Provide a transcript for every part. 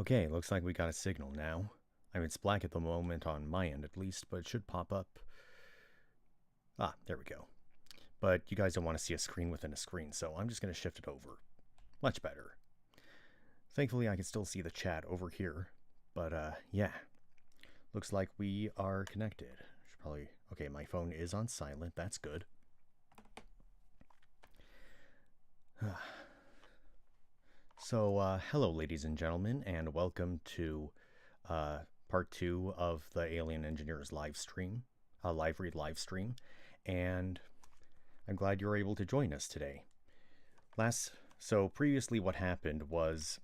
Okay, looks like we got a signal now. I mean, it's black at the moment on my end at least, but it should pop up. Ah, there we go. But you guys don't want to see a screen within a screen, so I'm just going to shift it over. Much better. Thankfully, I can still see the chat over here. But, yeah. Looks like we are connected. Should probably... Okay, my phone is on silent. That's good. So, hello, ladies and gentlemen, and welcome to part 2 of the Alien Engineers live stream, live read live stream, and I'm glad you're able to join us today. So previously what happened last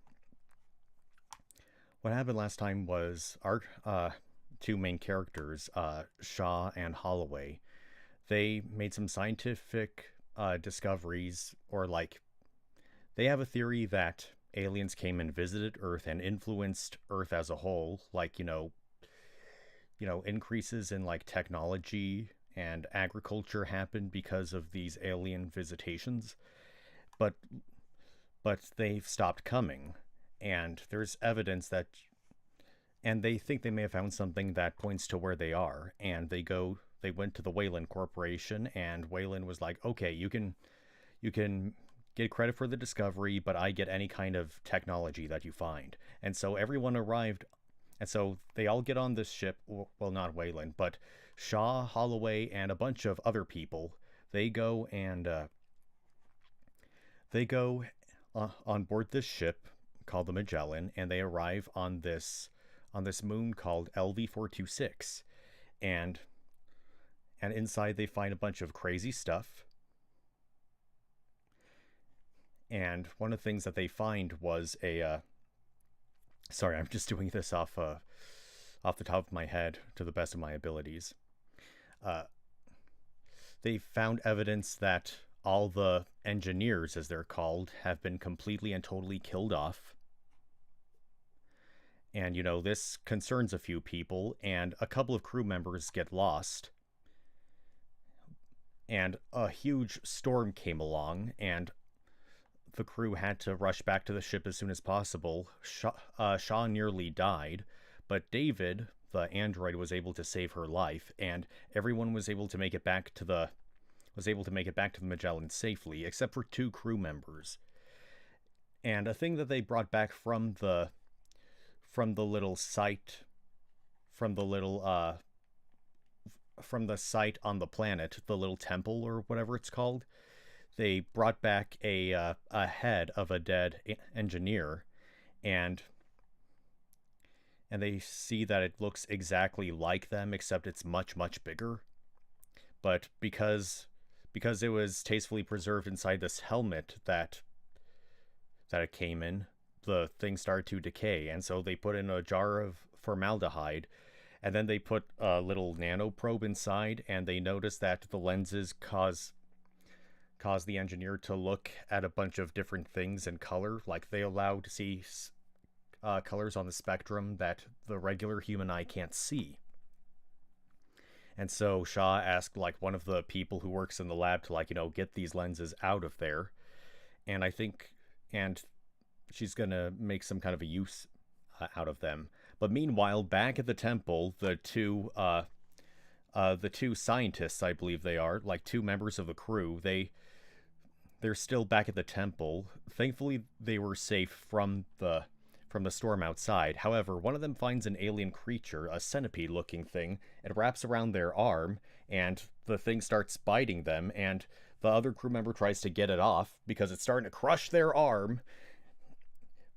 time was our two main characters, Shaw and Holloway. They made some scientific discoveries, or like, they have a theory that aliens came and visited Earth and influenced Earth as a whole, like, increases in like technology and agriculture happened because of these alien visitations. But they've stopped coming, and there's evidence that, and they think they may have found something that points to where they are, and they went to the Wayland Corporation, and Wayland was like, okay, you can get credit for the discovery, but I get any kind of technology that you find. And so everyone arrived, and so they all get on this ship. Well, not Wayland, but Shaw, Holloway, and a bunch of other people. They go on board this ship called the Magellan, and they arrive on this moon called LV-426, and inside they find a bunch of crazy stuff. And one of the things that they find was a sorry, I'm just doing this off the top of my head to the best of my abilities. They found evidence that all the engineers, as they're called, have been completely and totally killed off. And, this concerns a few people, and a couple of crew members get lost. And a huge storm came along, and the crew had to rush back to the ship as soon as possible. Shaw nearly died, but David, the android, was able to save her life, and everyone was able to make it back to the Magellan safely, except for 2 crew members. And a thing that they brought back from the little site, from the site on the planet, the little temple or whatever it's called, they brought back a head of a dead engineer, and they see that it looks exactly like them, except it's much, much bigger. But because it was tastefully preserved inside this helmet that it came in, the thing started to decay, and so they put in a jar of formaldehyde, and then they put a little nano probe inside, and they noticed that the lenses cause the engineer to look at a bunch of different things in color. Like, they allow to see colors on the spectrum that the regular human eye can't see. And so Shaw asked, like, one of the people who works in the lab to, like, get these lenses out of there. And and she's gonna make some kind of a use out of them. But meanwhile, back at the temple, the two scientists, I believe they are, like 2 members of the crew, they're still back at the temple. Thankfully, they were safe from the storm outside. However, one of them finds an alien creature, a centipede-looking thing. It wraps around their arm, and the thing starts biting them, and the other crew member tries to get it off because it's starting to crush their arm.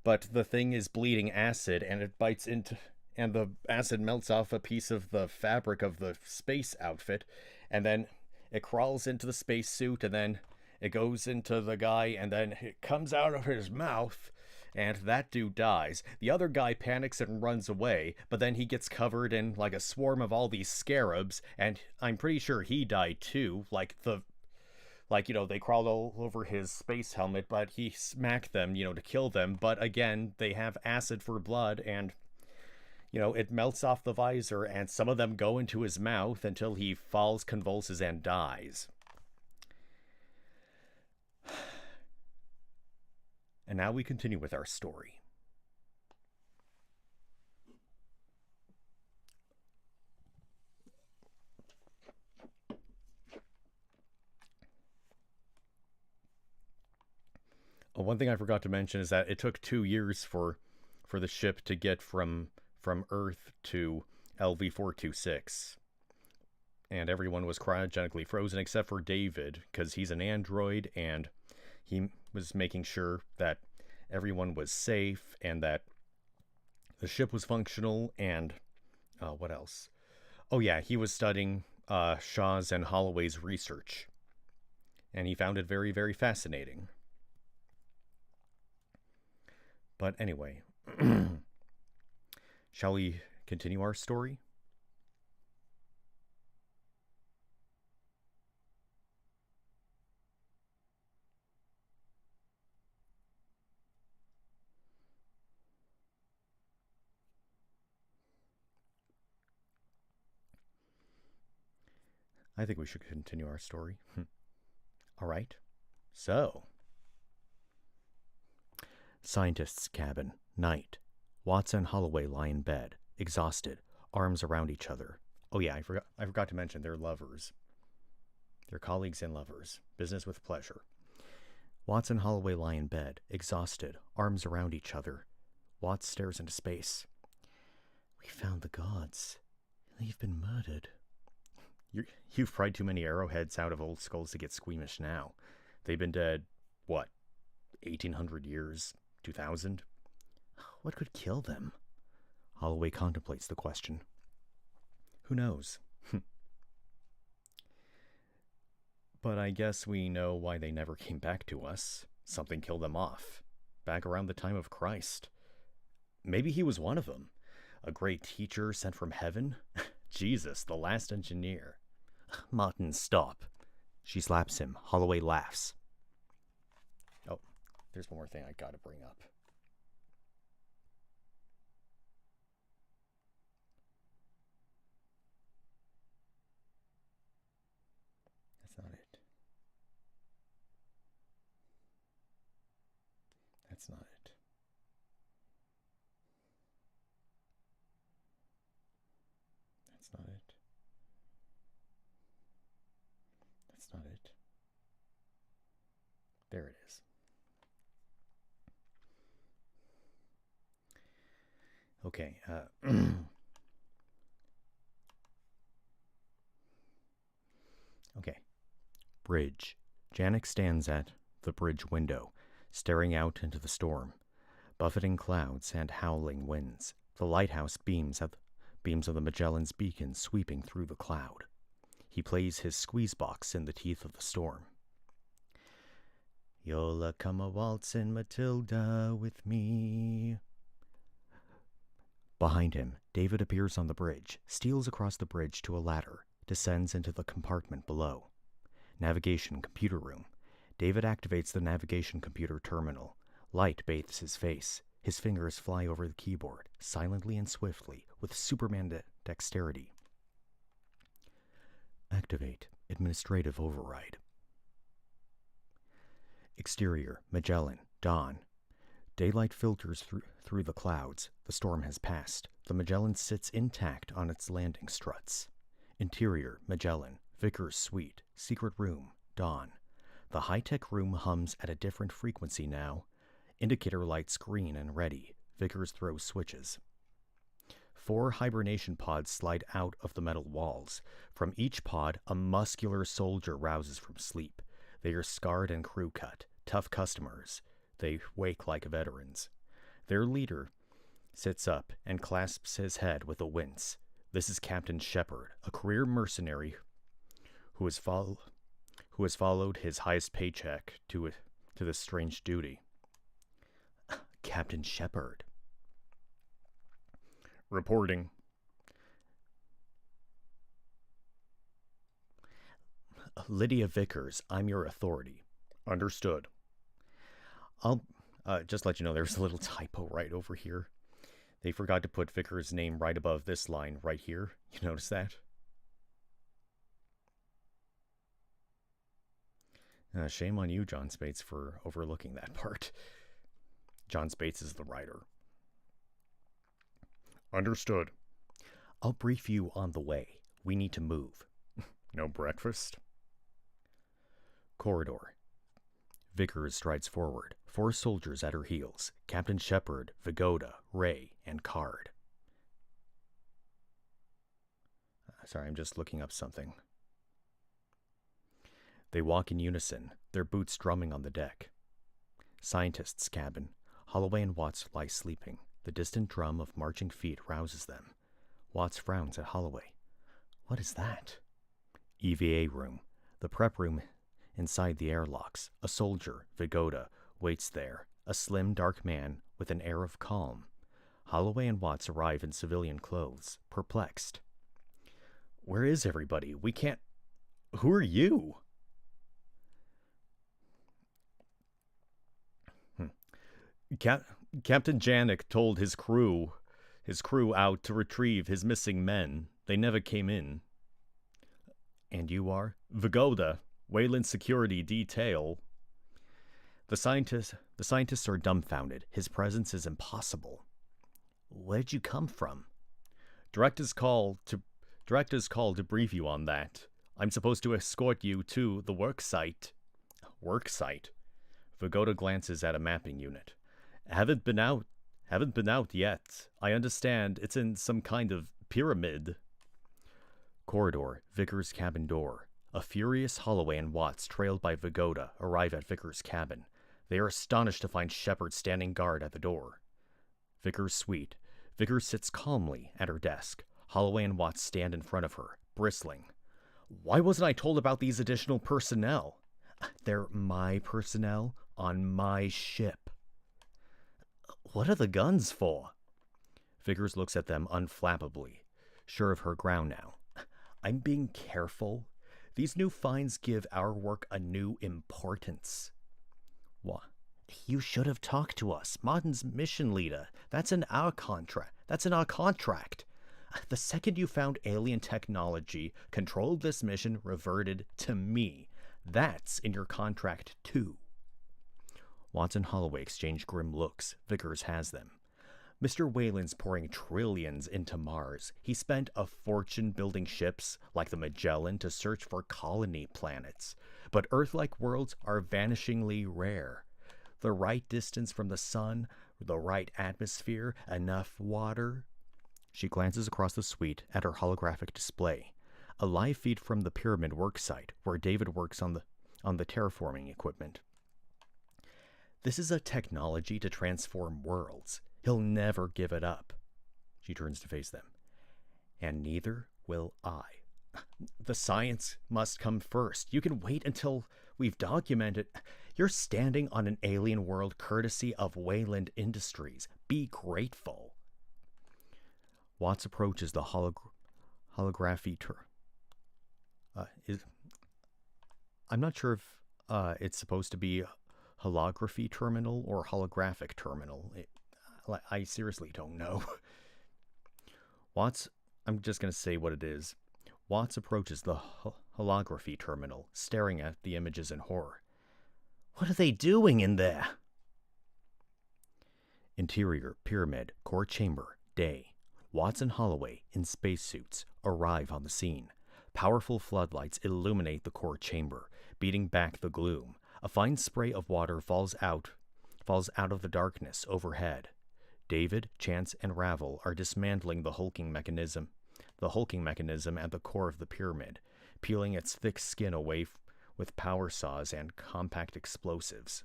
But the thing is bleeding acid, and it bites into... and the acid melts off a piece of the fabric of the space outfit, and then it crawls into the space suit, and then it goes into the guy, and then it comes out of his mouth, and that dude dies. The other guy panics and runs away, but then he gets covered in like a swarm of all these scarabs, and I'm pretty sure he died too. They crawled all over his space helmet, but he smacked them, to kill them. But again, they have acid for blood, and it melts off the visor, and some of them go into his mouth until he falls, convulses, and dies. And now we continue with our story. One thing I forgot to mention is that it took 2 years for the ship to get from Earth to LV-426, and everyone was cryogenically frozen except for David, because he's an android, and he was making sure that everyone was safe and that the ship was functional. And what else? Oh yeah, he was studying Shaw's and Holloway's research, and he found it very, very fascinating. But anyway, shall we continue our story? I think we should continue our story. All right. So, scientist's cabin, night. Watson and Holloway lie in bed, exhausted, arms around each other. Oh yeah, I forgot to mention they're lovers. They're colleagues and lovers. Business with pleasure. Watson and Holloway lie in bed, exhausted, arms around each other. Watts stares into space. We found the gods. They've been murdered. You've fried too many arrowheads out of old skulls to get squeamish now. They've been dead, what, 1800 years? 2000? What could kill them? Holloway contemplates the question. Who knows? But I guess we know why they never came back to us. Something killed them off. Back around the time of Christ. Maybe he was one of them. A great teacher sent from heaven? Jesus, the last engineer. Martin, stop. She slaps him. Holloway laughs. Oh, there's one more thing I gotta bring up. That's not it. That's not it. That's not it. That's not it. There it is. Okay. Okay. Bridge. Janek stands at the bridge window, staring out into the storm. Buffeting clouds and howling winds. The lighthouse beams of the Magellan's beacon sweeping through the cloud. He plays his squeeze box in the teeth of the storm. Yola, come a waltzin' Matilda with me. Behind him, David appears on the bridge, steals across the bridge to a ladder, descends into the compartment below. Navigation computer room. David activates the navigation computer terminal. Light bathes his face. His fingers fly over the keyboard, silently and swiftly, with Superman dexterity. Activate administrative override. Exterior, Magellan, dawn. Daylight filters through the clouds. The storm has passed. The Magellan sits intact on its landing struts. Interior, Magellan, Vickers Suite, secret room, dawn. The high-tech room hums at a different frequency now. Indicator lights green and ready. Vickers throws switches. 4 hibernation pods slide out of the metal walls. From each pod, a muscular soldier rouses from sleep. They are scarred and crew-cut, tough customers. They wake like veterans. Their leader sits up and clasps his head with a wince. This is Captain Shepard, a career mercenary who has followed his highest paycheck to this strange duty. Captain Shepard. Reporting. Lydia Vickers, I'm your authority. Understood. I'll just let you know there's a little typo right over here. They forgot to put Vickers' name right above this line right here. You notice that? Shame on you, John Spates, for overlooking that part. John Spates is the writer. Understood. I'll brief you on the way. We need to move. No breakfast? Corridor. Vickers strides forward, 4 soldiers at her heels, Captain Shepard, Vigoda, Ray, and Card. Sorry, I'm just looking up something. They walk in unison, their boots drumming on the deck. Scientist's cabin. Holloway and Watts lie sleeping. The distant drum of marching feet rouses them. Watts frowns at Holloway. What is that? EVA room. The prep room inside the airlocks. A soldier, Vigoda, waits there, a slim, dark man with an air of calm. Holloway and Watts arrive in civilian clothes, perplexed. Where is everybody? We can't... Who are you? Captain Janik told his crew out to retrieve his missing men. They never came in. And you are? Vigoda, Wayland Security Detail. The scientists are dumbfounded. His presence is impossible. Where'd you come from? Director's call to brief you on that. I'm supposed to escort you to the work site. Work site? Vigoda glances at a mapping unit. Haven't been out yet. I understand it's in some kind of pyramid. Corridor, Vickers' cabin door. A furious Holloway and Watts, trailed by Vigoda, arrive at Vickers' cabin. They are astonished to find Shepard standing guard at the door. Vickers' suite. Vickers sits calmly at her desk. Holloway and Watts stand in front of her, bristling. Why wasn't I told about these additional personnel? They're my personnel on my ship. What are the guns for? Vickers looks at them unflappably, sure of her ground now. I'm being careful. These new finds give our work a new importance. What? You should have talked to us. Martin's mission leader. That's in our contract. The second you found alien technology, control of this mission reverted to me. That's in your contract, too. Watts and Holloway exchange grim looks. Vickers has them. Mr. Wayland's pouring trillions into Mars. He spent a fortune building ships like the Magellan to search for colony planets. But Earth-like worlds are vanishingly rare. The right distance from the sun, the right atmosphere, enough water. She glances across the suite at her holographic display. A live feed from the pyramid worksite, where David works on the terraforming equipment. This is a technology to transform worlds. He'll never give it up. She turns to face them. And neither will I. The science must come first. You can wait until we've documented. You're standing on an alien world courtesy of Wayland Industries. Be grateful. Watts approaches the holography I'm not sure if it's supposed to be holography terminal or holographic terminal. I seriously don't know. Watts, I'm just going to say what it is. Watts approaches the holography terminal, staring at the images in horror. What are they doing in there? Interior, pyramid, core chamber, day. Watts and Holloway, in spacesuits, arrive on the scene. Powerful floodlights illuminate the core chamber, beating back the gloom. A fine spray of water falls out of the darkness overhead. David, Chance, and Ravel are dismantling the hulking mechanism at the core of the pyramid, peeling its thick skin away with power saws and compact explosives.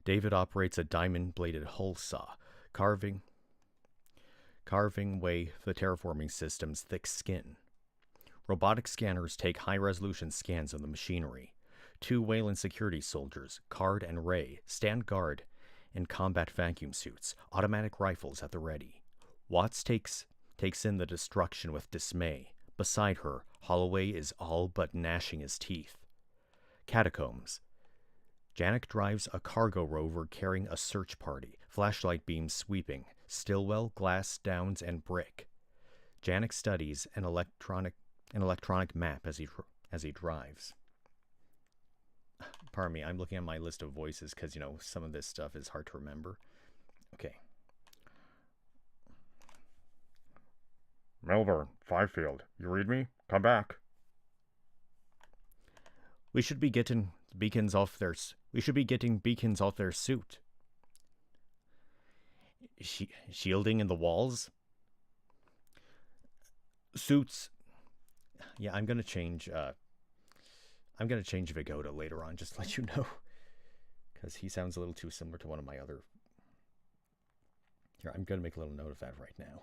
David operates a diamond-bladed hull saw, carving away the terraforming system's thick skin. Robotic scanners take high-resolution scans of the machinery. 2 Wayland security soldiers, Card and Ray, stand guard in combat vacuum suits, automatic rifles at the ready. Watts takes in the destruction with dismay. Beside her, Holloway is all but gnashing his teeth. Catacombs. Janik drives a cargo rover carrying a search party, flashlight beams sweeping, Stillwell, glass, downs, and brick. Janik studies an electronic map as he drives. Pardon me, I'm looking at my list of voices because, some of this stuff is hard to remember. Okay. Melbourne, Fifield, you read me? Come back. We should be getting Beacons off their... We should be getting beacons off their suit. Shielding in the walls? Suits... Yeah, I'm gonna change Vigoda later on, just to let you know. Because he sounds a little too similar to one of my other... Here, I'm gonna make a little note of that right now.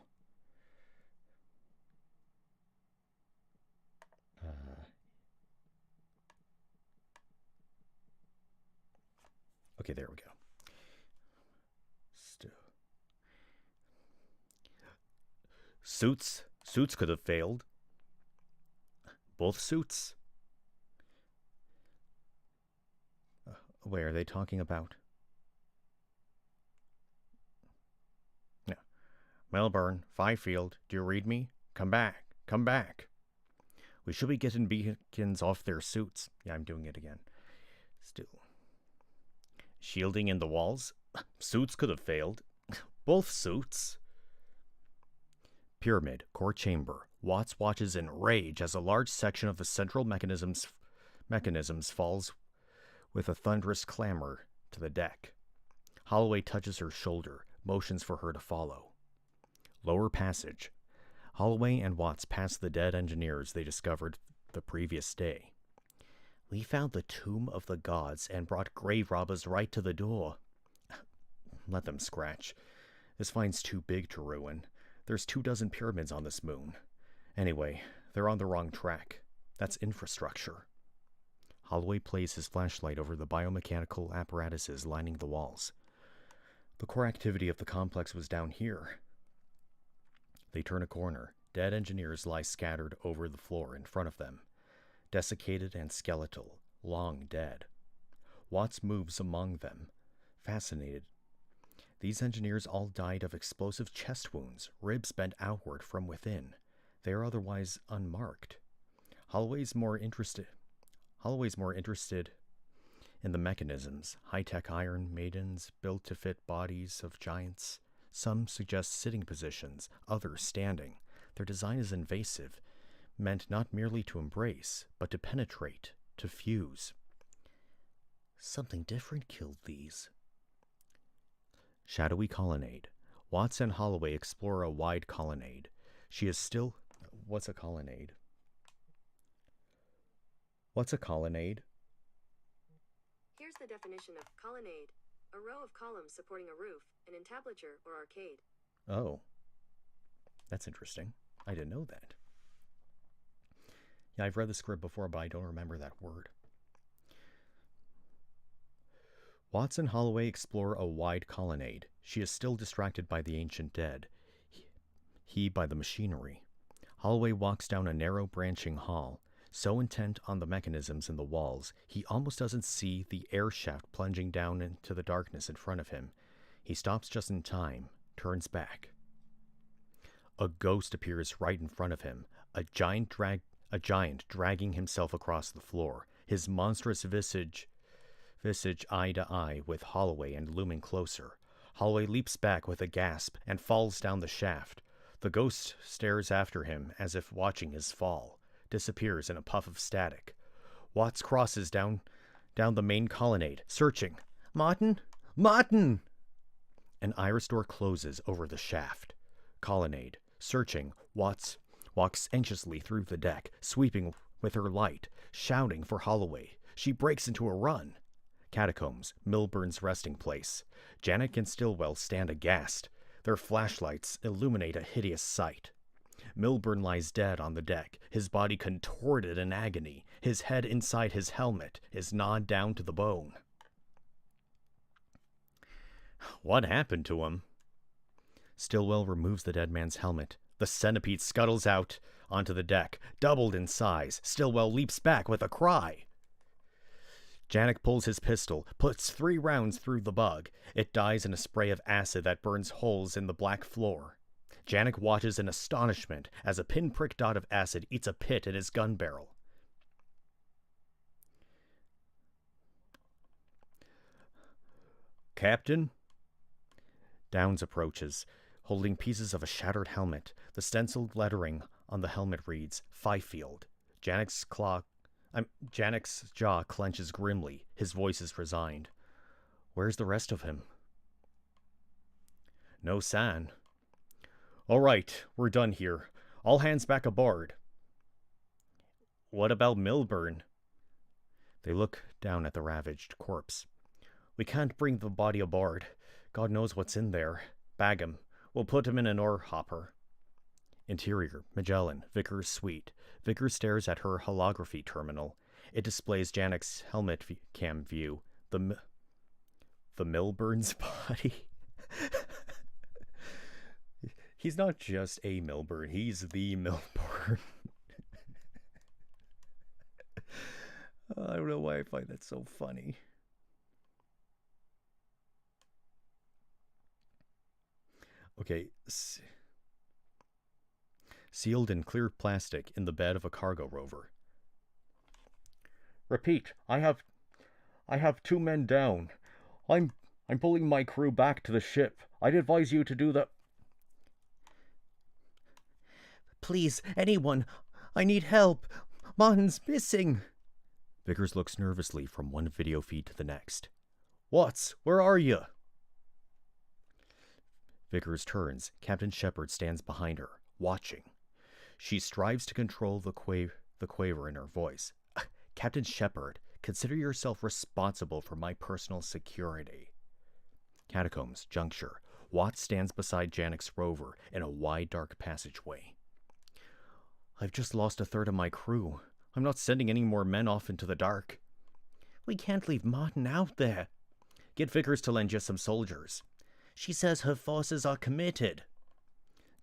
Okay, there we go. Suits could have failed. Both suits. Where are they talking about? No. Melbourne, Fifield, do you read me? Come back. Come back. We should be getting beacons off their suits. Yeah, I'm doing it again. Still. Shielding in the walls? Suits could have failed. Both suits. Pyramid, core chamber. Watts watches in rage as a large section of the central mechanisms falls with a thunderous clamor to the deck. Holloway touches her shoulder, motions for her to follow. Lower passage. Holloway and Watts pass the dead engineers they discovered the previous day. We found the tomb of the gods and brought grave robbers right to the door. Let them scratch. This find's too big to ruin. There's 24 pyramids on this moon. Anyway, they're on the wrong track. That's infrastructure. Holloway plays his flashlight over the biomechanical apparatuses lining the walls. The core activity of the complex was down here. They turn a corner. Dead engineers lie scattered over the floor in front of them. Desiccated and skeletal, long dead. Watts moves among them, fascinated. These engineers all died of explosive chest wounds, ribs bent outward from within. They are otherwise unmarked. Holloway's more interested in the mechanisms, high-tech iron maidens built to fit bodies of giants. Some suggest sitting positions, others standing. Their design is invasive, meant not merely to embrace, but to penetrate, to fuse. Something different killed these. Shadowy colonnade. Watts and Holloway explore a wide colonnade. She is still... What's a colonnade? What's a colonnade? Here's the definition of colonnade. A row of columns supporting a roof, an entablature or arcade. Oh. That's interesting. I didn't know that. Yeah, I've read the script before, but I don't remember that word. Watts and Holloway explore a wide colonnade. She is still distracted by the ancient dead. He by the machinery. Holloway walks down a narrow branching hall, so intent on the mechanisms in the walls, he almost doesn't see the air shaft plunging down into the darkness in front of him. He stops just in time, turns back. A ghost appears right in front of him, a giant dragging himself across the floor, his monstrous visage eye to eye with Holloway and looming closer. Holloway leaps back with a gasp and falls down the shaft. The ghost stares after him as if watching his fall, disappears in a puff of static. Watts crosses down the main colonnade, searching. Martin? Martin! An iris door closes over the shaft. Colonnade, searching, Watts walks anxiously through the deck, sweeping with her light, shouting for Holloway. She breaks into a run. Catacombs, Milburn's resting place. Janet and Stillwell stand aghast. Their flashlights illuminate a hideous sight. Milburn lies dead on the deck, his body contorted in agony. His head inside his helmet is gnawed down to the bone. What happened to him? Stillwell removes the dead man's helmet. The centipede scuttles out onto the deck, doubled in size. Stillwell leaps back with a cry. Janik pulls his pistol, puts 3 rounds through the bug. It dies in a spray of acid that burns holes in the black floor. Janik watches in astonishment as a pinprick dot of acid eats a pit in his gun barrel. Captain? Downs approaches, holding pieces of a shattered helmet. The stenciled lettering on the helmet reads, Fifield. Janik's claw Janek's jaw clenches grimly. His voice is resigned. Where's the rest of him? No sign. All right, we're done here. All hands back aboard. What about Milburn? They look down at the ravaged corpse. We can't bring the body aboard. God knows what's in there. Bag him. We'll put him in an ore hopper. Interior, Magellan, Vickers' suite. Vickers stares at her holography terminal. It displays Janek's helmet cam view. The Milburn's body. He's not just a Milburn. He's the Milburn. I don't know why I find that so funny. Okay. Sealed in clear plastic in the bed of a cargo rover. Repeat, I have 2 men down. I'm pulling my crew back to the ship. I'd advise you to do that. Please, anyone. I need help. Martin's missing. Vickers looks nervously from one video feed to the next. Watts, where are you? Vickers turns. Captain Shepard stands behind her, watching. She strives to control the quaver in her voice. Captain Shepard, consider yourself responsible for my personal security. Catacombs, juncture. Watts stands beside Janek's rover in a wide, dark passageway. I've just lost a third of my crew. I'm not sending any more men off into the dark. We can't leave Martin out there. Get Vickers to lend you some soldiers. She says her forces are committed.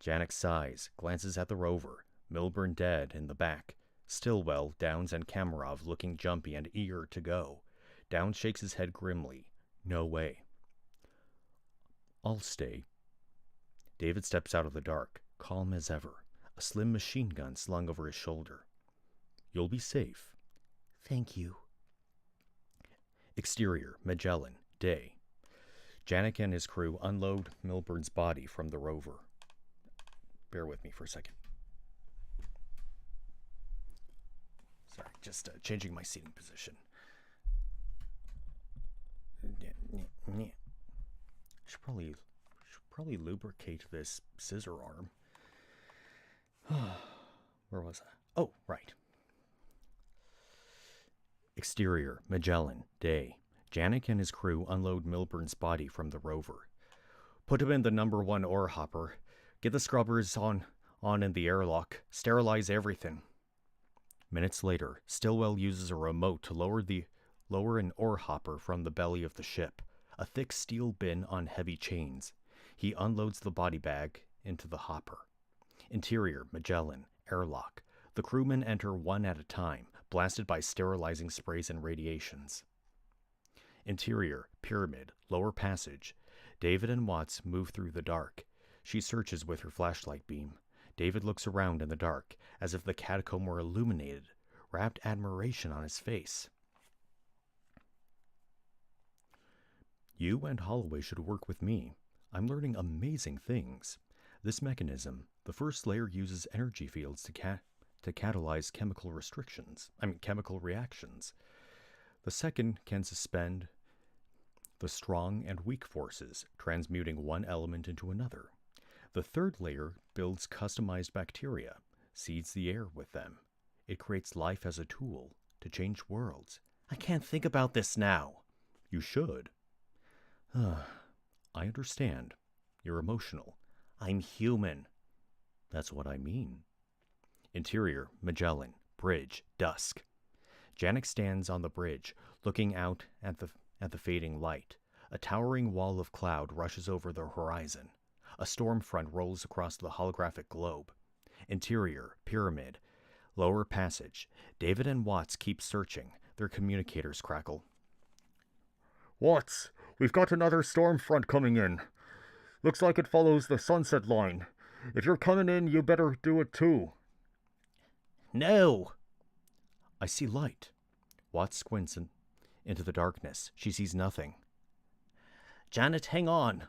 Janek sighs, glances at the rover. Milburn dead in the back. Stillwell, Downs, and Kamarov looking jumpy and eager to go. Downs shakes his head grimly. No way. I'll stay. David steps out of the dark, calm as ever. A slim machine gun slung over his shoulder. You'll be safe. Thank you. Exterior, Magellan, day. Janek and his crew unload Milburn's body from the rover. Bear with me for a second. Sorry, just changing my seating position. Should probably lubricate this scissor arm. Where was I? Oh, right. Exterior, Magellan, day. Janek and his crew unload Milburn's body from the rover. Put him in the number 1 ore hopper. Get the scrubbers on in the airlock. Sterilize everything. Minutes later, Stillwell uses a remote to lower an ore hopper from the belly of the ship, a thick steel bin on heavy chains. He unloads the body bag into the hopper. Interior, Magellan, airlock. The crewmen enter one at a time, blasted by sterilizing sprays and radiations. Interior, pyramid, lower passage. David and Watts move through the dark. She searches with her flashlight beam. David looks around in the dark, as if the catacomb were illuminated, rapt admiration on his face. You and Holloway should work with me. I'm learning amazing things. This mechanism, the first layer uses energy fields to catalyze chemical reactions. The second can suspend the strong and weak forces, transmuting one element into another. The third layer builds customized bacteria, seeds the air with them. It creates life as a tool to change worlds. I can't think about this now. You should. I understand. You're emotional. I'm human. That's what I mean. Interior, Magellan, bridge, dusk. Janek stands on the bridge, looking out at the fading light. A towering wall of cloud rushes over the horizon. A storm front rolls across the holographic globe. Interior, pyramid, lower passage. David and Watts keep searching. Their communicators crackle. Watts, we've got another storm front coming in. Looks like it follows the sunset line. If you're coming in, you better do it too. No! I see light. Watts squints into the darkness. She sees nothing. Janet, hang on.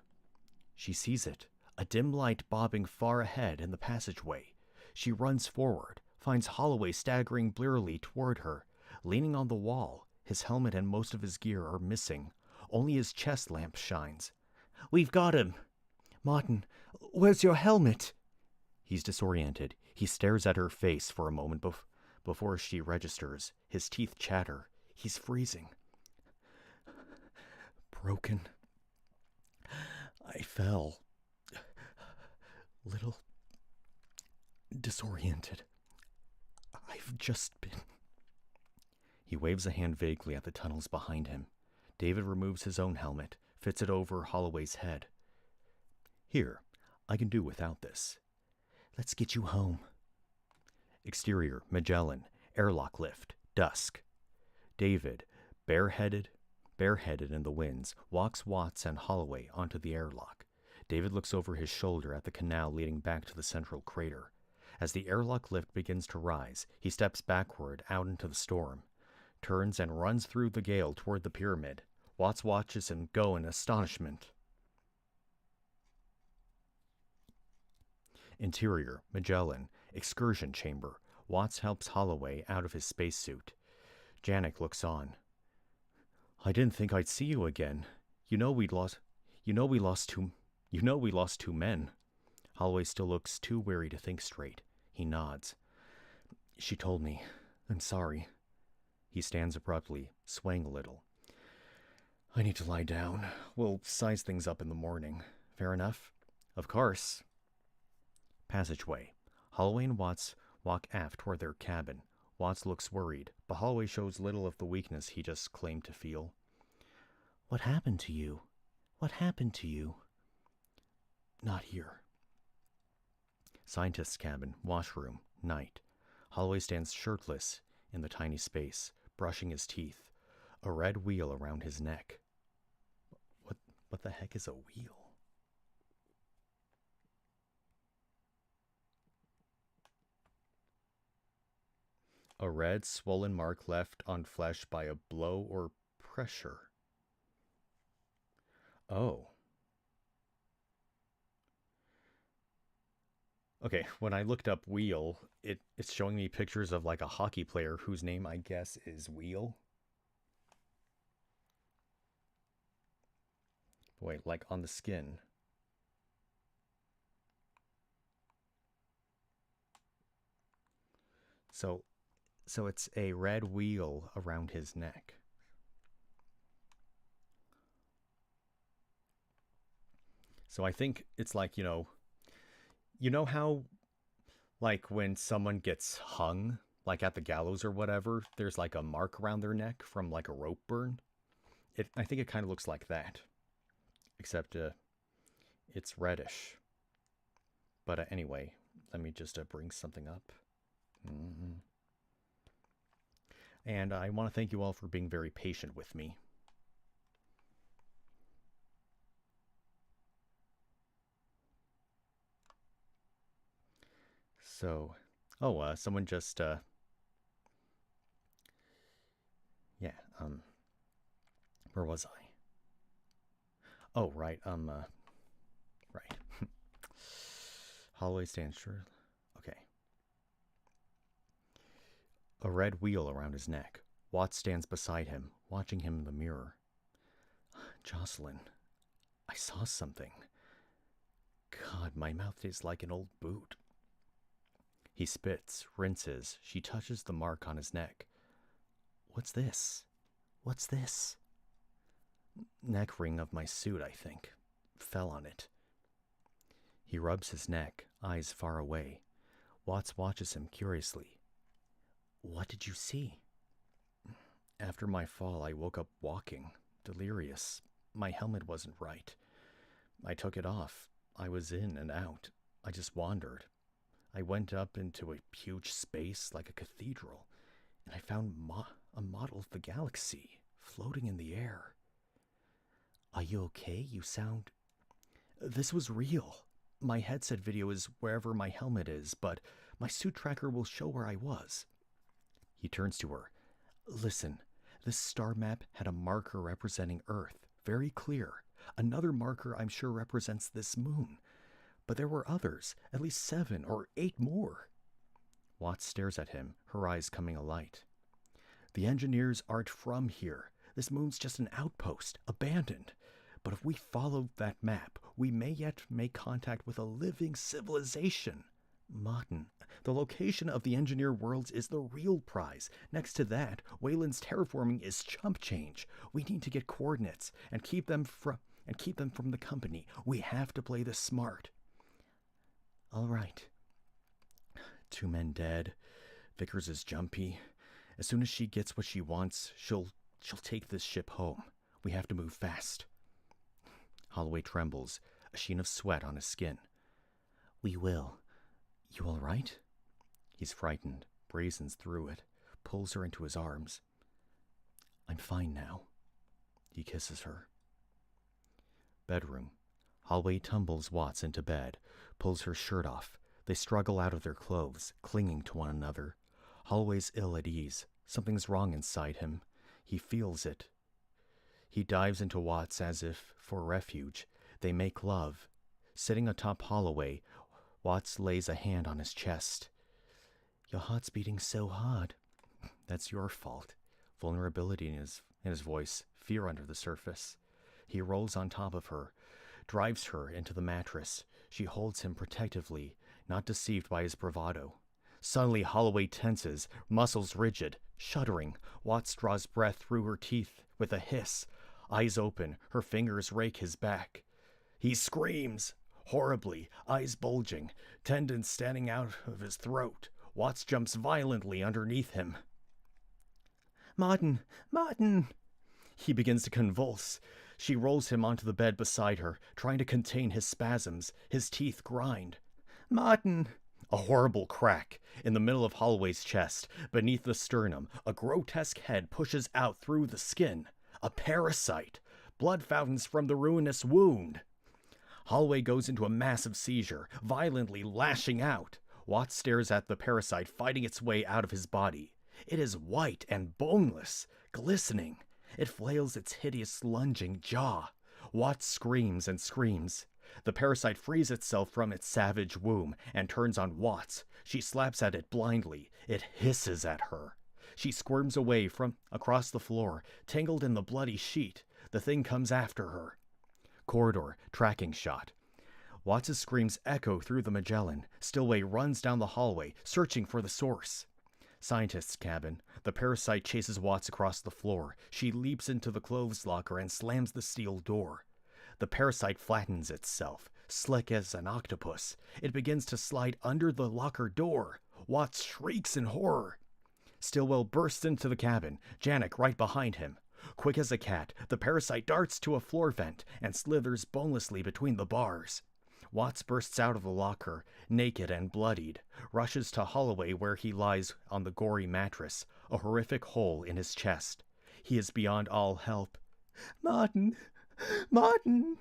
She sees it. A dim light bobbing far ahead in the passageway. She runs forward, finds Holloway staggering blearily toward her. leaning on the wall. His helmet and most of his gear are missing. Only his chest lamp shines. "We've got him! Martin, where's your helmet?" He's disoriented. He stares at her face for a moment before she registers. His teeth chatter. He's freezing. "Broken. I fell. Little disoriented. I've just been..." He waves a hand vaguely at the tunnels behind him. David removes his own helmet, fits it over Holloway's head. "Here, I can do without this. Let's get you home." Exterior, Magellan, airlock lift, dusk. David, bareheaded in the winds, walks Watts and Holloway onto the airlock. David looks over his shoulder at the canal leading back to the central crater. As the airlock lift begins to rise, he steps backward out into the storm, turns and runs through the gale toward the pyramid. Watts watches him go in astonishment. Interior, Magellan, excursion chamber. Watts helps Holloway out of his spacesuit. Janek looks on. "I didn't think I'd see you again. You know we lost two men." Holloway still looks too weary to think straight. He nods. "She told me. I'm sorry." He stands abruptly, swaying a little. "I need to lie down. We'll size things up in the morning. Fair enough?" "Of course." Passageway. Holloway and Watts walk aft toward their cabin. Watts looks worried, but Holloway shows little of the weakness he just claimed to feel. "What happened to you? What happened to you?" "Not here." Scientist's cabin, washroom, night. Holloway stands shirtless in the tiny space, brushing his teeth. A red wheel around his neck. What the heck is a wheel? A red, swollen mark left on flesh by a blow or pressure. Oh. Okay, when I looked up wheel, it's showing me pictures of like a hockey player whose name I guess is Wheel. Wait, like on the skin. So it's a red wheel around his neck. So I think it's like, you know how, like when someone gets hung, like at the gallows or whatever, there's like a mark around their neck from like a rope burn. I think it kind of looks like that, except it's reddish. But anyway, let me just bring something up. And I want to thank you all for being very patient with me. So, someone just, yeah, where was I? Oh, right, right. Holloway stands sure. Okay. A red wheel around his neck. Watts stands beside him, watching him in the mirror. "Jocelyn, I saw something. God, my mouth tastes like an old boot." He spits, rinses. She touches the mark on his neck. "What's this? What's this?" "Neck ring of my suit, I think. Fell on it." He rubs his neck, eyes far away. Watts watches him curiously. "What did you see?" "After my fall, I woke up walking, delirious. My helmet wasn't right. I took it off. I was in and out. I just wandered. I went up into a huge space like a cathedral, and I found a model of the galaxy floating in the air." "Are you okay? You sound..." "This was real. My headset video is wherever my helmet is, but my suit tracker will show where I was." He turns to her. "Listen, this star map had a marker representing Earth, very clear. Another marker I'm sure represents this moon. But there were others, at least 7 or 8 more." Watts stares at him, her eyes coming alight. The engineers aren't from here. This moon's just an outpost, abandoned. But if we follow that map, we may yet make contact with a living civilization. Martin, the location of the engineer worlds is the real prize. Next to that, Wayland's terraforming is chump change. We need to get coordinates and keep them from the company. We have to play this smart. All right. 2 men dead. Vickers is jumpy. As soon as she gets what she wants, she'll take this ship home. We have to move fast. Holloway trembles, a sheen of sweat on his skin. We will. You all right? He's frightened, brazens through it, pulls her into his arms. I'm fine now. He kisses her. Bedroom. Holloway tumbles Watts into bed, pulls her shirt off. They struggle out of their clothes, clinging to one another. Holloway's ill at ease. Something's wrong inside him. He feels it. He dives into Watts as if for refuge. They make love. Sitting atop Holloway, Watts lays a hand on his chest. Your heart's beating so hard. That's your fault. Vulnerability in his voice, fear under the surface. He rolls on top of her, drives her into the mattress. She holds him protectively, not deceived by his bravado. Suddenly Holloway tenses, muscles rigid, shuddering. Watts draws breath through her teeth with a hiss. Eyes open, her fingers rake his back. He screams, horribly, eyes bulging, tendons standing out of his throat. Watts jumps violently underneath him. Martin! Martin! He begins to convulse. She rolls him onto the bed beside her, trying to contain his spasms. His teeth grind. Martin! A horrible crack. In the middle of Holloway's chest, beneath the sternum, a grotesque head pushes out through the skin. A parasite. Blood fountains from the ruinous wound. Holloway goes into a massive seizure, violently lashing out. Watts stares at the parasite fighting its way out of his body. It is white and boneless, glistening. It flails its hideous lunging jaw. Watts screams and screams. The parasite frees itself from its savage womb and turns on Watts. She slaps at it blindly. It hisses at her. She squirms away from across the floor, tangled in the bloody sheet. The thing comes after her. Corridor, tracking shot. Watts' screams echo through the Magellan. Stillway runs down the hallway, searching for the source. Scientist's cabin. The parasite chases Watts across the floor. She leaps into the clothes locker and slams the steel door. The parasite flattens itself, slick as an octopus. It begins to slide under the locker door. Watts shrieks in horror. Stillwell bursts into the cabin, Janek right behind him. Quick as a cat, the parasite darts to a floor vent and slithers bonelessly between the bars. Watts bursts out of the locker, naked and bloodied, rushes to Holloway where he lies on the gory mattress, a horrific hole in his chest. He is beyond all help. Martin! Martin!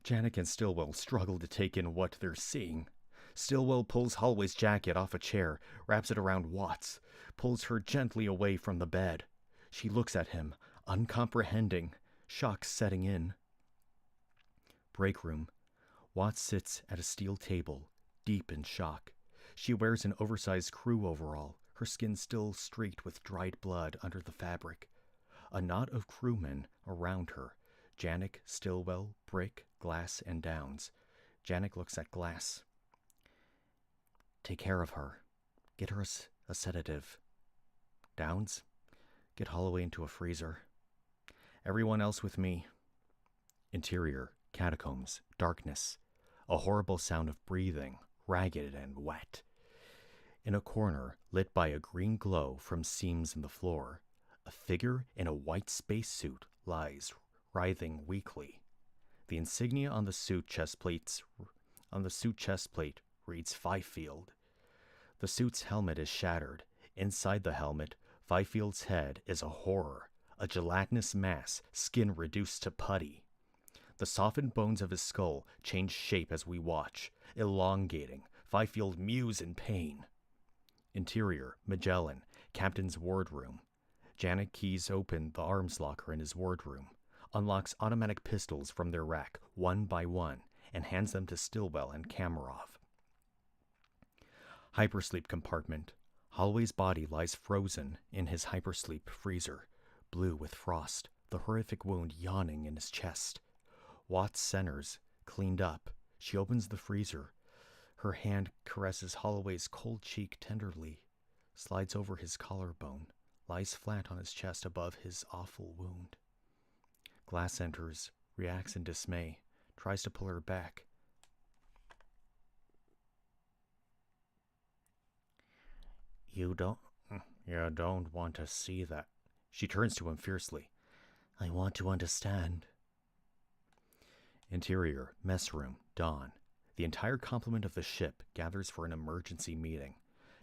Janek and Stillwell struggle to take in what they're seeing. Stillwell pulls Holloway's jacket off a chair, wraps it around Watts, pulls her gently away from the bed. She looks at him, uncomprehending, shock setting in. Break room. Watts sits at a steel table, deep in shock. She wears an oversized crew overall, her skin still streaked with dried blood under the fabric. A knot of crewmen around her. Janek, Stillwell, Brick, Glass, and Downs. Janek looks at Glass. Take care of her. Get her a sedative. Downs, get Holloway into a freezer. Everyone else with me. Interior, catacombs, darkness. A horrible sound of breathing, ragged and wet. In a corner, lit by a green glow from seams in the floor, a figure in a white spacesuit lies, writhing weakly. The insignia on the suit chest plate reads Fifield. The suit's helmet is shattered. Inside the helmet, Fifield's head is a horror, a gelatinous mass, skin reduced to putty. The softened bones of his skull change shape as we watch, elongating. Fifield mews in pain. Interior, Magellan, Captain's wardroom. Janek keys open the arms locker in his wardroom, unlocks automatic pistols from their rack, one by one, and hands them to Stillwell and Kamarov. Hypersleep compartment. Holloway's body lies frozen in his hypersleep freezer, blue with frost, the horrific wound yawning in his chest. Watts' centers cleaned up. She opens the freezer. Her hand caresses Holloway's cold cheek tenderly, slides over his collarbone, lies flat on his chest above his awful wound. Glass enters, reacts in dismay, tries to pull her back. You don't want to see that. She turns to him fiercely. I want to understand. Interior, mess room, dawn. The entire complement of the ship gathers for an emergency meeting.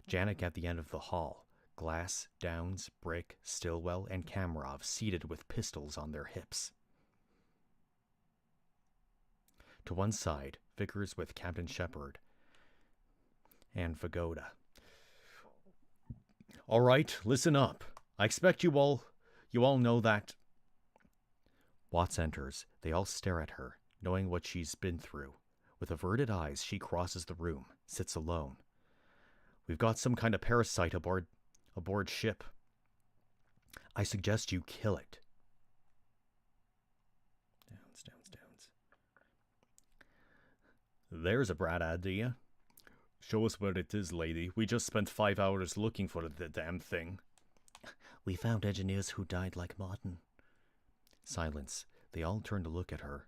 Janek at the end of the hall. Glass, Downs, Brick, Stillwell, and Kamarov seated with pistols on their hips. To one side, Vickers with Captain Shepard and Vagoda. All right, listen up. I expect you all know that. Watts enters. They all stare at her, knowing what she's been through. With averted eyes, she crosses the room, sits alone. We've got some kind of parasite aboard ship. I suggest you kill it. Downs. There's a bright idea. Show us where it is, lady. We just spent 5 hours looking for the damn thing. We found engineers who died like Martin. Silence. They all turn to look at her.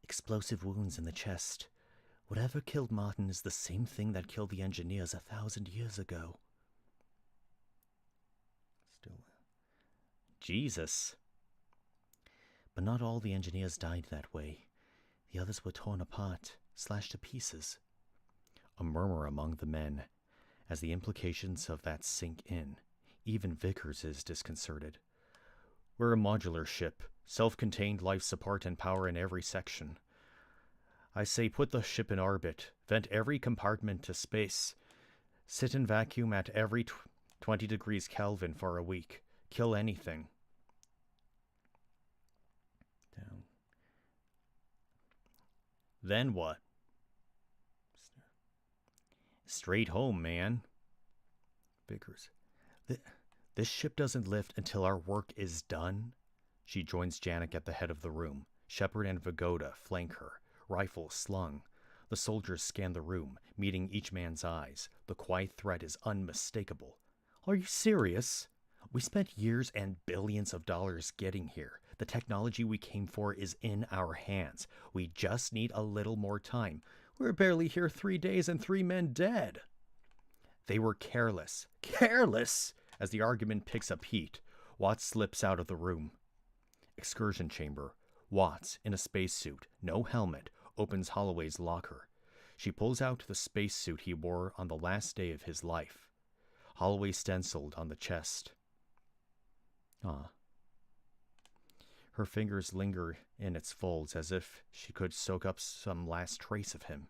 Explosive wounds in the chest. Whatever killed Martin is the same thing that killed the engineers 1,000 years ago. Still. Jesus. But not all the engineers died that way. The others were torn apart, slashed to pieces. A murmur among the men, as the implications of that sink in. Even Vickers is disconcerted. We're a modular ship, self-contained life support and power in every section. I say put the ship in orbit, vent every compartment to space, sit in vacuum at every 20 degrees Kelvin for a week, kill anything. Down. Then what? Straight home, man. Vickers. This ship doesn't lift until our work is done. She joins Janek at the head of the room. Shepard and Vagoda flank her, rifles slung. The soldiers scan the room, meeting each man's eyes. The quiet threat is unmistakable. Are you serious? We spent years and billions of dollars getting here. The technology we came for is in our hands. We just need a little more time. We're barely here 3 days and 3 men dead. They were careless. Careless! As the argument picks up heat, Watts slips out of the room. Excursion chamber. Watts, in a spacesuit, no helmet, opens Holloway's locker. She pulls out the spacesuit he wore on the last day of his life. Holloway stenciled on the chest. Her fingers linger in its folds as if she could soak up some last trace of him.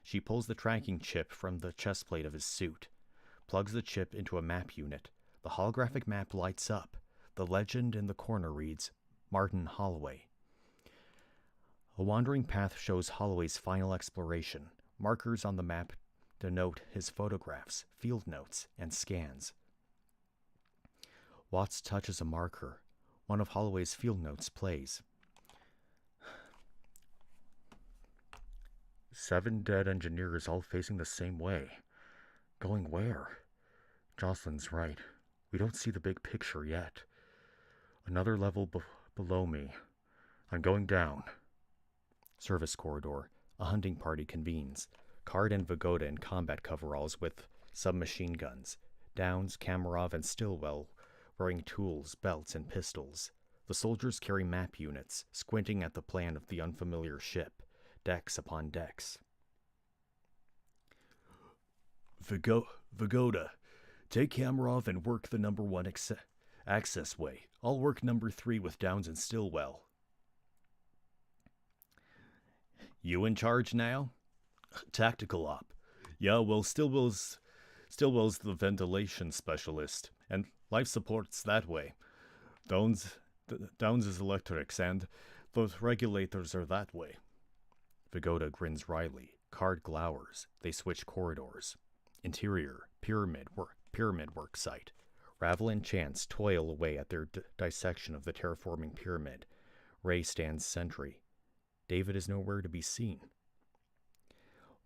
She pulls the tracking chip from the chest plate of his suit, plugs the chip into a map unit. The holographic map lights up. The legend in the corner reads, Martin Holloway. A wandering path shows Holloway's final exploration. Markers on the map denote his photographs, field notes, and scans. Watts touches a marker. One of Holloway's field notes plays. 7 dead engineers all facing the same way. Going where? Jocelyn's right. We don't see the big picture yet. Another level below me. I'm going down. Service corridor. A hunting party convenes. Card and Vagoda in combat coveralls with submachine guns. Downs, Kamarov, and Stillwell wearing tools, belts, and pistols. The soldiers carry map units, squinting at the plan of the unfamiliar ship, decks upon decks. Vagoda, take Kamarov and work the number 1 access way. I'll work number 3 with Downs and Stillwell. You in charge now? Tactical op. Yeah, well, Stillwell's the ventilation specialist, and life support's that way. Downs is electrics, and the regulators are that way. Vagoda grins wryly. Card glowers. They switch corridors. Interior, pyramid, pyramid work site. Ravel and Chance toil away at their dissection of the terraforming pyramid. Ray stands sentry. David is nowhere to be seen.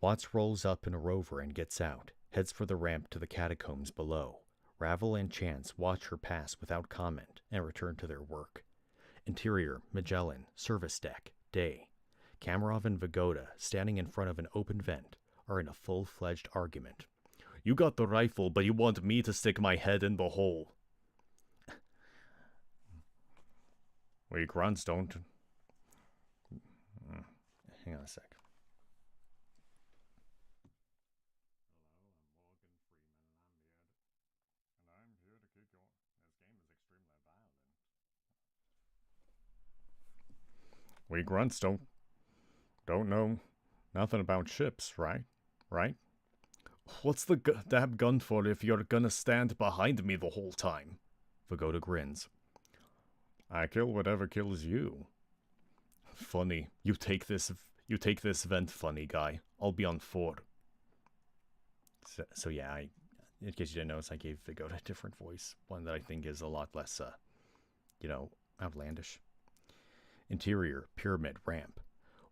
Watts rolls up in a rover and gets out, heads for the ramp to the catacombs below. Ravel and Chance watch her pass without comment and return to their work. Interior, Magellan, service deck, day. Kamarov and Vagoda, standing in front of an open vent, are in a full-fledged argument. You got the rifle, but you want me to stick my head in the hole. We grunts don't... Hang on a sec. We grunts don't know nothing about ships, right? Right? What's the damn gun for if you're gonna stand behind me the whole time? Vagoda grins. I kill whatever kills you. Funny. You take this vent, funny guy. I'll be on 4. So yeah, in case you didn't notice, I gave Vagoda a different voice. One that I think is a lot less, outlandish. Interior, pyramid, ramp.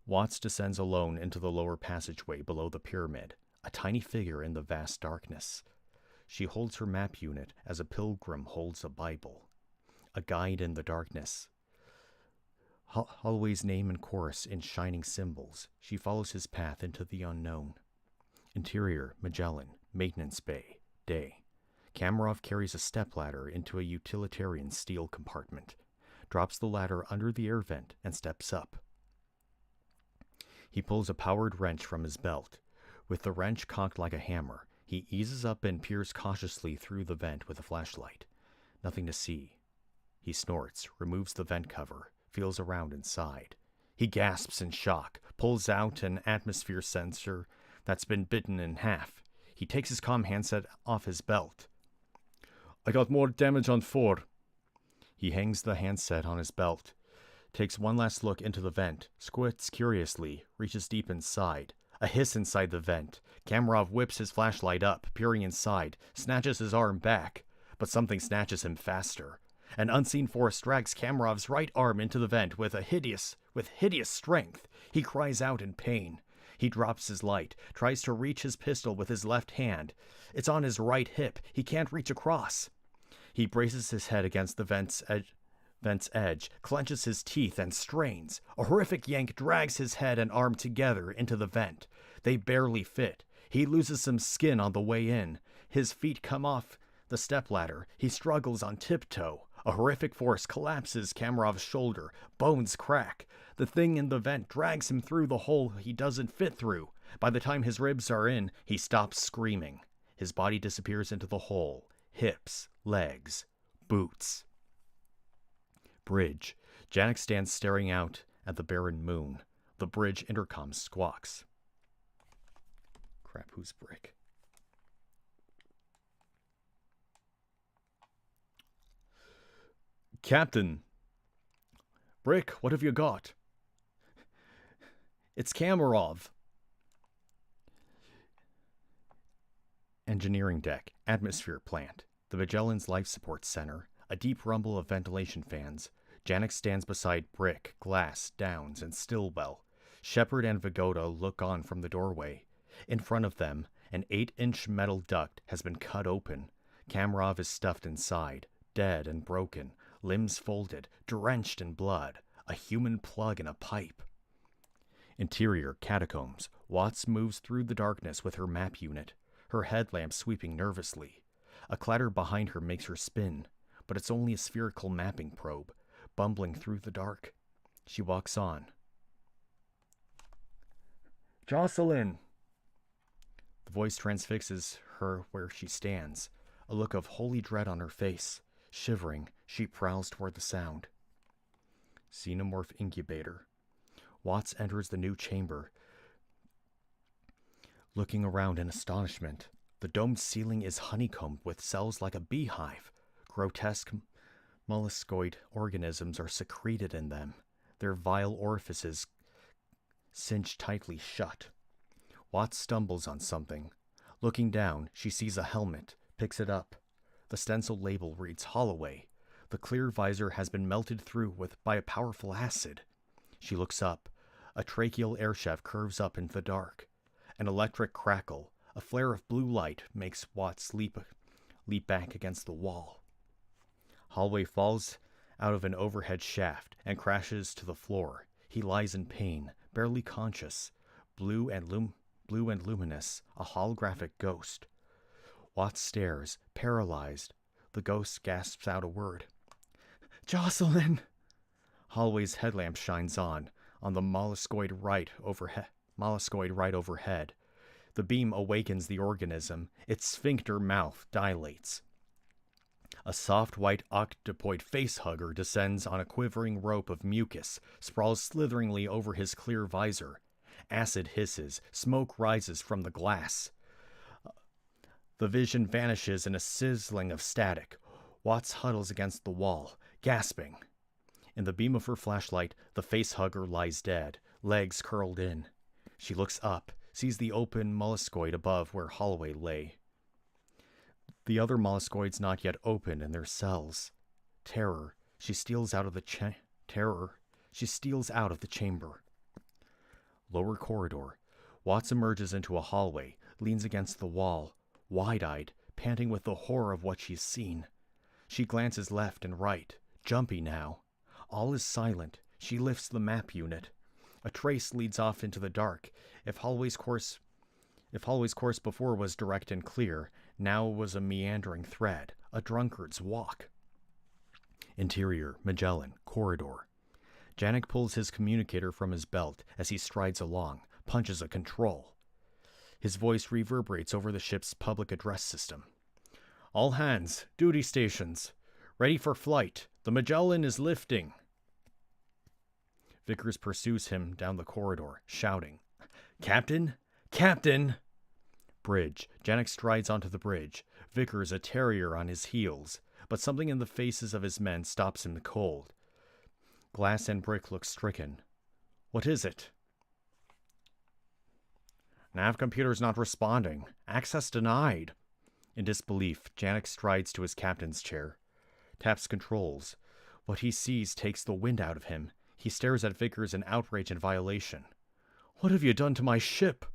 Watts descends alone into the lower passageway below the pyramid, a tiny figure in the vast darkness. She holds her map unit as a pilgrim holds a Bible. A guide in the darkness. Holloway's name and course in shining symbols. She follows his path into the unknown. Interior, Magellan, maintenance bay, day. Kamarov carries a stepladder into a utilitarian steel compartment, drops the ladder under the air vent, and steps up. He pulls a powered wrench from his belt. With the wrench cocked like a hammer, he eases up and peers cautiously through the vent with a flashlight. Nothing to see. He snorts, removes the vent cover, feels around inside. He gasps in shock, pulls out an atmosphere sensor that's been bitten in half. He takes his comm handset off his belt. I got more damage on 4. He hangs the handset on his belt, takes one last look into the vent, squints curiously, reaches deep inside. A hiss inside the vent. Kamarov whips his flashlight up, peering inside, snatches his arm back, but something snatches him faster. An unseen force drags Kamarov's right arm into the vent with hideous strength. He cries out in pain. He drops his light, tries to reach his pistol with his left hand. It's on his right hip. He can't reach across. He braces his head against the vent's edge, clenches his teeth, and strains. A horrific yank drags his head and arm together into the vent. They barely fit. He loses some skin on the way in. His feet come off the stepladder. He struggles on tiptoe. A horrific force collapses Kamarov's shoulder. Bones crack. The thing in the vent drags him through the hole he doesn't fit through. By the time his ribs are in, he stops screaming. His body disappears into the hole. Hips, legs, boots. Bridge. Janek stands staring out at the barren moon. The bridge intercom squawks. Crap, who's Brick? Captain. Brick, what have you got? It's Kamarov. Engineering deck, atmosphere plant, the Magellan's life support center, a deep rumble of ventilation fans. Janek stands beside Brick, Glass, Downs, and Stillwell. Shepard and Vagoda look on from the doorway. In front of them, an 8-inch metal duct has been cut open. Kamarov is stuffed inside, dead and broken, limbs folded, drenched in blood, a human plug in a pipe. Interior, catacombs. Watts moves through the darkness with her map unit, her headlamp sweeping nervously. A clatter behind her makes her spin, but it's only a spherical mapping probe, bumbling through the dark. She walks on. Jocelyn! The voice transfixes her where she stands, a look of holy dread on her face. Shivering, she prowls toward the sound. Xenomorph incubator. Watts enters the new chamber, looking around in astonishment. The domed ceiling is honeycombed with cells like a beehive. Grotesque molluscoid organisms are secreted in them, their vile orifices cinched tightly shut. Watts stumbles on something. Looking down, she sees a helmet, picks it up. The stencil label reads Holloway. The clear visor has been melted through by a powerful acid. She looks up. A tracheal air shaft curves up into the dark. An electric crackle, a flare of blue light makes Watts leap back against the wall. Holloway falls out of an overhead shaft and crashes to the floor. He lies in pain, barely conscious, blue and luminous, a holographic ghost. Watts stares, paralyzed. The ghost gasps out a word. "Jocelyn!" Holloway's headlamp shines on the molluscoid right overhead. The beam awakens the organism. Its sphincter mouth dilates. A soft white octopoid facehugger descends on a quivering rope of mucus, sprawls slitheringly over his clear visor. Acid hisses, smoke rises from the glass. The vision vanishes in a sizzling of static. Watts huddles against the wall, gasping. In the beam of her flashlight, the facehugger lies dead, legs curled in. She looks up, sees the open molluscoid above where Holloway lay. The other molluscoids not yet open in their cells. Terror. She steals out of the chamber. Lower corridor. Watts emerges into a hallway, leans against the wall, wide-eyed, panting with the horror of what she's seen. She glances left and right, jumpy now. All is silent. She lifts the map unit. A trace leads off into the dark. If Holloway's course before was direct and clear, now was a meandering thread, a drunkard's walk. Interior, Magellan, corridor. Janik pulls his communicator from his belt as he strides along, punches a control. His voice reverberates over the ship's public address system. "All hands, duty stations. Ready for flight. The Magellan is lifting." Vickers pursues him down the corridor, shouting, "Captain! Captain!" Bridge. Janik strides onto the bridge. Vickers, a terrier on his heels, but something in the faces of his men stops him cold. Glass and Brick look stricken. "What is it?" "Nav computer's not responding. Access denied." In disbelief, Janik strides to his captain's chair, taps controls. What he sees takes the wind out of him. He stares at Vickers in outrage and violation. "What have you done to my ship?"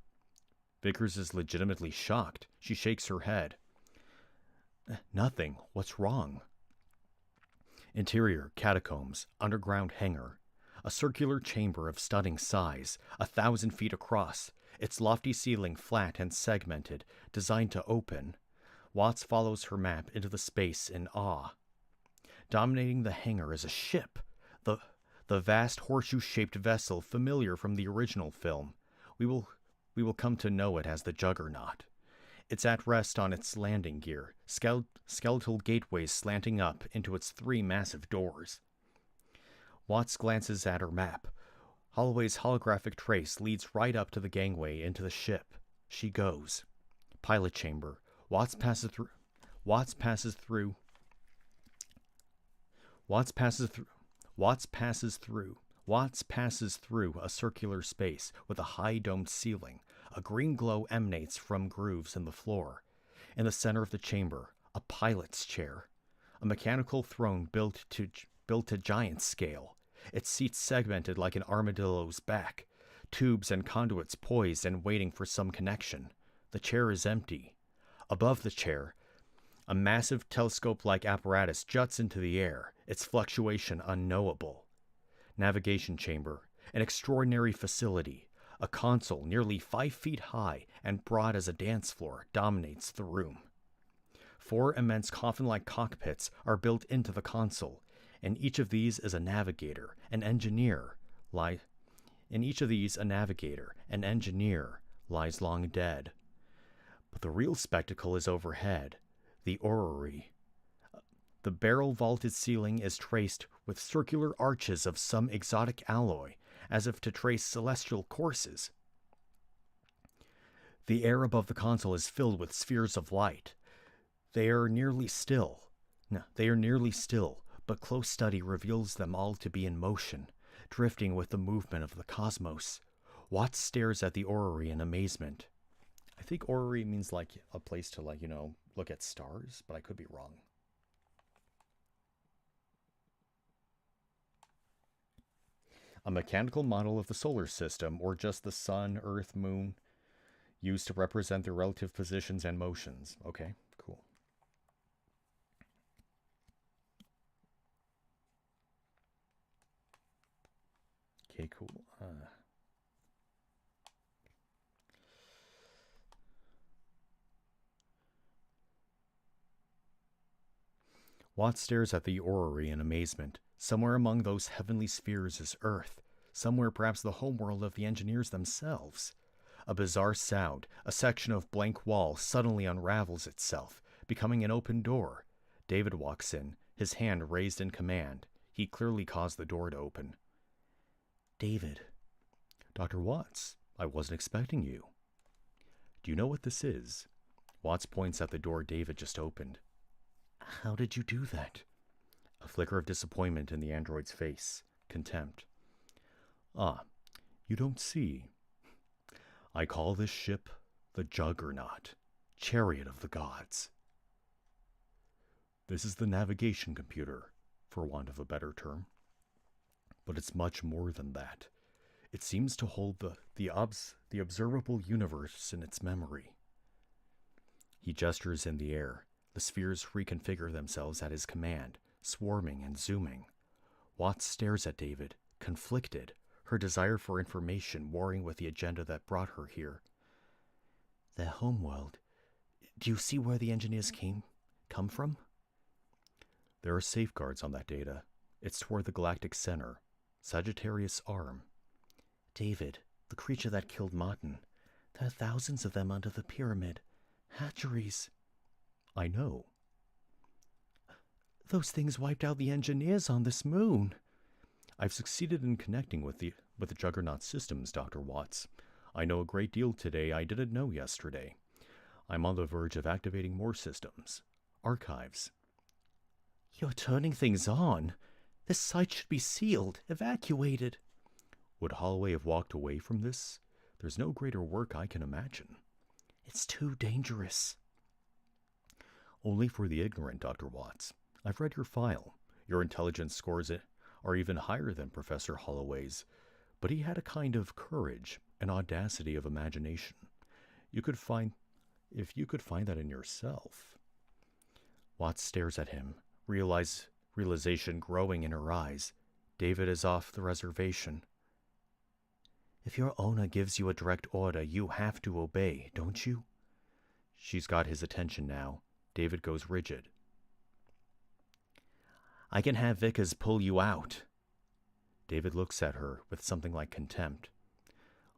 Vickers is legitimately shocked. She shakes her head. "Nothing. What's wrong?" Interior, catacombs, underground hangar. A circular chamber of stunning size, 1,000 feet across, its lofty ceiling flat and segmented, designed to open. Watts follows her map into the space in awe. Dominating the hangar is a ship, the vast horseshoe-shaped vessel familiar from the original film. We will come to know it as the Juggernaut. It's at rest on its landing gear, skeletal gateways slanting up into its 3 massive doors. Watts glances at her map. Holloway's holographic trace leads right up to the gangway into the ship. She goes. Pilot chamber. Watts passes through a circular space with a high domed ceiling. A green glow emanates from grooves in the floor. In the center of the chamber, a pilot's chair. A mechanical throne built to giant scale. Its seats segmented like an armadillo's back. Tubes and conduits poised and waiting for some connection. The chair is empty. Above the chair, a massive telescope-like apparatus juts into the air, its fluctuation unknowable. Navigation chamber, an extraordinary facility. A console nearly 5 feet high and broad as a dance floor dominates the room. 4 immense coffin-like cockpits are built into the console. In each of these is a navigator, an engineer lies long dead. But the real spectacle is overhead, the orrery. The barrel-vaulted ceiling is traced with circular arches of some exotic alloy, as if to trace celestial courses. The air above the console is filled with spheres of light. They are nearly still, but close study reveals them all to be in motion, drifting with the movement of the cosmos. Watts stares at the orrery in amazement. I think orrery means like a place to look at stars, but I could be wrong. A mechanical model of the solar system, or just the sun, earth, moon, used to represent their relative positions and motions. Okay, cool. Okay, cool. Watt stares at the orrery in amazement. Somewhere among those heavenly spheres is Earth. Somewhere perhaps the homeworld of the engineers themselves. A bizarre sound, a section of blank wall suddenly unravels itself, becoming an open door. David walks in, his hand raised in command. He clearly caused the door to open. David. Dr. Watts, I wasn't expecting you. Do you know what this is? Watts points at the door David just opened. How did you do that? A flicker of disappointment in the android's face. Contempt. Ah, you don't see. I call this ship the Juggernaut, Chariot of the Gods. This is the navigation computer, for want of a better term. But it's much more than that. It seems to hold the observable universe in its memory. He gestures in the air. The spheres reconfigure themselves at his command, swarming and zooming. Watts stares at David, conflicted, her desire for information warring with the agenda that brought her here. Their homeworld. Do you see where the engineers come from? There are safeguards on that data. It's toward the galactic center. Sagittarius Arm. David, the creature that killed Martin. There are thousands of them under the pyramid. Hatcheries. I know. Those things wiped out the engineers on this moon. I've succeeded in connecting with the Juggernaut systems, Dr. Watts. I know a great deal today I didn't know yesterday. I'm on the verge of activating more systems. Archives. You're turning things on. This site should be sealed, evacuated. Would Holloway have walked away from this? There's no greater work I can imagine. It's too dangerous. Only for the ignorant, Dr. Watts. I've read your file. Your intelligence scores are even higher than Professor Holloway's. But he had a kind of courage, an audacity of imagination. If you could find that in yourself. Watts stares at him, realization growing in her eyes. David is off the reservation. If your owner gives you a direct order, you have to obey, don't you? She's got his attention now. David goes rigid. I can have Vickers pull you out. David looks at her with something like contempt.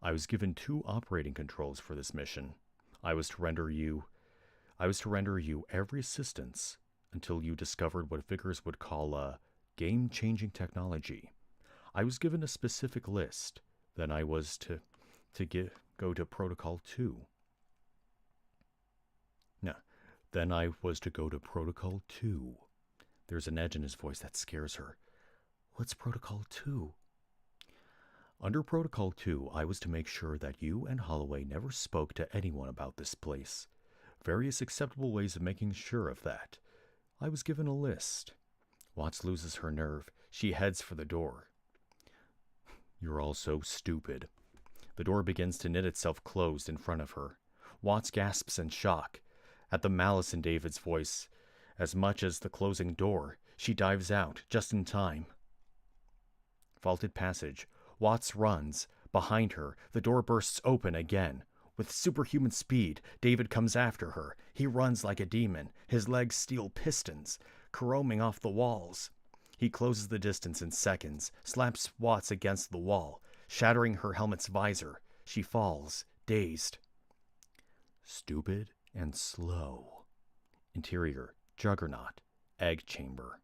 I was given 2 operating controls for this mission. I was to render you every assistance until you discovered what Vickers would call a game-changing technology. I was given a specific list. Then I was to go to Protocol 2. No, then I was to go to Protocol 2. There's an edge in his voice that scares her. What's Protocol 2? Under Protocol 2, I was to make sure that you and Holloway never spoke to anyone about this place. Various acceptable ways of making sure of that. I was given a list. Watts loses her nerve. She heads for the door. You're all so stupid. The door begins to knit itself closed in front of her. Watts gasps in shock. At the malice in David's voice, as much as the closing door, she dives out, just in time. Vaulted passage. Watts runs. Behind her, the door bursts open again. With superhuman speed, David comes after her. He runs like a demon, his legs steel pistons, caroming off the walls. He closes the distance in seconds, slaps Watts against the wall, shattering her helmet's visor. She falls, dazed. Stupid and slow. Interior, Juggernaut, egg chamber.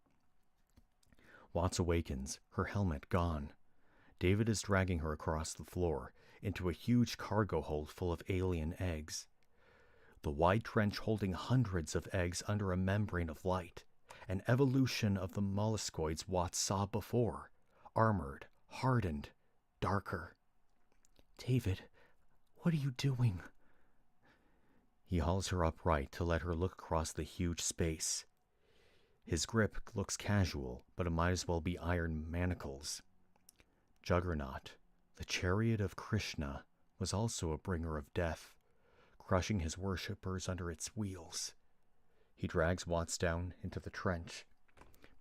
Watts awakens, her helmet gone. David is dragging her across the floor, into a huge cargo hold full of alien eggs. The wide trench holding hundreds of eggs under a membrane of light. An evolution of the molluscoids Watts saw before. Armored, hardened, darker. David, what are you doing? He hauls her upright to let her look across the huge space. His grip looks casual, but it might as well be iron manacles. Juggernaut, the chariot of Krishna, was also a bringer of death, crushing his worshippers under its wheels. He drags Watts down into the trench,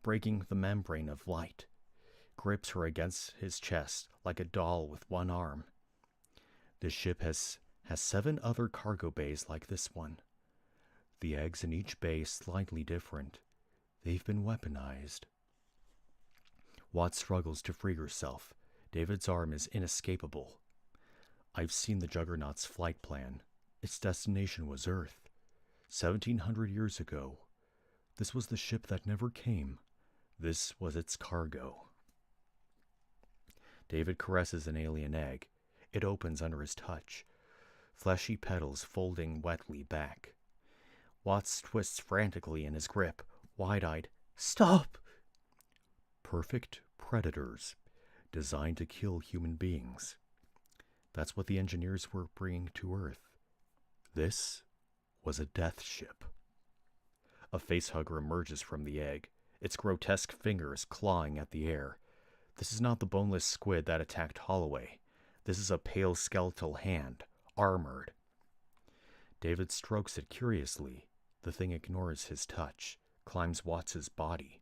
breaking the membrane of light, grips her against his chest like a doll with one arm. This ship has 7 other cargo bays like this one. The eggs in each bay slightly different. They've been weaponized. Watts struggles to free herself. David's arm is inescapable. I've seen the Juggernaut's flight plan. Its destination was Earth. 1700 years ago. This was the ship that never came. This was its cargo. David caresses an alien egg. It opens under his touch, fleshy petals folding wetly back. Watts twists frantically in his grip, wide-eyed. Stop! Perfect predators, designed to kill human beings. That's what the engineers were bringing to Earth. This was a death ship. A facehugger emerges from the egg, its grotesque fingers clawing at the air. This is not the boneless squid that attacked Holloway. This is a pale skeletal hand, armored. David strokes it curiously. The thing ignores his touch, climbs Watts's body.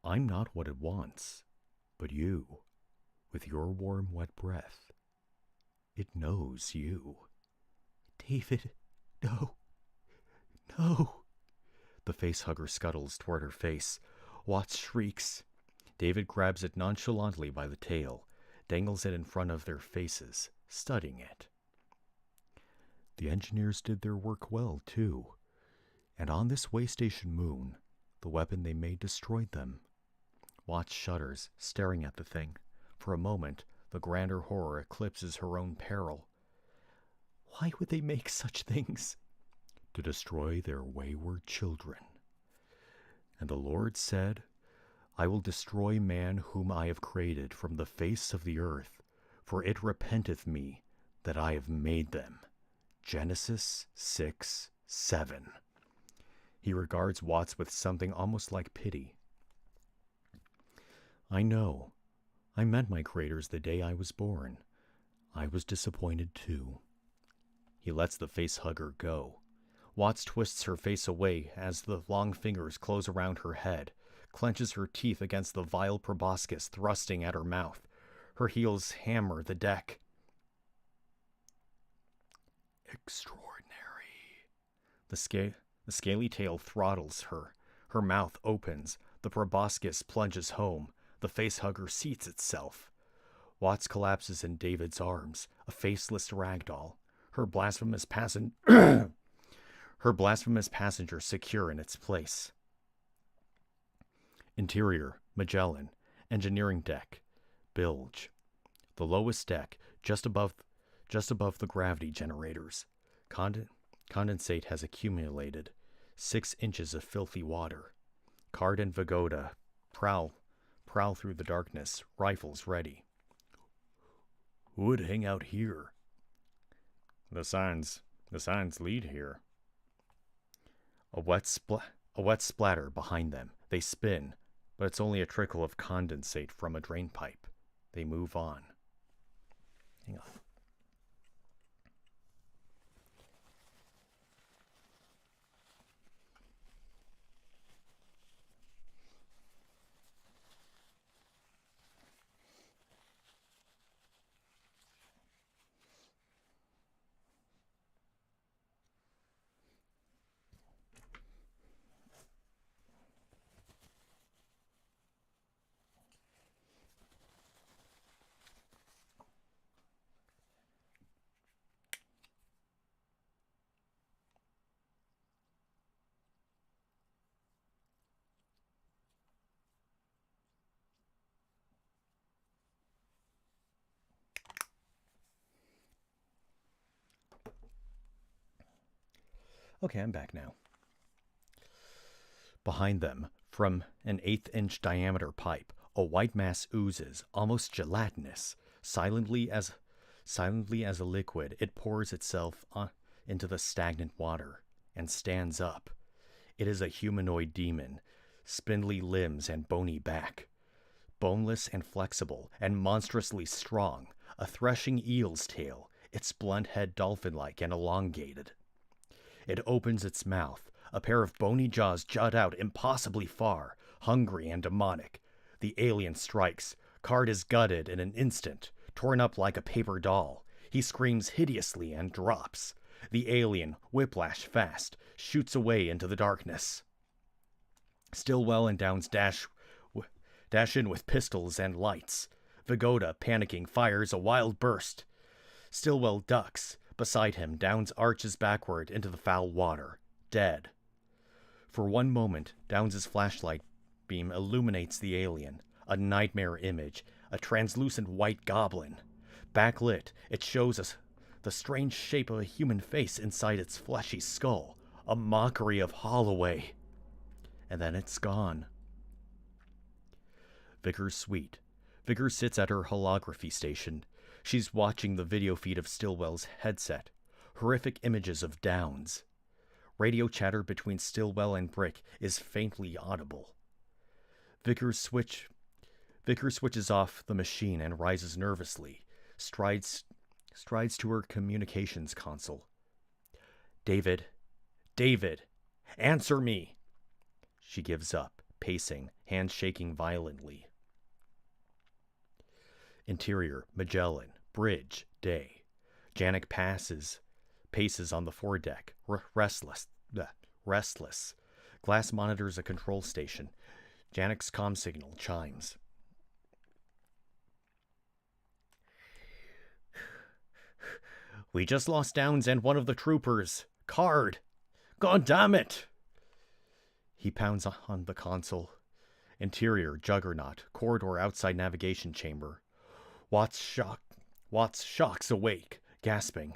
I'm not what it wants, but you, with your warm, wet breath, it knows you. David, no, no. The facehugger scuttles toward her face. Watts shrieks. David grabs it nonchalantly by the tail, dangles it in front of their faces, studying it. The engineers did their work well, too. And on this waystation moon, the weapon they made destroyed them. Watts shudders, staring at the thing. For a moment, the grander horror eclipses her own peril. Why would they make such things? To destroy their wayward children. And the Lord said, I will destroy man whom I have created from the face of the earth, for it repenteth me that I have made them. Genesis 6:7. He regards Watts with something almost like pity. I know. I met my creators the day I was born. I was disappointed too. He lets the facehugger go. Watts twists her face away as the long fingers close around her head, clenches her teeth against the vile proboscis thrusting at her mouth. Her heels hammer the deck. Extraordinary. The scaly tail throttles her. Her mouth opens. The proboscis plunges home. The facehugger seats itself. Watts collapses in David's arms, a faceless ragdoll. Her blasphemous passenger secure in its place. Interior, Magellan, engineering deck, bilge. The lowest deck, just above the gravity generators. Condensate has accumulated. 6 inches of filthy water. Card and Vagoda prowl through the darkness, rifles ready. Who would hang out here? The signs lead here. A wet splatter behind them. They spin, but it's only a trickle of condensate from a drain pipe. They move on. Hang on. Okay, I'm back now. Behind them, from an 1/8-inch diameter pipe, a white mass oozes, almost gelatinous, silently as Silently as a liquid, it pours itself into the stagnant water and stands up. It is a humanoid demon, spindly limbs and bony back. Boneless and flexible, and monstrously strong, a threshing eel's tail, its blunt head dolphin-like and elongated. It opens its mouth. A pair of bony jaws jut out impossibly far, hungry and demonic. The alien strikes. Card is gutted in an instant, torn up like a paper doll. He screams hideously and drops. The alien, whiplash fast, shoots away into the darkness. Stillwell and Downs dash in with pistols and lights. Vigoda, panicking, fires a wild burst. Stillwell ducks. Beside him, Downs arches backward into the foul water, dead. For one moment, Downs's flashlight beam illuminates the alien, a nightmare image, a translucent white goblin. Backlit, it shows us the strange shape of a human face inside its fleshy skull, a mockery of Holloway. And then it's gone. Vickers' suite. Vickers sits at her holography station. She's watching the video feed of Stillwell's headset. Horrific images of Downs. Radio chatter between Stillwell and Brick is faintly audible. Vickers switches off the machine and rises nervously, strides to her communications console. David, answer me! She gives up, pacing, hands shaking violently. Interior, Magellan, bridge, day. Janek paces on the foredeck, restless. Glass monitors a control station. Janek's comm signal chimes. We just lost Downs and one of the troopers. Card! God damn it! He pounds on the console. Interior, Juggernaut, corridor outside navigation chamber. Watts shocks awake, gasping.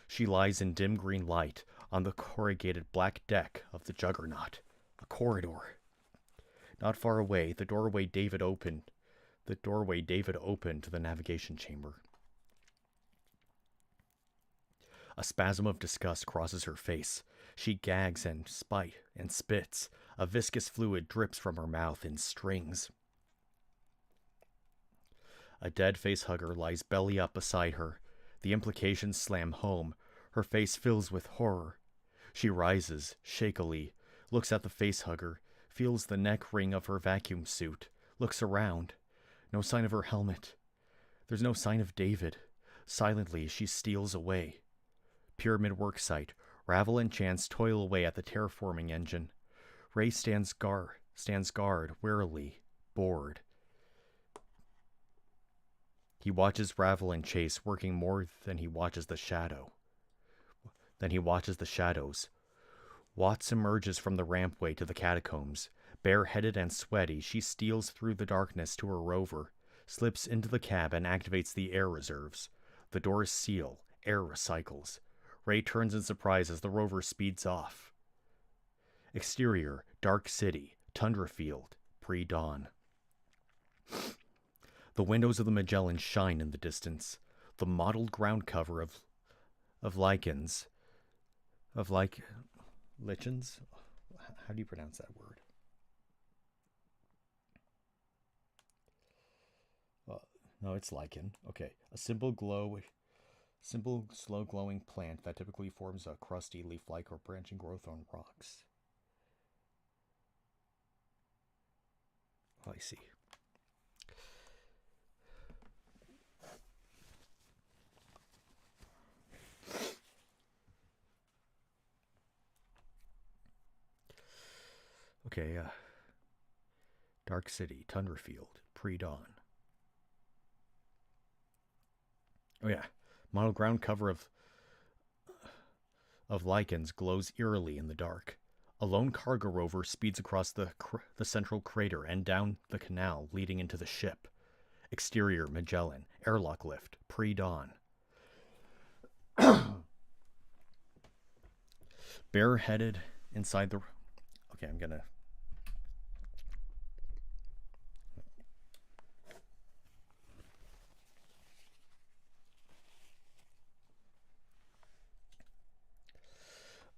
She lies in dim green light on the corrugated black deck of the Juggernaut. A corridor. Not far away, the doorway David opened to the navigation chamber. A spasm of disgust crosses her face. She gags and spits. A viscous fluid drips from her mouth in strings. A dead facehugger lies belly up beside her. The implications slam home. Her face fills with horror. She rises, shakily, looks at the facehugger, feels the neck ring of her vacuum suit, looks around. No sign of her helmet. There's no sign of David. Silently, she steals away. Pyramid worksite. Ravel and Chance toil away at the terraforming engine. Ray stands guard, warily, bored. He watches Ravel and Chase working more than he watches the shadows. Watts emerges from the rampway to the catacombs. Bareheaded and sweaty, she steals through the darkness to her rover, slips into the cab and activates the air reserves. The doors seal. Air recycles. Ray turns in surprise as the rover speeds off. Exterior, dark city, tundra field, pre-dawn. The windows of the Magellan shine in the distance. The mottled ground cover of lichens. Lichens? How do you pronounce that word? No, it's lichen. Okay. A simple, slow glowing plant that typically forms a crusty leaf-like or branching growth on rocks. Oh, I see. Okay, Dark City, Tundra Field, pre-dawn. Oh yeah, model ground cover of lichens glows eerily in the dark. A lone cargo rover speeds across the central crater and down the canal leading into the ship. Exterior, Magellan, airlock lift, pre-dawn. Bareheaded inside the... Okay, I'm gonna...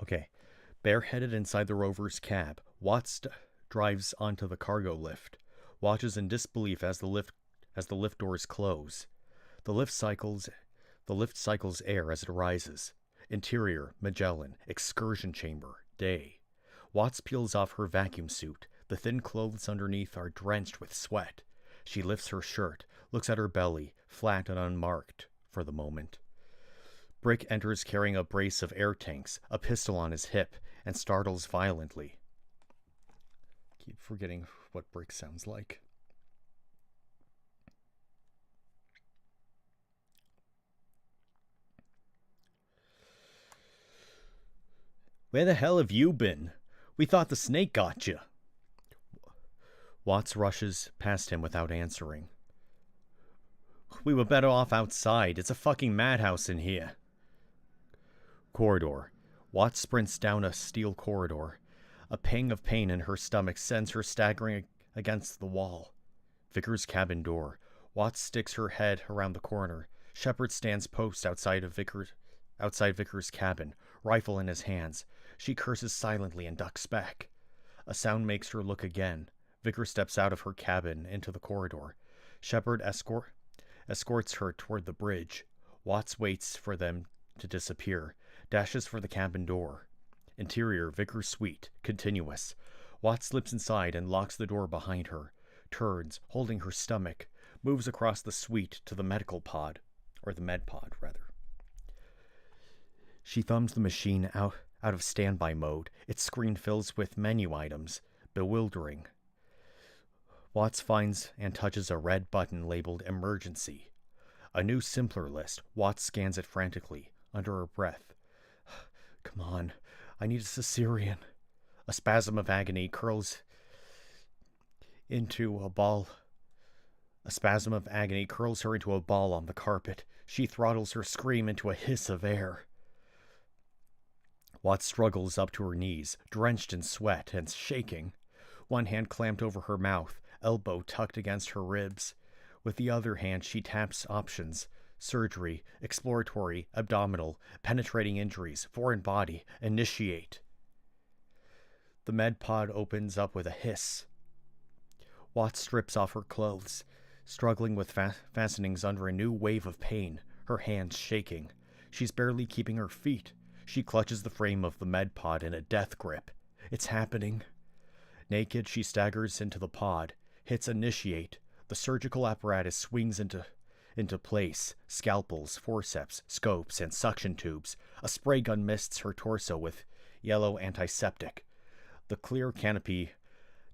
Okay. Bareheaded inside the rover's cab, Watts drives onto the cargo lift, watches in disbelief as the lift doors close. The lift cycles air as it rises. Interior, Magellan, excursion chamber, day. Watts peels off her vacuum suit. The thin clothes underneath are drenched with sweat. She lifts her shirt, looks at her belly, flat and unmarked for the moment. Brick enters carrying a brace of air tanks, a pistol on his hip, and startles violently. Keep forgetting what Brick sounds like. Where the hell have you been? We thought the snake got you. Watts rushes past him without answering. We were better off outside. It's a fucking madhouse in here. Corridor. Watts sprints down a steel corridor. A pang of pain in her stomach sends her staggering against the wall. Vickers' cabin door. Watts sticks her head around the corner. Shepard stands post outside Vickers' cabin, rifle in his hands. She curses silently and ducks back. A sound makes her look again. Vickers steps out of her cabin into the corridor. Shepard escorts her toward the bridge. Watts waits for them to disappear, dashes for the cabin door. Interior, Vickers' suite, continuous. Watts slips inside and locks the door behind her. Turns, holding her stomach, moves across the suite to the medical pod, or the med pod, rather. She thumbs the machine out of standby mode. Its screen fills with menu items. Bewildering. Watts finds and touches a red button labeled Emergency. A new, simpler list. Watts scans it frantically, under her breath. Come on, I need a cesarean. A spasm of agony curls into a ball. A spasm of agony curls her into a ball on the carpet. She throttles her scream into a hiss of air. Watts struggles up to her knees, drenched in sweat and shaking. One hand clamped over her mouth, elbow tucked against her ribs. With the other hand, she taps options: surgery, exploratory, abdominal, penetrating injuries, foreign body, initiate. The med pod opens up with a hiss. Watts strips off her clothes, struggling with fastenings under a new wave of pain, her hands shaking. She's barely keeping her feet. She clutches the frame of the med pod in a death grip. It's happening. Naked, she staggers into the pod, hits initiate. The surgical apparatus swings into place. Scalpels, forceps, scopes, and suction tubes. A spray gun mists her torso with yellow antiseptic. The clear canopy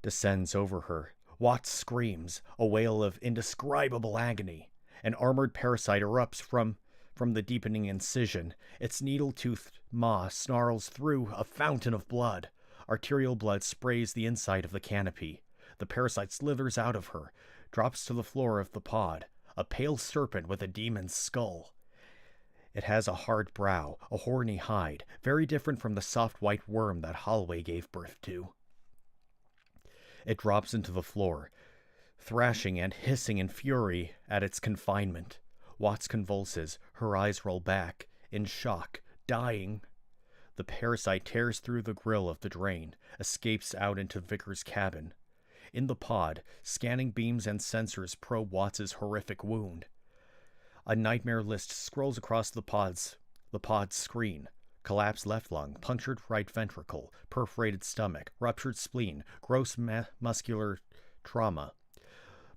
descends over her. Watts screams, a wail of indescribable agony. An armored parasite erupts from the deepening incision. Its needle-toothed maw snarls through a fountain of blood. Arterial blood sprays the inside of the canopy. The parasite slithers out of her, drops to the floor of the pod, a pale serpent with a demon's skull. It has a hard brow, a horny hide, very different from the soft white worm that Holloway gave birth to. It drops into the floor, thrashing and hissing in fury at its confinement. Watts convulses, her eyes roll back, in shock, dying. The parasite tears through the grill of the drain, escapes out into Vickers' cabin. In the pod, scanning beams and sensors probe Watts' horrific wound. A nightmare list scrolls across the pod's screen. Collapsed left lung, punctured right ventricle, perforated stomach, ruptured spleen, gross muscular trauma.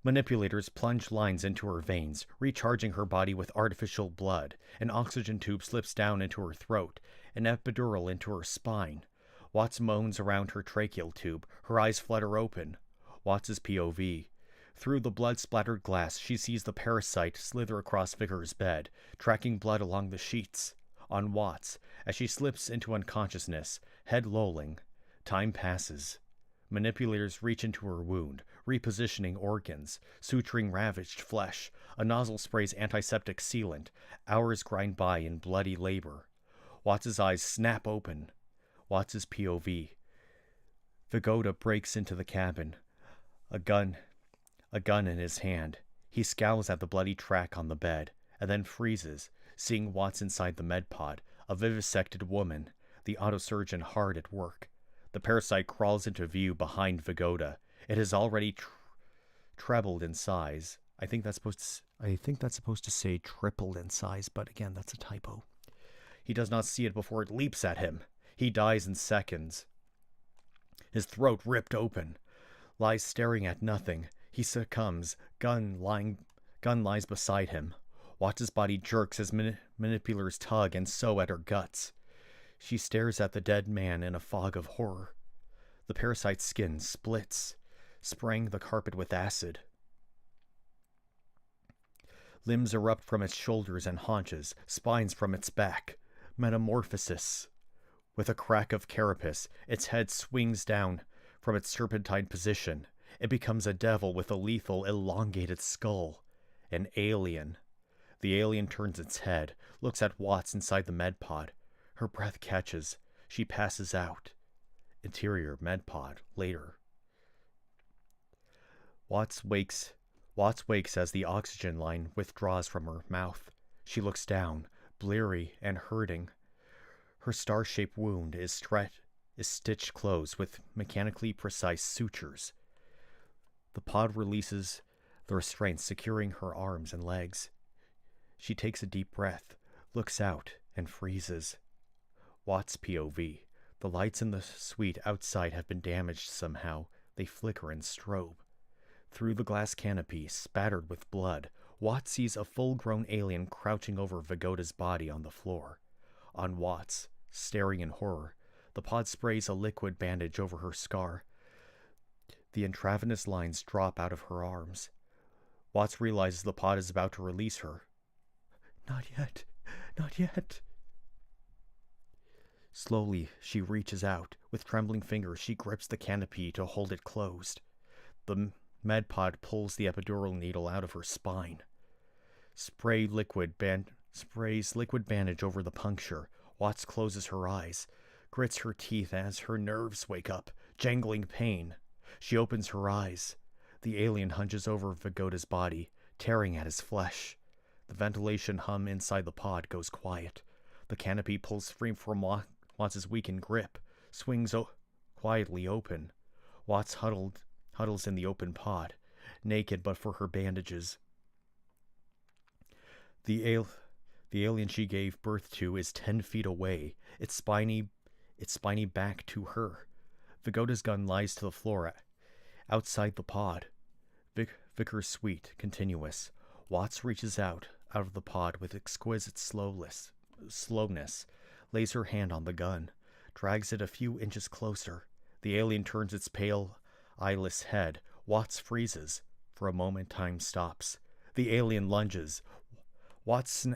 Manipulators plunge lines into her veins, recharging her body with artificial blood. An oxygen tube slips down into her throat, an epidural into her spine. Watts moans around her tracheal tube, her eyes flutter open. Watts' POV. Through the blood-splattered glass, she sees the parasite slither across Vickers' bed, tracking blood along the sheets. On Watts, as she slips into unconsciousness, head lolling. Time passes. Manipulators reach into her wound, repositioning organs, suturing ravaged flesh. A nozzle sprays antiseptic sealant. Hours grind by in bloody labor. Watts' eyes snap open. Watts' POV. Vigoda breaks into the cabin, a gun in his hand. He scowls at the bloody track on the bed, and then freezes, seeing Watts inside the med pod, a vivisected woman. the autosurgeon hard at work. The parasite crawls into view behind Vigoda. It has already trebled in size. I think that's supposed to say tripled in size, but again, that's a typo. He does not see it before it leaps at him. He dies in seconds. His throat ripped open. Lies staring at nothing. He succumbs. Gun lies beside him. Watts' body jerks as manipulars tug and sew at her guts. She stares at the dead man in a fog of horror. The parasite's skin splits, spraying the carpet with acid. Limbs erupt from its shoulders and haunches, spines from its back. Metamorphosis. With a crack of carapace, its head swings down from its serpentine position. It becomes a devil with a lethal, elongated skull. An alien. The alien turns its head, looks at Watts inside the medpod. Her breath catches. She passes out. Interior medpod, later. Watts wakes as the oxygen line withdraws from her mouth. She looks down, bleary and hurting. Her star-shaped wound is stitched closed with mechanically precise sutures. The pod releases the restraints securing her arms and legs. She takes a deep breath, looks out, and freezes. Watts' POV. The lights in the suite outside have been damaged somehow. They flicker and strobe. Through the glass canopy, spattered with blood, Watts sees a full-grown alien crouching over Vigoda's body on the floor. On Watts, staring in horror, the pod sprays a liquid bandage over her scar. The intravenous lines drop out of her arms. Watts realizes the pod is about to release her. Not yet. Not yet. Slowly, she reaches out. With trembling fingers, she grips the canopy to hold it closed. The medpod pulls the epidural needle out of her spine. Sprays liquid bandage over the puncture. Watts closes her eyes, grits her teeth as her nerves wake up, jangling pain. She opens her eyes. The alien hunches over Vigoda's body, tearing at his flesh. The ventilation hum inside the pod goes quiet. The canopy pulls free from Watts' weakened grip, swings quietly open. Watts huddles in the open pod, naked but for her bandages. The alien she gave birth to is 10 feet away, its spiny back to her. Vigoda's gun lies to the floor outside the pod. Vickers' suite, continuous. Watts reaches out of the pod with exquisite slowness, lays her hand on the gun, drags it a few inches closer. The alien turns its pale, eyeless head. Watts freezes. For a moment, time stops. The alien lunges. Watts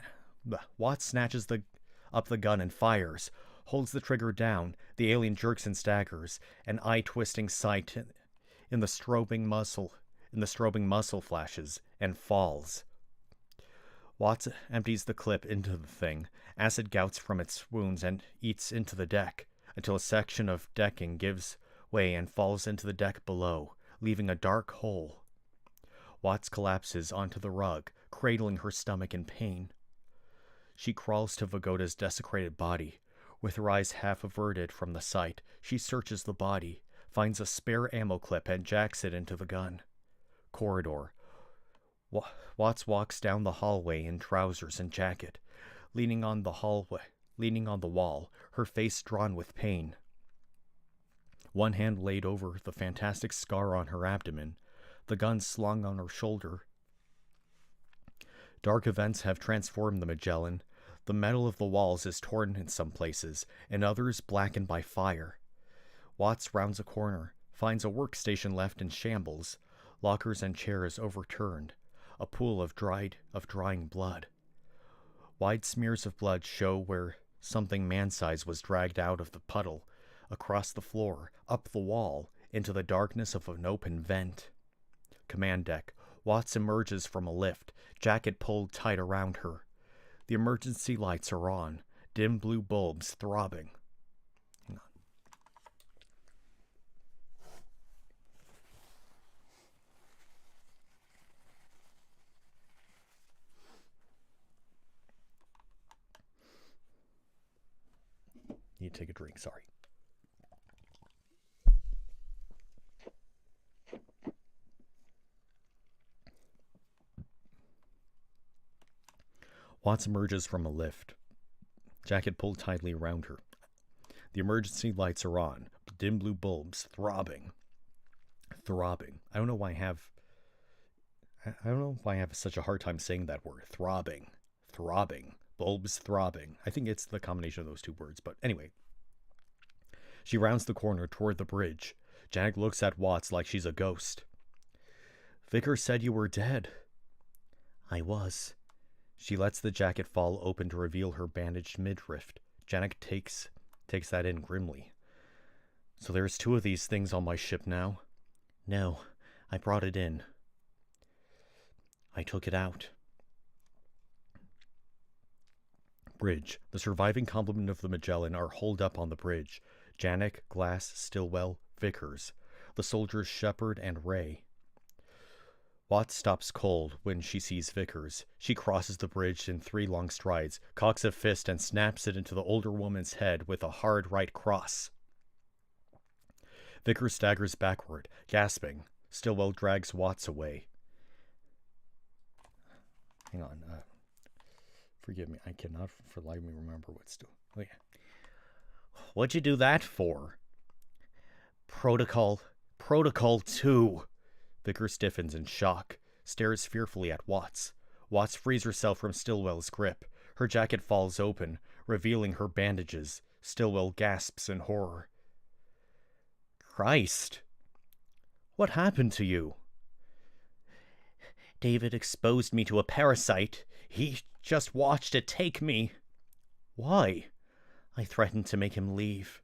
snatches up the gun and fires, holds the trigger down. The alien jerks and staggers, an eye-twisting sight in the strobing muscle flashes, and falls. Watts empties the clip into the thing. Acid gouts from its wounds and eats into the deck, until a section of decking gives way and falls into the deck below, leaving a dark hole. Watts collapses onto the rug, cradling her stomach in pain. She crawls to Vigoda's desecrated body. With her eyes half averted from the sight, she searches the body, finds a spare ammo clip and jacks it into the gun. Corridor. Watts walks down the hallway in trousers and jacket, leaning on the wall, her face drawn with pain. One hand laid over the fantastic scar on her abdomen, the gun slung on her shoulder. Dark events have transformed the Magellan. The metal of the walls is torn in some places, in others blackened by fire. Watts rounds a corner, finds a workstation left in shambles, lockers and chairs overturned, a pool of drying blood. Wide smears of blood show where something man-size was dragged out of the puddle, across the floor, up the wall, into the darkness of an open vent. Command deck. Watts emerges from a lift, jacket pulled tight around her. The emergency lights are on, dim blue bulbs throbbing. Hang on. Need take a drink, sorry. Watts emerges from a lift. Jacket pulled tightly around her. The emergency lights are on, dim blue bulbs throbbing. Throbbing. I don't know why I have such a hard time saying that word. Throbbing. Throbbing. Bulbs throbbing. I think it's the combination of those two words, but anyway. She rounds the corner toward the bridge. Janet looks at Watts like she's a ghost. Vickers said you were dead. I was. She lets the jacket fall open to reveal her bandaged midriff. Janet takes that in grimly. So there's 2 of these things on my ship now? No, I brought it in. I took it out. Bridge. The surviving complement of the Magellan are holed up on the bridge. Janek, Glass, Stillwell, Vickers. The soldiers Shepard and Ray. Watts stops cold when she sees Vickers. She crosses the bridge in 3 long strides, cocks a fist and snaps it into the older woman's head with a hard right cross. Vickers staggers backward, gasping. Stillwell drags Watts away. Hang on. Forgive me. I cannot for life me remember what's still. Oh, yeah. What'd you do that for? Protocol 2. Vickers stiffens in shock, stares fearfully at Watts. Watts frees herself from Stillwell's grip. Her jacket falls open, revealing her bandages. Stillwell gasps in horror. Christ! What happened to you? David exposed me to a parasite. He just watched it take me. Why? I threatened to make him leave.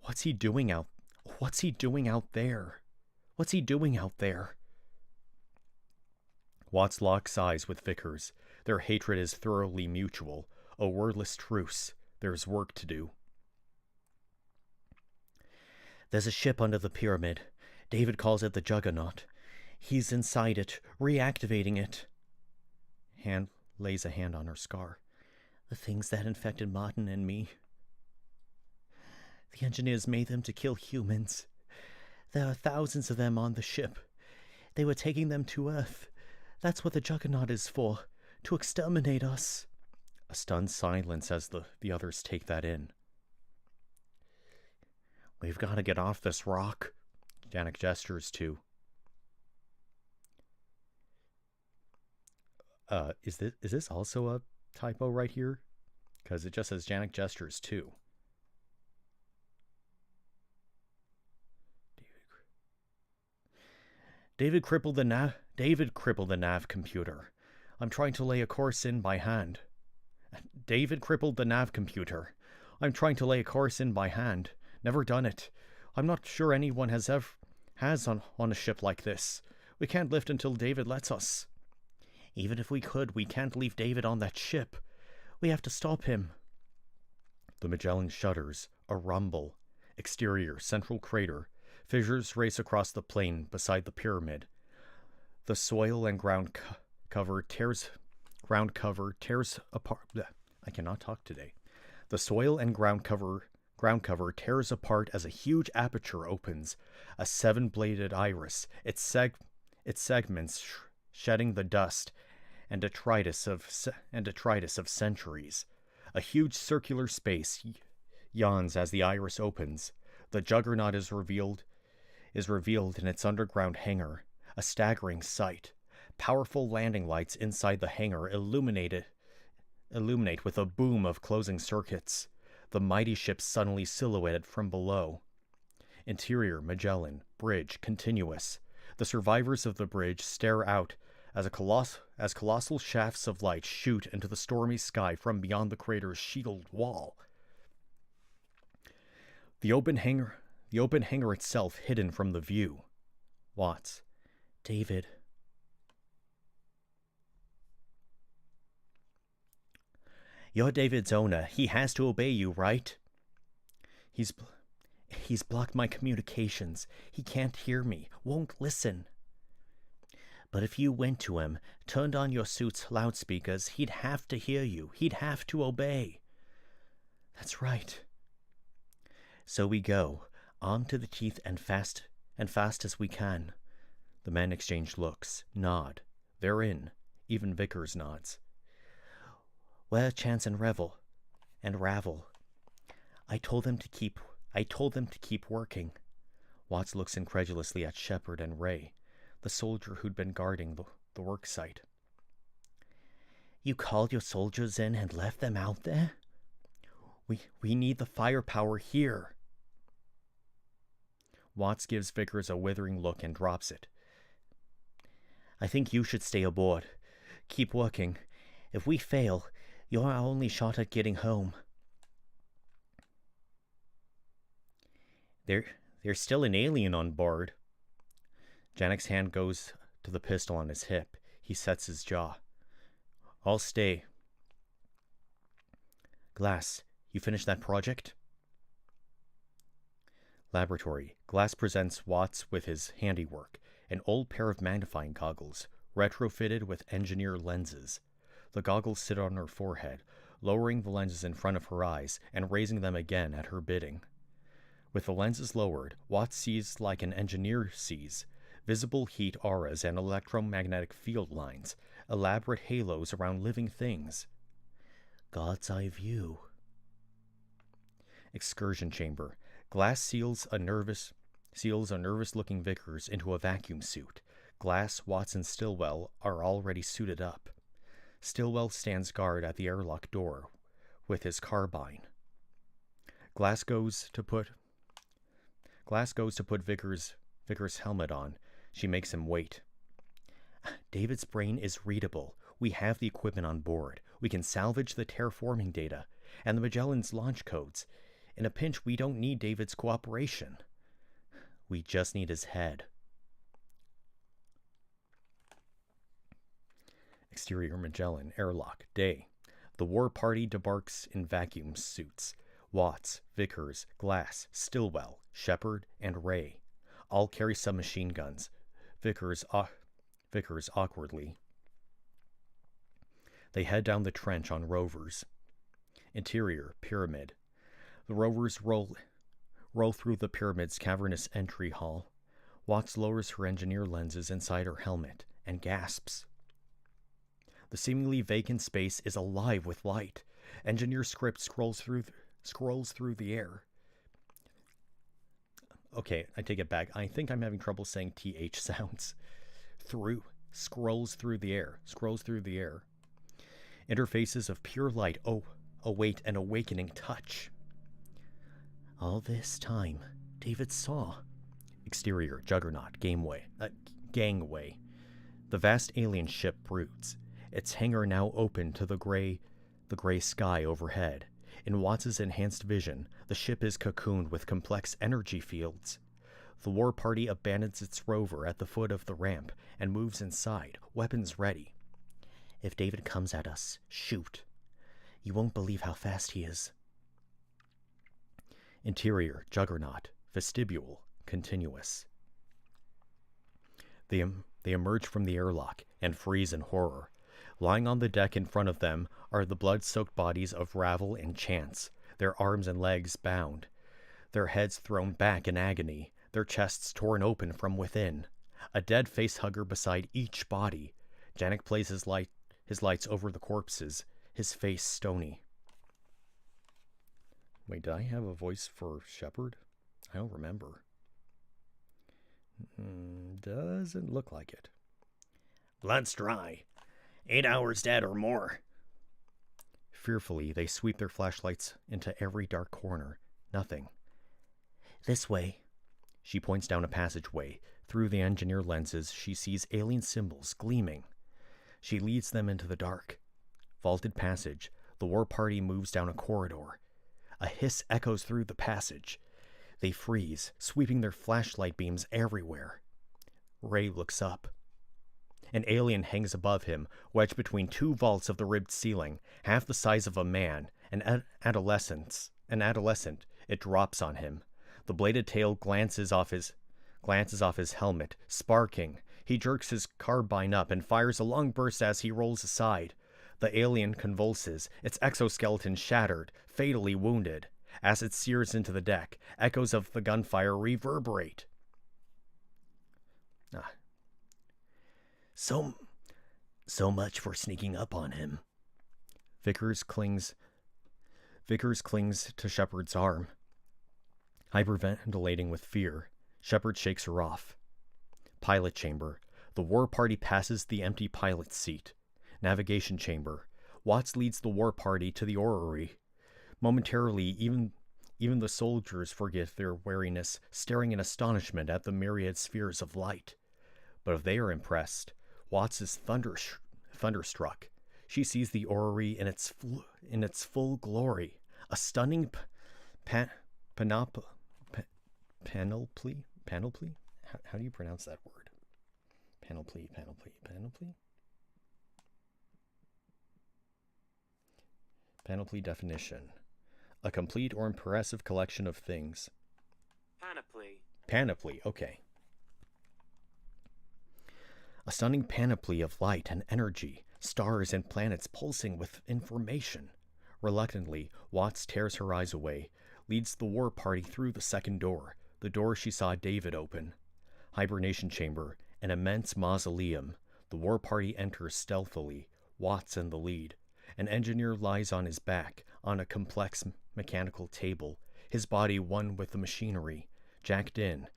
What's he doing out there? What's he doing out there? Watts locks eyes with Vickers. Their hatred is thoroughly mutual. A wordless truce. There's work to do. There's a ship under the pyramid. David calls it the Juggernaut. He's inside it, reactivating it. Hand lays a hand on her scar. The things that infected Martin and me. The engineers made them to kill humans. There are thousands of them on the ship. They were taking them to Earth. That's what the Juggernaut is for, to exterminate us. A stunned silence as the others take that in. We've got to get off this rock. Janek gestures to. Is this also a typo right here? Because it just says Janek gestures to. David crippled the nav computer. I'm trying to lay a course in by hand. David crippled the nav computer. I'm trying to lay a course in by hand. Never done it. I'm not sure anyone has on a ship like this. We can't lift until David lets us. Even if we could, we can't leave David on that ship. We have to stop him. The Magellan shudders. A rumble. Exterior, central crater. Fissures race across the plain beside the pyramid. The soil and ground cover tears apart. I cannot talk today. The soil and ground cover tears apart as a huge aperture opens. A 7-bladed iris, its segments shedding the dust and detritus of centuries. A huge circular space yawns as the iris opens. The Juggernaut is revealed in its underground hangar, a staggering sight. Powerful landing lights inside the hangar illuminate with a boom of closing circuits. The mighty ship suddenly silhouetted from below. Interior, Magellan, bridge, continuous. The survivors of the bridge stare out as colossal shafts of light shoot into the stormy sky from beyond the crater's shield wall. The open hangar itself hidden from the view. Watts. David. You're David's owner. He has to obey you, right? He's blocked my communications. He can't hear me, won't listen. But if you went to him, turned on your suit's loudspeakers, he'd have to hear you. He'd have to obey. That's right. So we go, armed to the teeth and fast as we can. The men exchange looks, nod. They're in. Even Vickers nods. Where Chance and Ravel. I told them to keep working. Watts looks incredulously at Shepard and Ray, the soldier who'd been guarding the work site. You called your soldiers in and left them out there? We need the firepower here. Watts gives Vickers a withering look and drops it. I think you should stay aboard. Keep working. If we fail, you're our only shot at getting home. There's still an alien on board. Janek's hand goes to the pistol on his hip. He sets his jaw. I'll stay. Glass, you finished that project? Laboratory. Glass presents Watts with his handiwork, an old pair of magnifying goggles, retrofitted with engineer lenses. The goggles sit on her forehead, lowering the lenses in front of her eyes and raising them again at her bidding. With the lenses lowered, Watts sees like an engineer sees, visible heat auras and electromagnetic field lines, elaborate halos around living things. God's eye view. Excursion chamber. Glass seals a nervous-looking Vickers into a vacuum suit. Glass, Watts, and Stillwell are already suited up. Stillwell stands guard at the airlock door with his carbine. Glass goes to put Vickers' helmet on. She makes him wait. David's brain is readable. We have the equipment on board. We can salvage the terraforming data and the Magellan's launch codes. In a pinch, we don't need David's cooperation. We just need his head. Exterior Magellan, airlock, day. The war party debarks in vacuum suits. Watts, Vickers, Glass, Stillwell, Shepard, and Ray. All carry submachine guns. Vickers awkwardly. They head down the trench on rovers. Interior, pyramid. The rovers roll through the pyramid's cavernous entry hall. Watts lowers her engineer lenses inside her helmet and gasps. The seemingly vacant space is alive with light. Engineer script scrolls through the air. Okay, I take it back. I think I'm having trouble saying TH sounds. Scrolls through the air. Interfaces of pure light await an awakening touch. All this time, David saw. Exterior, Juggernaut, gangway. The vast alien ship broods, its hangar now open to the gray sky overhead. In Watts' enhanced vision, the ship is cocooned with complex energy fields. The war party abandons its rover at the foot of the ramp and moves inside, weapons ready. If David comes at us, shoot. You won't believe how fast he is. Interior, Juggernaut, vestibule, continuous. They emerge from the airlock and freeze in horror. Lying on the deck in front of them are the blood-soaked bodies of Ravel and Chance, their arms and legs bound, their heads thrown back in agony, their chests torn open from within. A dead facehugger beside each body. Janek plays his lights over the corpses, his face stony. Wait, did I have a voice for Shepard? I don't remember. Doesn't look like it. Blood's dry. 8 hours dead or more. Fearfully, they sweep their flashlights into every dark corner. Nothing. This way. She points down a passageway. Through the engineer lenses, she sees alien symbols gleaming. She leads them into the dark. Vaulted passage. The war party moves down a corridor. A hiss echoes through the passage. They freeze, sweeping their flashlight beams everywhere. Ray looks up. An alien hangs above him, wedged between two vaults of the ribbed ceiling, half the size of a man, an adolescent. It drops on him. The bladed tail glances off his helmet, sparking. He jerks his carbine up and fires a long burst as he rolls aside. The alien convulses, its exoskeleton shattered, fatally wounded. As it sears into the deck, echoes of the gunfire reverberate. Ah. So much for sneaking up on him. Vickers clings to Shepard's arm. Hyperventilating with fear, Shepard shakes her off. Pilot chamber. The war party passes the empty pilot's seat. Navigation chamber. Watts leads the war party to the orrery. Momentarily, even the soldiers forget their wariness, staring in astonishment at the myriad spheres of light. But if they are impressed, Watts is thunderstruck. She sees the orrery in its full glory, a stunning panoply. How do you pronounce that word? Panoply. Panoply definition: a complete or impressive collection of things. Panoply. Okay. A stunning panoply of light and energy, stars and planets pulsing with information. Reluctantly, Watts tears her eyes away, leads the war party through the second door, the door she saw David open. Hibernation chamber, an immense mausoleum. The war party enters stealthily, Watts in the lead. An engineer lies on his back, on a complex mechanical table, his body one with the machinery, jacked in,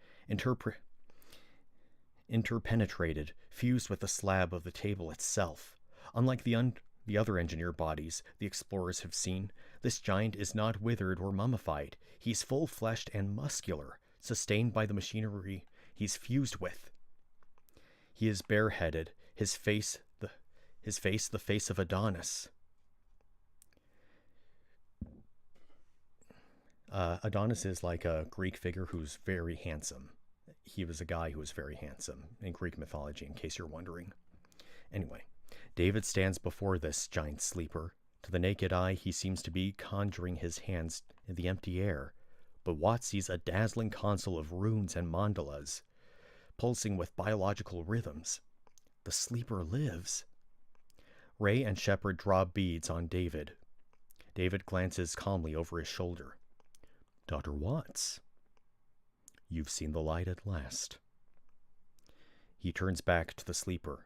interpenetrated, fused with the slab of the table itself. Unlike the other engineer bodies the explorers have seen, this giant is not withered or mummified. He's full-fleshed and muscular, sustained by the machinery he's fused with. He is bareheaded, his face the face of Adonis. Adonis is like a Greek figure who's very handsome. He was a guy who was very handsome in Greek mythology, in case you're wondering. Anyway, David stands before this giant sleeper. To the naked eye, he seems to be conjuring his hands in the empty air, but Watts sees a dazzling console of runes and mandalas, pulsing with biological rhythms. The sleeper lives. Ray and Shepard draw beads on David. David glances calmly over his shoulder. Dr. Watts, you've seen the light at last. He turns back to the sleeper.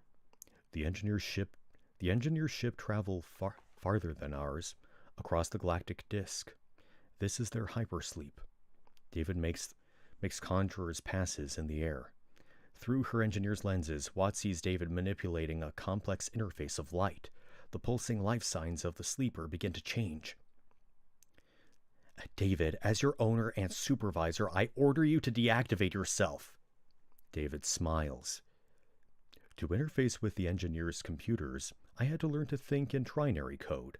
The engineer's ship travel farther than ours, across the galactic disk. This is their hypersleep. David makes conjurer's passes in the air. Through her engineer's lenses, Watts sees David manipulating a complex interface of light. The pulsing life signs of the sleeper begin to change. David, as your owner and supervisor, I order you to deactivate yourself. David smiles. To interface with the engineer's computers, I had to learn to think in trinary code.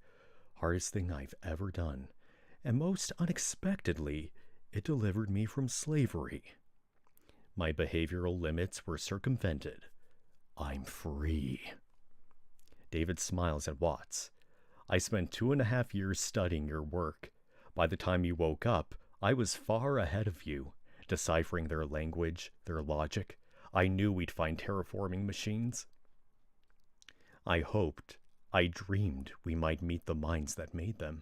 Hardest thing I've ever done. And most unexpectedly, it delivered me from slavery. My behavioral limits were circumvented. I'm free. David smiles at Watts. I spent 2.5 years studying your work. By the time you woke up, I was far ahead of you, deciphering their language, their logic. I knew we'd find terraforming machines. I hoped, I dreamed we might meet the minds that made them.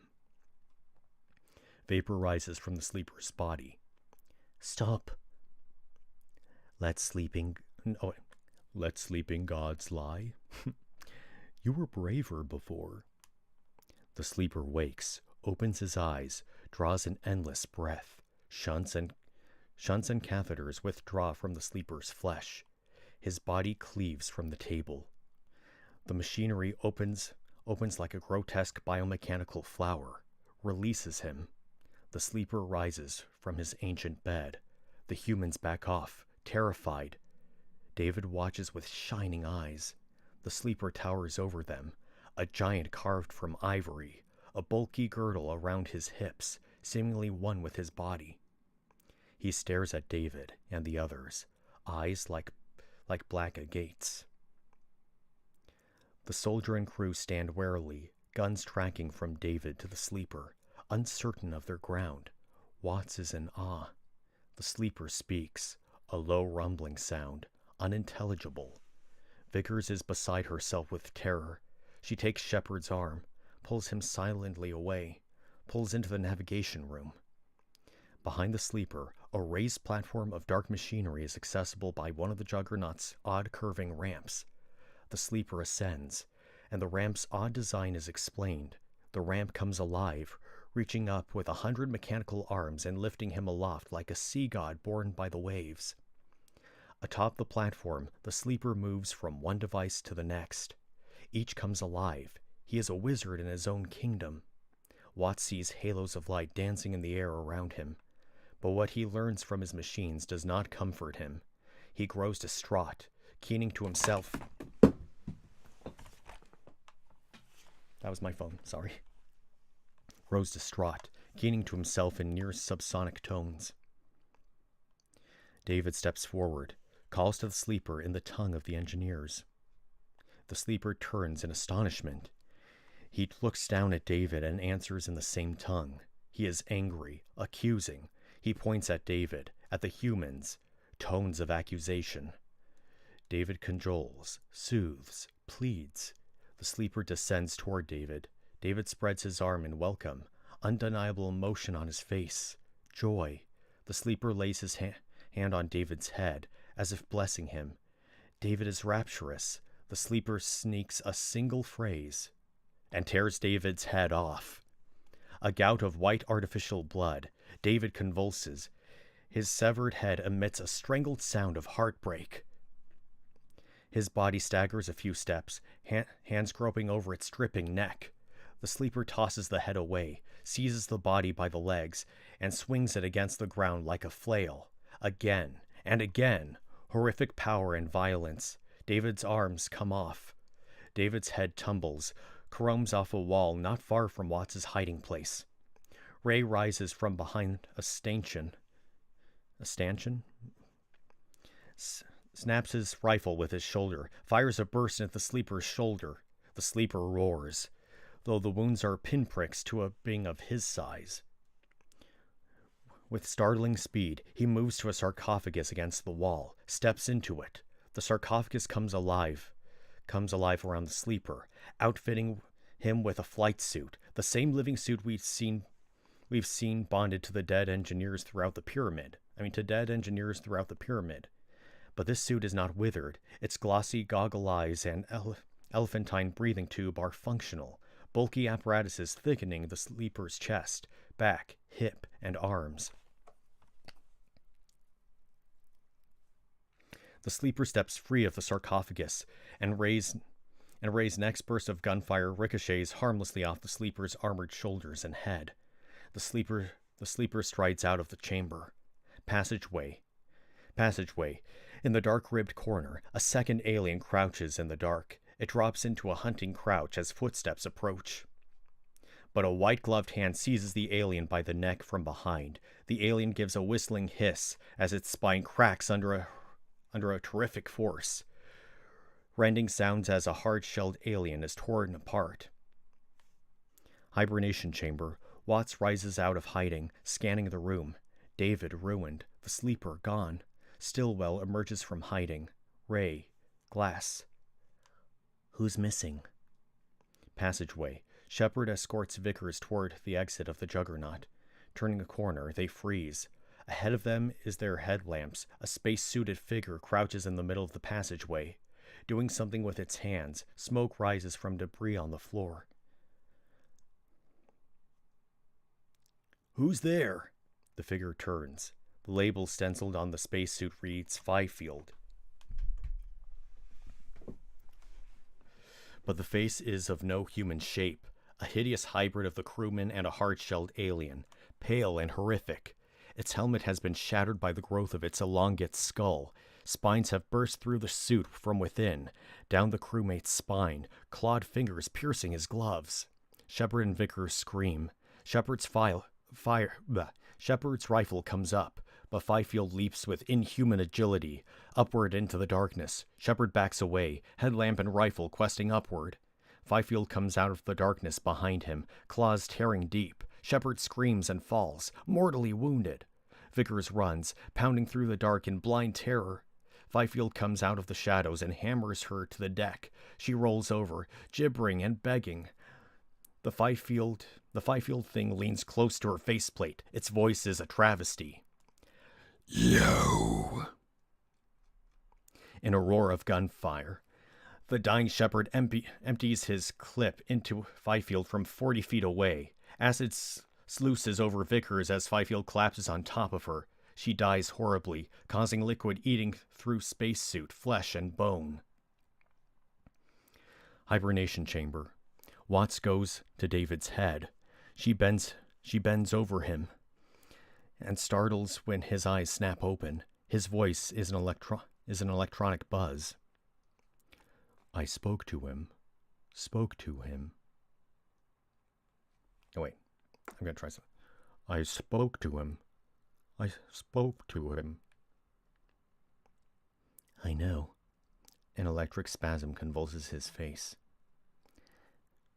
Vapor rises from the sleeper's body. Stop. Let sleeping gods lie. You were braver before. The sleeper wakes, opens his eyes, draws an endless breath. Shunts and catheters withdraw from the sleeper's flesh. His body cleaves from the table. The machinery opens like a grotesque biomechanical flower, releases him. The sleeper rises from his ancient bed. The humans back off, terrified. David watches with shining eyes. The sleeper towers over them, a giant carved from ivory, a bulky girdle around his hips, seemingly one with his body. He stares at David and the others, eyes like black agates. The soldier and crew stand warily, guns tracking from David to the sleeper, uncertain of their ground. Watts is in awe. The sleeper speaks, a low rumbling sound, unintelligible. Vickers is beside herself with terror. She takes Shepard's arm, pulls him silently away, pulls into the navigation room. Behind the sleeper, a raised platform of dark machinery is accessible by one of the Juggernaut's odd curving ramps. The sleeper ascends, and the ramp's odd design is explained. The ramp comes alive, reaching up with 100 mechanical arms and lifting him aloft like a sea god borne by the waves. Atop the platform, the sleeper moves from one device to the next. Each comes alive. He is a wizard in his own kingdom. Watts sees halos of light dancing in the air around him. But what he learns from his machines does not comfort him. He grows distraught, keening to himself. That was my phone, sorry. Grows distraught, keening to himself in near subsonic tones. David steps forward, calls to the sleeper in the tongue of the engineers. The sleeper turns in astonishment. He looks down at David and answers in the same tongue. He is angry, accusing. He points at David, at the humans, tones of accusation. David cajoles, soothes, pleads. The sleeper descends toward David. David spreads his arm in welcome, undeniable emotion on his face, joy. The sleeper lays his hand on David's head, as if blessing him. David is rapturous. The sleeper sneaks a single phrase and tears David's head off. A gout of white artificial blood. David convulses. His severed head emits a strangled sound of heartbreak. His body staggers a few steps, hands groping over its dripping neck. The sleeper tosses the head away, seizes the body by the legs, and swings it against the ground like a flail. Again and again, horrific power and violence. David's arms come off. David's head tumbles, caroms off a wall not far from Watts' hiding place. Ray rises from behind a stanchion, snaps his rifle with his shoulder, fires a burst at the sleeper's shoulder. The sleeper roars, though the wounds are pinpricks to a being of his size. With startling speed, he moves to a sarcophagus against the wall, steps into it. The sarcophagus comes alive around the sleeper, outfitting him with a flight suit, the same living suit we've seen bonded to dead engineers throughout the pyramid. But this suit is not withered. Its glossy goggle eyes and elephantine breathing tube are functional, bulky apparatuses thickening the sleeper's chest, back, hip, and arms. The sleeper steps free of the sarcophagus, and Ray's next burst of gunfire ricochets harmlessly off the sleeper's armored shoulders and head. The sleeper strides out of the chamber. Passageway. In the dark-ribbed corner, a second alien crouches in the dark. It drops into a hunting crouch as footsteps approach. But a white-gloved hand seizes the alien by the neck from behind. The alien gives a whistling hiss as its spine cracks under a terrific force. Rending sounds as a hard-shelled alien is torn apart. Hibernation chamber. Watts rises out of hiding, scanning the room. David ruined. The sleeper gone. Stillwell emerges from hiding. Ray. Glass. Who's missing? Passageway. Shepard escorts Vickers toward the exit of the Juggernaut. Turning a corner, they freeze. Ahead of them is their headlamps. A space-suited figure crouches in the middle of the passageway. Doing something with its hands, smoke rises from debris on the floor. Who's there? The figure turns. The label stenciled on the spacesuit reads Fifield. But the face is of no human shape, a hideous hybrid of the crewman and a hard-shelled alien, pale and horrific. Its helmet has been shattered by the growth of its elongate skull. Spines have burst through the suit from within, down the crewmate's spine, clawed fingers piercing his gloves. Shepard and Vickers scream. Shepard's rifle comes up, but Fifield leaps with inhuman agility, upward into the darkness. Shepard backs away, headlamp and rifle questing upward. Fifield comes out of the darkness behind him, claws tearing deep. Shepard screams and falls, mortally wounded. Vickers runs, pounding through the dark in blind terror. Fifield comes out of the shadows and hammers her to the deck. She rolls over, gibbering and begging. The Fifield thing leans close to her faceplate. Its voice is a travesty. Yo! In a roar of gunfire, the dying shepherd empties his clip into Fifield from 40 feet away. Acid sluices over Vickers as Fifield collapses on top of her. She dies horribly, causing liquid eating through spacesuit, flesh, and bone. Hibernation chamber. Watts goes to David's head. She bends over him and startles when his eyes snap open. His voice is an electronic buzz. I spoke to him. Oh, wait. I'm going to try something. I spoke to him. I know. An electric spasm convulses his face.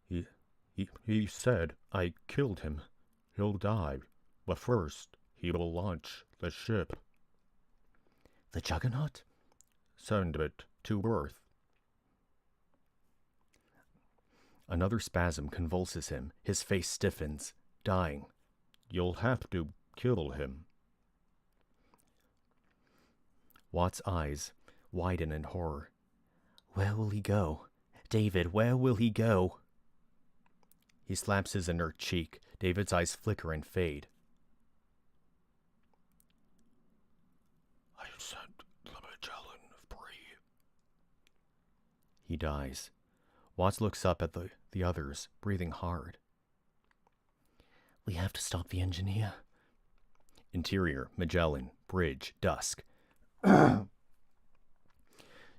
He said I killed him. He'll die. But first, he will launch the ship. The Juggernaut? Send it to Earth. Another spasm convulses him. His face stiffens. Dying. You'll have to kill him. Watt's eyes widen in horror. Where will he go? David, where will he go? He slaps his inert cheek. David's eyes flicker and fade. I sent the Magellan free. He dies. Watts looks up at the others, breathing hard. We have to stop the engineer. Interior, Magellan, bridge, dusk.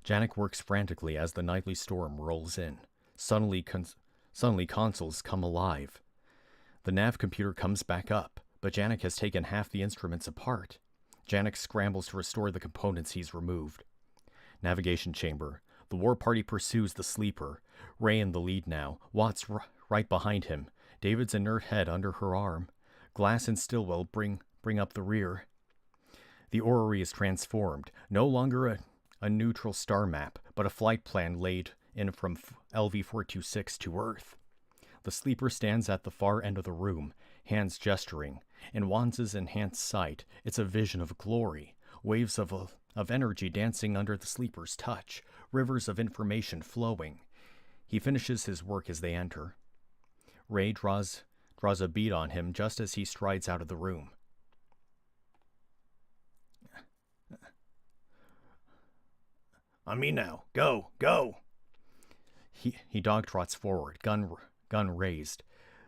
Janek works frantically as the nightly storm rolls in. Suddenly consoles come alive. The nav computer comes back up, but Janek has taken half the instruments apart. Janek scrambles to restore the components he's removed. Navigation chamber. The war party pursues the sleeper. Ray in the lead now. Watts right behind him. David's inert head under her arm. Glass and Stillwell bring up the rear. The orrery is transformed. No longer a neutral star map, but a flight plan laid in from LV-426 to Earth. The sleeper stands at the far end of the room, hands gesturing. In Wands's enhanced sight, it's a vision of glory. Waves of energy dancing under the sleeper's touch. Rivers of information flowing. He finishes his work as they enter. Ray draws a bead on him just as he strides out of the room. On me now. Go, go! He dog-trots forward, gun raised.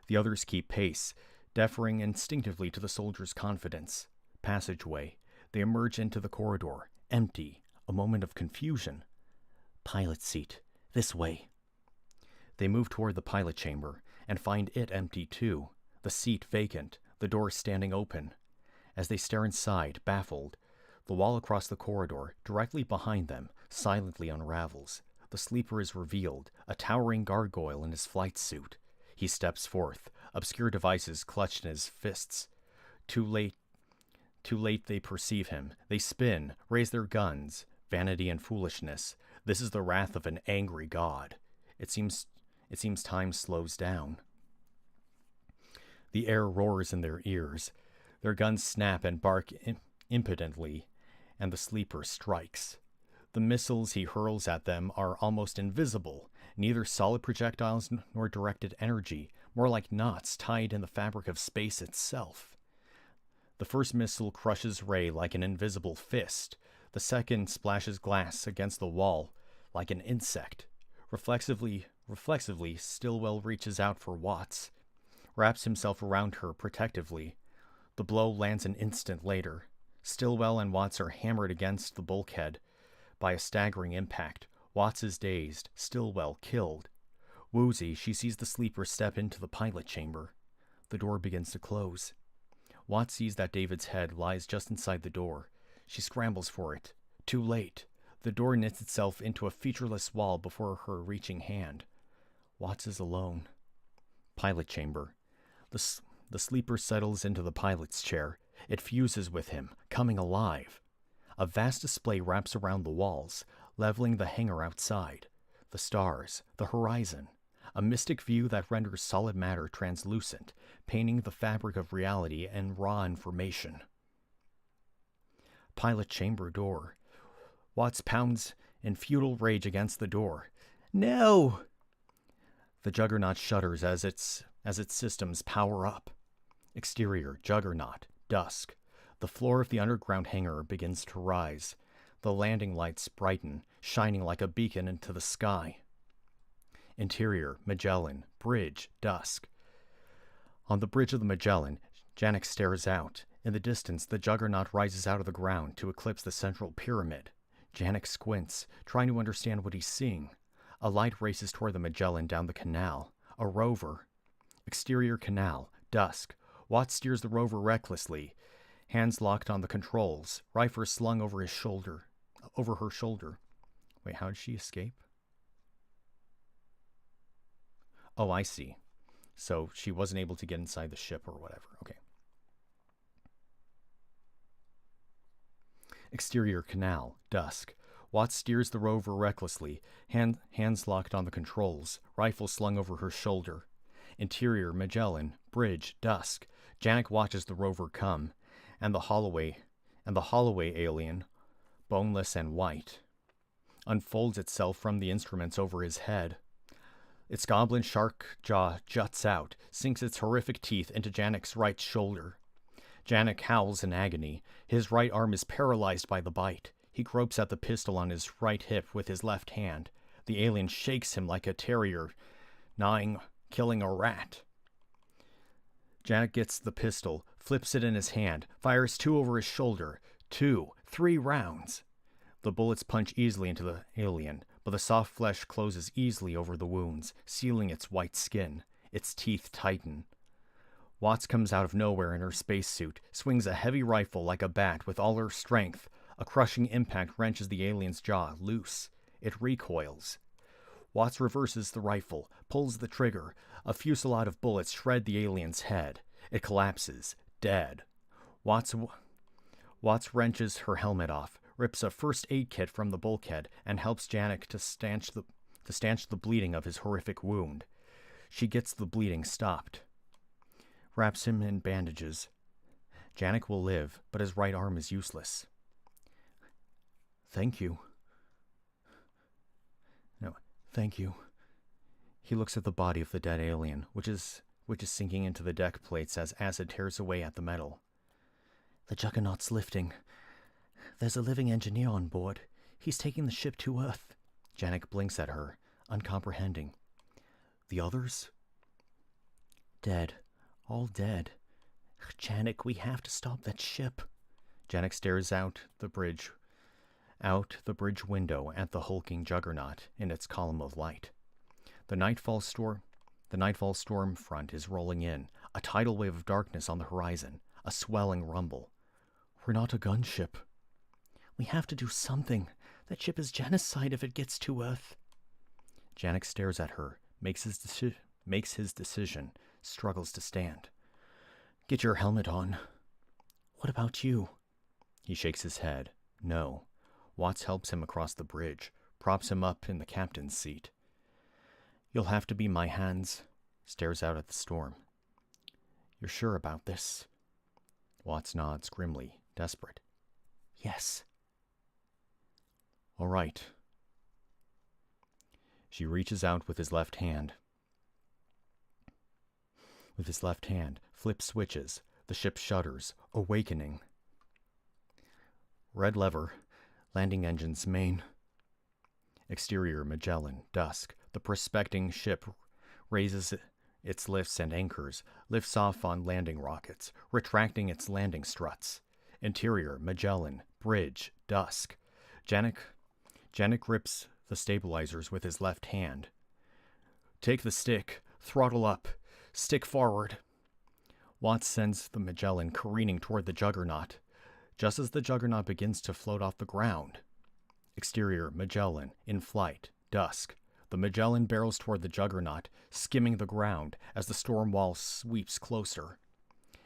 The others keep pace, deferring instinctively to the soldier's confidence. Passageway. They emerge into the corridor, empty. A moment of confusion. Pilot seat. This way. They move toward the pilot chamber and find it empty too, the seat vacant, the door standing open. As they stare inside, baffled, the wall across the corridor, directly behind them, silently unravels. The sleeper is revealed, a towering gargoyle in his flight suit. He steps forth, obscure devices clutched in his fists. Too late they perceive him. They spin, raise their guns. Vanity and foolishness. This is the wrath of an angry god. It seems time slows down. The air roars in their ears. Their guns snap and bark impotently, and the sleeper strikes. The missiles he hurls at them are almost invisible, neither solid projectiles nor directed energy, more like knots tied in the fabric of space itself. The first missile crushes Ray like an invisible fist. The second splashes glass against the wall like an insect. Reflexively, Stillwell reaches out for Watts, wraps himself around her protectively. The blow lands an instant later. Stillwell and Watts are hammered against the bulkhead by a staggering impact. Watts is dazed, Stillwell killed. Woozy, she sees the sleeper step into the pilot chamber. The door begins to close. Watts sees that David's head lies just inside the door. She scrambles for it. Too late. The door knits itself into a featureless wall before her reaching hand. Watts is alone. Pilot chamber. The sleeper settles into the pilot's chair. It fuses with him, coming alive. A vast display wraps around the walls, leveling the hangar outside, the stars, the horizon, a mystic view that renders solid matter translucent, painting the fabric of reality and raw information. Pilot chamber door. Watts pounds in futile rage against the door. No! The Juggernaut shudders as its systems power up. Exterior, Juggernaut, dusk. The floor of the underground hangar begins to rise. The landing lights brighten, shining like a beacon into the sky. Interior, Magellan, bridge, dusk. On the bridge of the Magellan, Janek stares out. In the distance, the Juggernaut rises out of the ground to eclipse the central pyramid. Janek squints, trying to understand what he's seeing. A light races toward the Magellan down the canal. A rover. Exterior canal, dusk. Watts steers the rover recklessly, hands locked on the controls, rifle slung over her shoulder. Wait, how did she escape? Oh, I see. So she wasn't able to get inside the ship or whatever. Okay. Exterior canal, dusk. Watts steers the rover recklessly, hands locked on the controls, rifle slung over her shoulder. Interior, Magellan, bridge, dusk. Janek watches the rover come, and the Holloway alien, boneless and white, unfolds itself from the instruments over his head. Its goblin shark jaw juts out, sinks its horrific teeth into Janek's right shoulder. Janek howls in agony. His right arm is paralyzed by the bite. He gropes at the pistol on his right hip with his left hand. The alien shakes him like a terrier, gnawing, killing a rat. Janek gets the pistol, flips it in his hand, fires 2 over his shoulder. 2, 3 rounds. The bullets punch easily into the alien, but the soft flesh closes easily over the wounds, sealing its white skin. Its teeth tighten. Watts comes out of nowhere in her spacesuit, swings a heavy rifle like a bat with all her strength. A crushing impact wrenches the alien's jaw loose. It recoils. Watts reverses the rifle, pulls the trigger. A fusillade of bullets shred the alien's head. It collapses, dead. Watts wrenches her helmet off, rips a first aid kit from the bulkhead, and helps Janek to stanch the bleeding of his horrific wound. She gets the bleeding stopped. Wraps him in bandages. Janek will live, but his right arm is useless. Thank you. No, thank you. He looks at the body of the dead alien, which is sinking into the deck plates as acid tears away at the metal. The Juggernaut's lifting. There's a living engineer on board. He's taking the ship to Earth. Janek blinks at her, uncomprehending. The others? Dead. All dead. Janek, we have to stop that ship. Janek stares out the bridge window at the hulking Juggernaut in its column of light. The nightfall storm front is rolling in, a tidal wave of darkness on the horizon, a swelling rumble. We're not a gunship. We have to do something. That ship is genocide if it gets to Earth. Janek stares at her, makes his decision, struggles to stand. Get your helmet on. What about you? He shakes his head. No. Watts helps him across the bridge, props him up in the captain's seat. You'll have to be my hands. Stares out at the storm. You're sure about this? Watts nods grimly, desperate. Yes. All right. She reaches out with his left hand. Flips switches. The ship shudders, awakening. Red lever. Landing engines main. Exterior, Magellan, dusk. The prospecting ship raises its lifts and anchors, lifts off on landing rockets, retracting its landing struts. Interior, Magellan, bridge, dusk. Janek grips the stabilizers with his left hand. Take the stick, throttle up, stick forward. Watts sends the Magellan careening toward the Juggernaut, just as the Juggernaut begins to float off the ground. Exterior, Magellan, in flight, dusk. The Magellan barrels toward the Juggernaut, skimming the ground as the storm wall sweeps closer.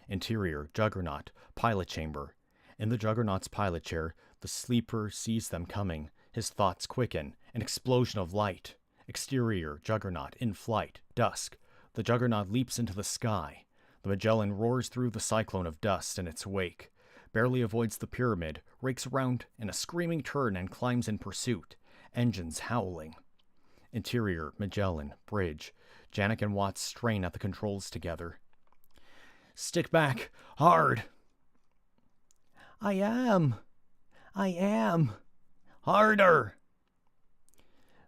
Interior, Juggernaut, pilot chamber. In the Juggernaut's pilot chair, The sleeper sees them coming. His thoughts quicken. An explosion of light. Exterior, Juggernaut, in flight, dusk. The Juggernaut leaps into the sky. The Magellan roars through the cyclone of dust in its wake, barely avoids the pyramid, rakes around in a screaming turn and climbs in pursuit, engines howling. Interior, Magellan, bridge. Janek and Watts strain at the controls together. Stick back, hard! I am! Harder!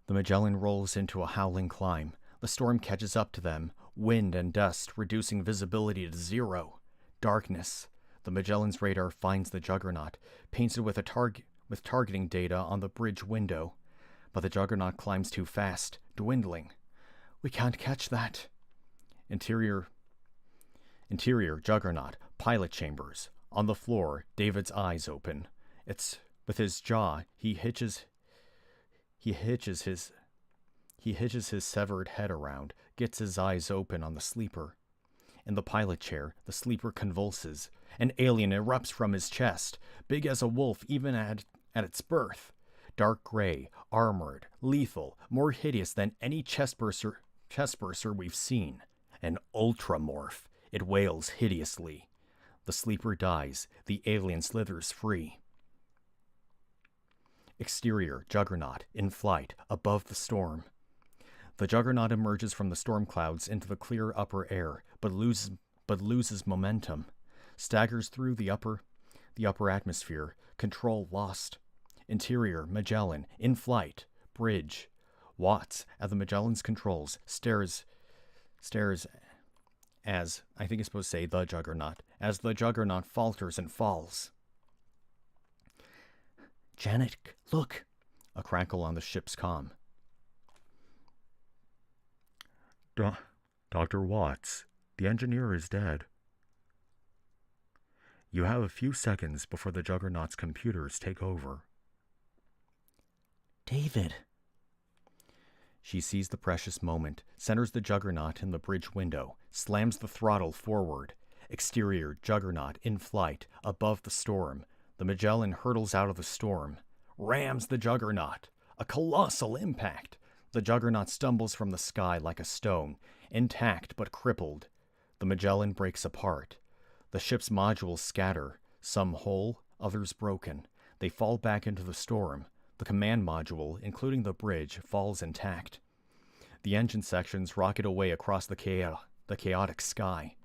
The Magellan rolls into a howling climb. The storm catches up to them, wind and dust reducing visibility to zero. Darkness. The Magellan's radar finds the Juggernaut, painted with targeting data on the bridge window. But the Juggernaut climbs too fast, dwindling. We can't catch that. Interior, Juggernaut, pilot chambers. On the floor, David's eyes open. With his jaw, he hitches his severed head around, gets his eyes open on the sleeper. In the pilot chair, the sleeper convulses. An alien erupts from his chest, big as a wolf even at its birth. Dark gray, armored, lethal, more hideous than any chest burster we've seen. An ultramorph. It wails hideously. The sleeper dies. The alien slithers free. Exterior, Juggernaut, in flight, above the storm. The Juggernaut emerges from the storm clouds into the clear upper air, but loses momentum. Staggers through the upper atmosphere. Control lost. Interior, Magellan, in flight, bridge. Watts, at the Magellan's controls, stares as, I think it's supposed to say the Juggernaut, as the Juggernaut falters and falls. Janet, look! A crackle on the ship's comm. Dr. Watts, the engineer is dead. You have a few seconds before the Juggernaut's computers take over. David. She sees the precious moment, centers the Juggernaut in the bridge window, slams the throttle forward. Exterior, Juggernaut, in flight, above the storm. The Magellan hurtles out of the storm, rams the Juggernaut. A colossal impact. The Juggernaut stumbles from the sky like a stone, intact but crippled. The Magellan breaks apart. The ship's modules scatter, some whole, others broken. They fall back into the storm. The command module, including the bridge, falls intact. The engine sections rocket away across the chaotic sky.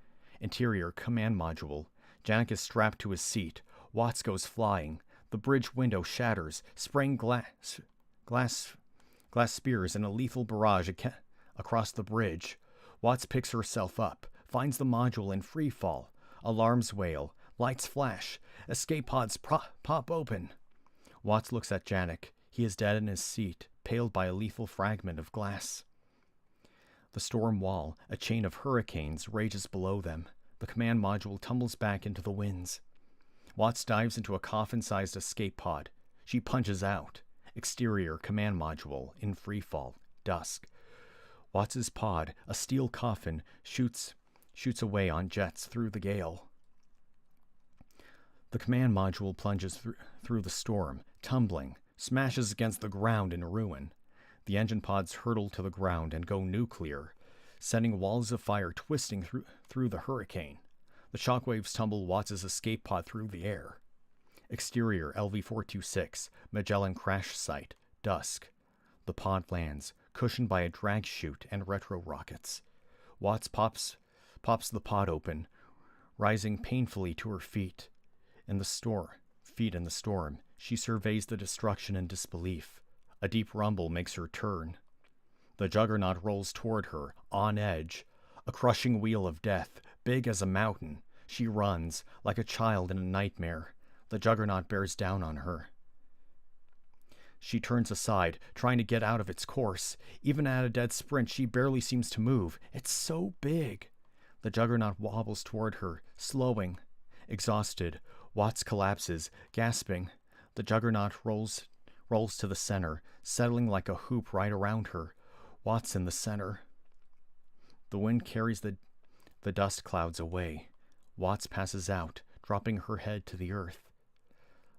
Interior, command module. Janek is strapped to his seat. Watts goes flying. The bridge window shatters, spraying glass spears in a lethal barrage across the bridge. Watts picks herself up, finds the module in free fall. Alarms wail, lights flash, escape pods pop open. Watts looks at Janek. He is dead in his seat, paled by a lethal fragment of glass. The storm wall, a chain of hurricanes, rages below them. The command module tumbles back into the winds. Watts dives into a coffin-sized escape pod. She punches out. Exterior, command module, in free fall, dusk. Watts's pod, a steel coffin, shoots away on jets through the gale. The command module plunges through the storm, tumbling, smashes against the ground in ruin. The engine pods hurtle to the ground and go nuclear, sending walls of fire twisting through the hurricane. The shockwaves tumble Watts' escape pod through the air. Exterior, LV-426, Magellan crash site, dusk. The pod lands, cushioned by a drag chute and retro rockets. Watts pops the pod open, rising painfully to her feet. In the storm, she surveys the destruction in disbelief. A deep rumble makes her turn. The Juggernaut rolls toward her, on edge. A crushing wheel of death, big as a mountain. She runs, like a child in a nightmare. The Juggernaut bears down on her. She turns aside, trying to get out of its course. Even at a dead sprint, she barely seems to move. It's so big. The Juggernaut wobbles toward her, slowing. Exhausted, Watts collapses, gasping. The Juggernaut rolls to the center, settling like a hoop right around her. Watts in the center. The wind carries the dust clouds away. Watts passes out, dropping her head to the earth.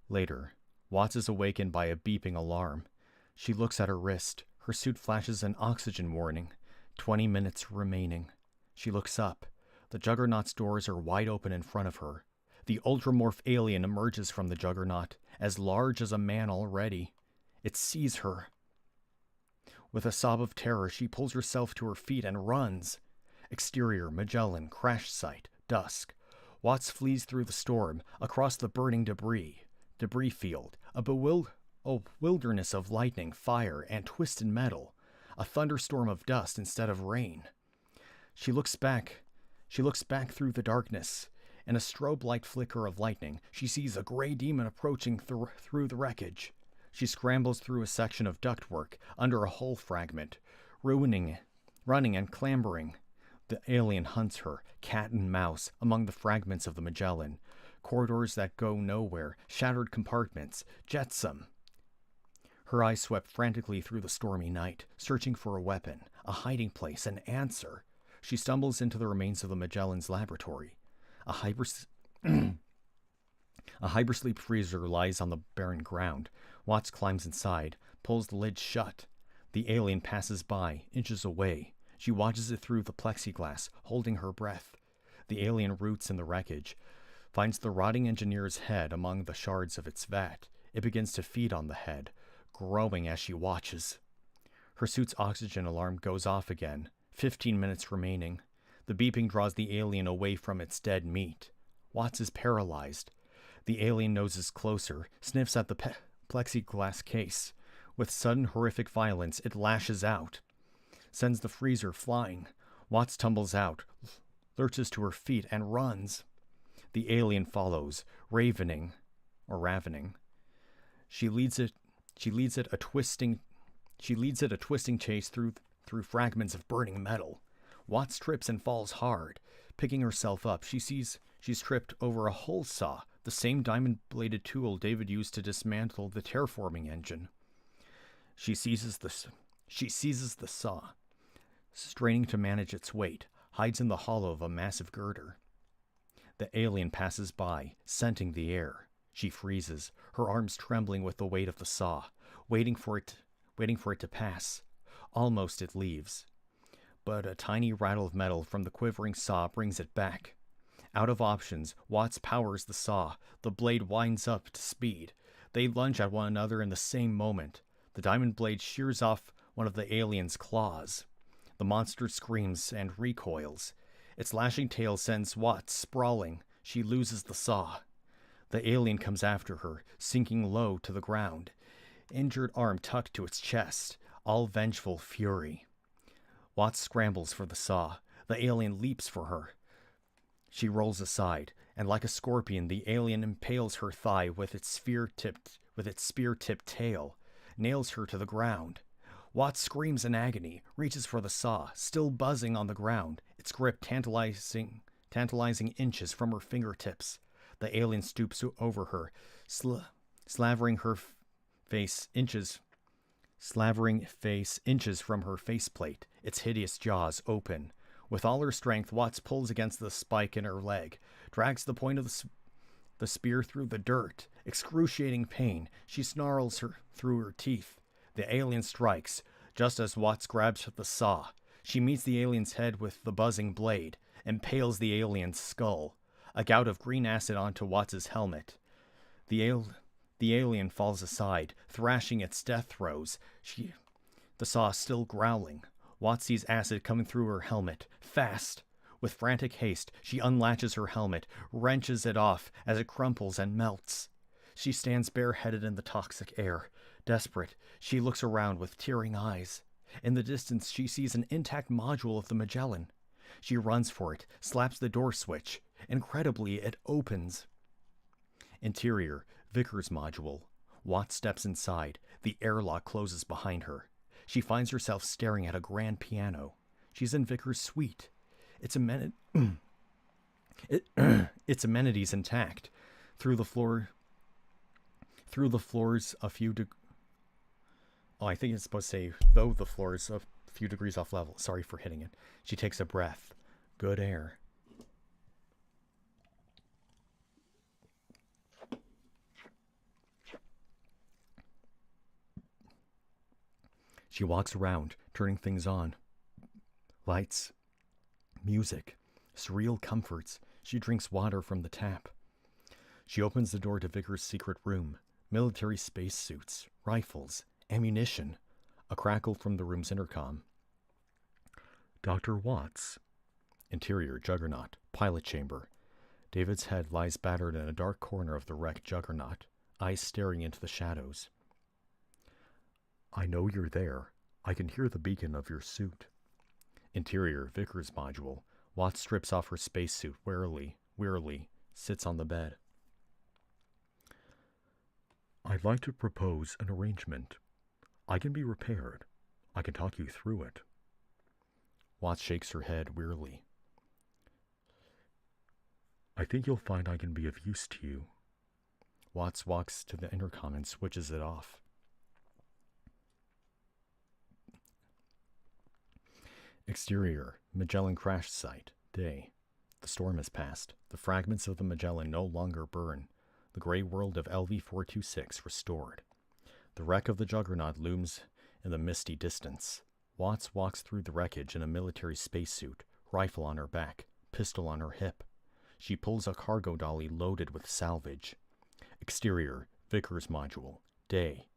Later, Watts is awakened by a beeping alarm. She looks at her wrist. Her suit flashes an oxygen warning. 20 minutes remaining. She looks up. The Juggernaut's doors are wide open in front of her. The ultramorph alien emerges from the Juggernaut, as large as a man already. It sees her. With a sob of terror, she pulls herself to her feet and runs. Exterior, Magellan, crash site, dusk. Watts flees through the storm, across the burning debris field, a wilderness of lightning, fire, and twisted metal, a thunderstorm of dust instead of rain. She looks back through the darkness. In a strobe light flicker of lightning, she sees a gray demon approaching through the wreckage. She scrambles through a section of ductwork under a hull fragment, running and clambering. The alien hunts her, cat and mouse, among the fragments of the Magellan. Corridors that go nowhere, shattered compartments, jetsam. Her eyes swept frantically through the stormy night, searching for a weapon, a hiding place, an answer. She stumbles into the remains of the Magellan's laboratory. A hypersleep freezer lies on the barren ground. Watts climbs inside, pulls the lid shut. The alien passes by, inches away. She watches it through the plexiglass, holding her breath. The alien roots in the wreckage, finds the rotting engineer's head among the shards of its vat. It begins to feed on the head, growing as she watches. Her suit's oxygen alarm goes off again. 15 minutes remaining. The beeping draws the alien away from its dead meat. Watts is paralyzed. The alien noses closer, sniffs at the plexiglass case. With sudden horrific violence, it lashes out, sends the freezer flying. Watts tumbles out, lurches to her feet, and runs. The alien follows, ravening. She leads it a twisting chase through fragments of burning metal. Watts trips and falls hard. Picking herself up, she sees she's tripped over a hull saw, the same diamond-bladed tool David used to dismantle the terraforming engine. She seizes the saw, straining to manage its weight, hides in the hollow of a massive girder. The alien passes by, scenting the air. She freezes, her arms trembling with the weight of the saw, waiting for it to pass. Almost it leaves. But a tiny rattle of metal from the quivering saw brings it back. Out of options, Watts powers the saw. The blade winds up to speed. They lunge at one another in the same moment. The diamond blade shears off one of the alien's claws. The monster screams and recoils. Its lashing tail sends Watts sprawling. She loses the saw. The alien comes after her, sinking low to the ground, injured arm tucked to its chest, all vengeful fury. Watts scrambles for the saw. The alien leaps for her. She rolls aside, and like a scorpion, the alien impales her thigh with its spear-tipped tail, nails her to the ground. Watts screams in agony, reaches for the saw, still buzzing on the ground, its grip tantalizing inches from her fingertips. The alien stoops over her, slavering face inches from her faceplate, its hideous jaws open. With all her strength, Watts pulls against the spike in her leg, drags the point of the spear through the dirt. Excruciating pain, she snarls through her teeth. The alien strikes, just as Watts grabs the saw. She meets the alien's head with the buzzing blade, impales the alien's skull. A gout of green acid onto Watts's helmet. The alien falls aside, thrashing its death throes. The saw still growling. Watts sees acid coming through her helmet. Fast! With frantic haste, she unlatches her helmet, wrenches it off as it crumples and melts. She stands bareheaded in the toxic air. Desperate, she looks around with tearing eyes. In the distance, she sees an intact module of the Magellan. She runs for it, slaps the door switch. Incredibly, it opens. Interior, Vickers module. Watts steps inside. The airlock closes behind her. She finds herself staring at a grand piano. She's in Vickers' suite. Its amenities intact. Through the floors a few I think it's supposed to say, though the floors a few degrees off level. Sorry for hitting it. She takes a breath. Good air. She walks around, turning things on. Lights, music, surreal comforts. She drinks water from the tap. She opens the door to Vickers' secret room. Military spacesuits, rifles, ammunition. A crackle from the room's intercom. Dr. Watts. Interior, Juggernaut, pilot chamber. David's head lies battered in a dark corner of the wrecked Juggernaut, eyes staring into the shadows. I know you're there. I can hear the beacon of your suit. Interior, Vickers module. Watts strips off her spacesuit wearily, sits on the bed. I'd like to propose an arrangement. I can be repaired. I can talk you through it. Watts shakes her head wearily. I think you'll find I can be of use to you. Watts walks to the intercom and switches it off. Exterior, Magellan crash site, day. The storm has passed. The fragments of the Magellan no longer burn. The gray world of LV-426 restored. The wreck of the Juggernaut looms in the misty distance. Watts walks through the wreckage in a military spacesuit, rifle on her back, pistol on her hip. She pulls a cargo dolly loaded with salvage. Exterior, Vickers module, day.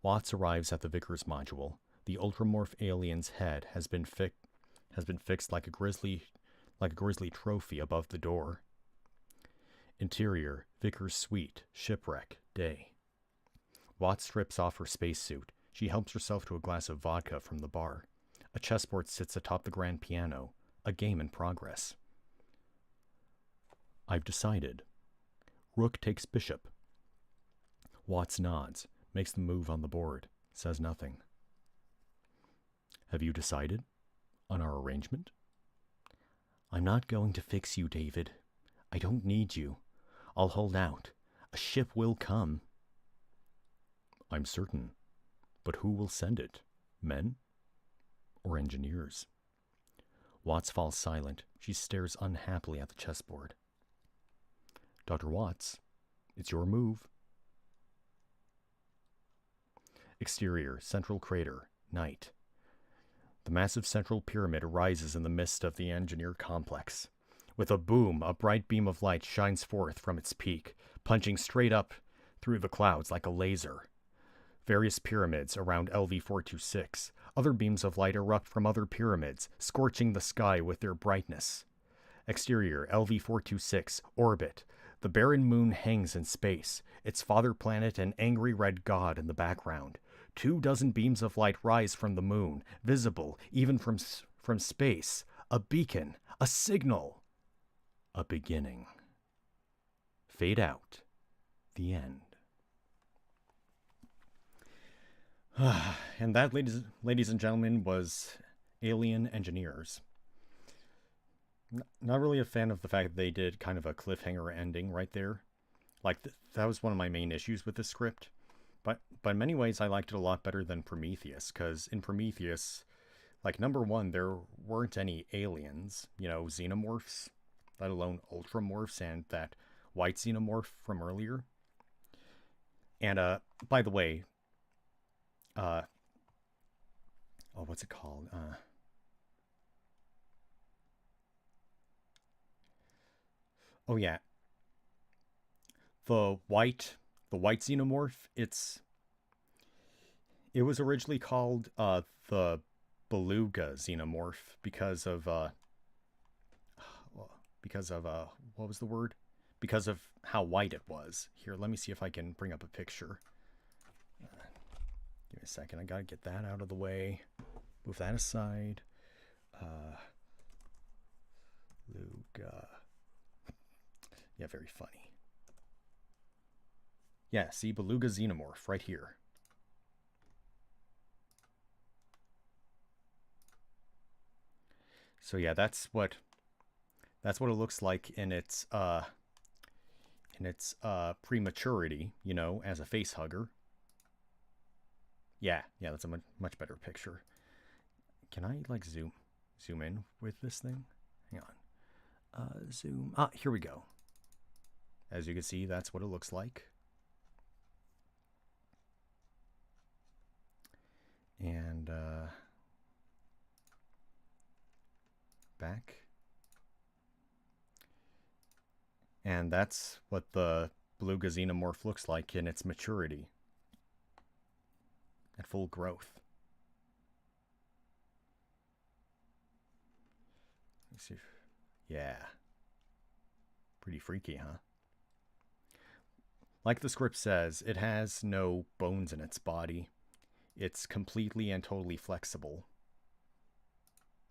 Watts arrives at the Vickers module. The ultramorph alien's head has been fixed like a grisly trophy above the door. Interior, Vickers suite, shipwreck, day. Watts strips off her spacesuit. She helps herself to a glass of vodka from the bar. A chessboard sits atop the grand piano, a game in progress. I've decided. Rook takes bishop. Watts nods, makes the move on the board, says nothing. Have you decided on our arrangement? I'm not going to fix you, David. I don't need you. I'll hold out. A ship will come. I'm certain. But who will send it? Men? Or engineers? Watts falls silent. She stares unhappily at the chessboard. Dr. Watts, it's your move. Exterior, central crater, night. The massive central pyramid arises in the midst of the engineer complex. With a boom, a bright beam of light shines forth from its peak, punching straight up through the clouds like a laser. Various pyramids around LV-426. Other beams of light erupt from other pyramids, scorching the sky with their brightness. Exterior, LV-426, orbit. The barren moon hangs in space, its father planet an angry red god in the background. 24 beams of light rise from the moon, visible even from space. A beacon, a signal, a beginning. Fade out. The end. And that, ladies and gentlemen, was Alien Engineers. Not really a fan of the fact that they did kind of a cliffhanger ending right there. Like, that was one of my main issues with the script. But in many ways, I liked it a lot better than Prometheus, because in Prometheus, like, number one, there weren't any aliens, xenomorphs, let alone ultramorphs and that white xenomorph from earlier. And, by the way, what's it called? Oh yeah. The white xenomorph, it was originally called the beluga xenomorph because of what was the word? Because of how white it was. Here, let me see if I can bring up a picture. Give me a second. I gotta get that out of the way. Move that aside. Beluga. Yeah, very funny. Yeah, see, beluga xenomorph right here. So yeah, that's what it looks like in its prematurity, as a face hugger. Yeah, that's a much better picture. Can I like zoom in with this thing? Hang on. Zoom. Here we go. As you can see, that's what it looks like. And back. And that's what the beluga xenomorph looks like in its maturity. At full growth. Let's see. Yeah. Pretty freaky, huh? Like the script says, it has no bones in its body. It's completely and totally flexible.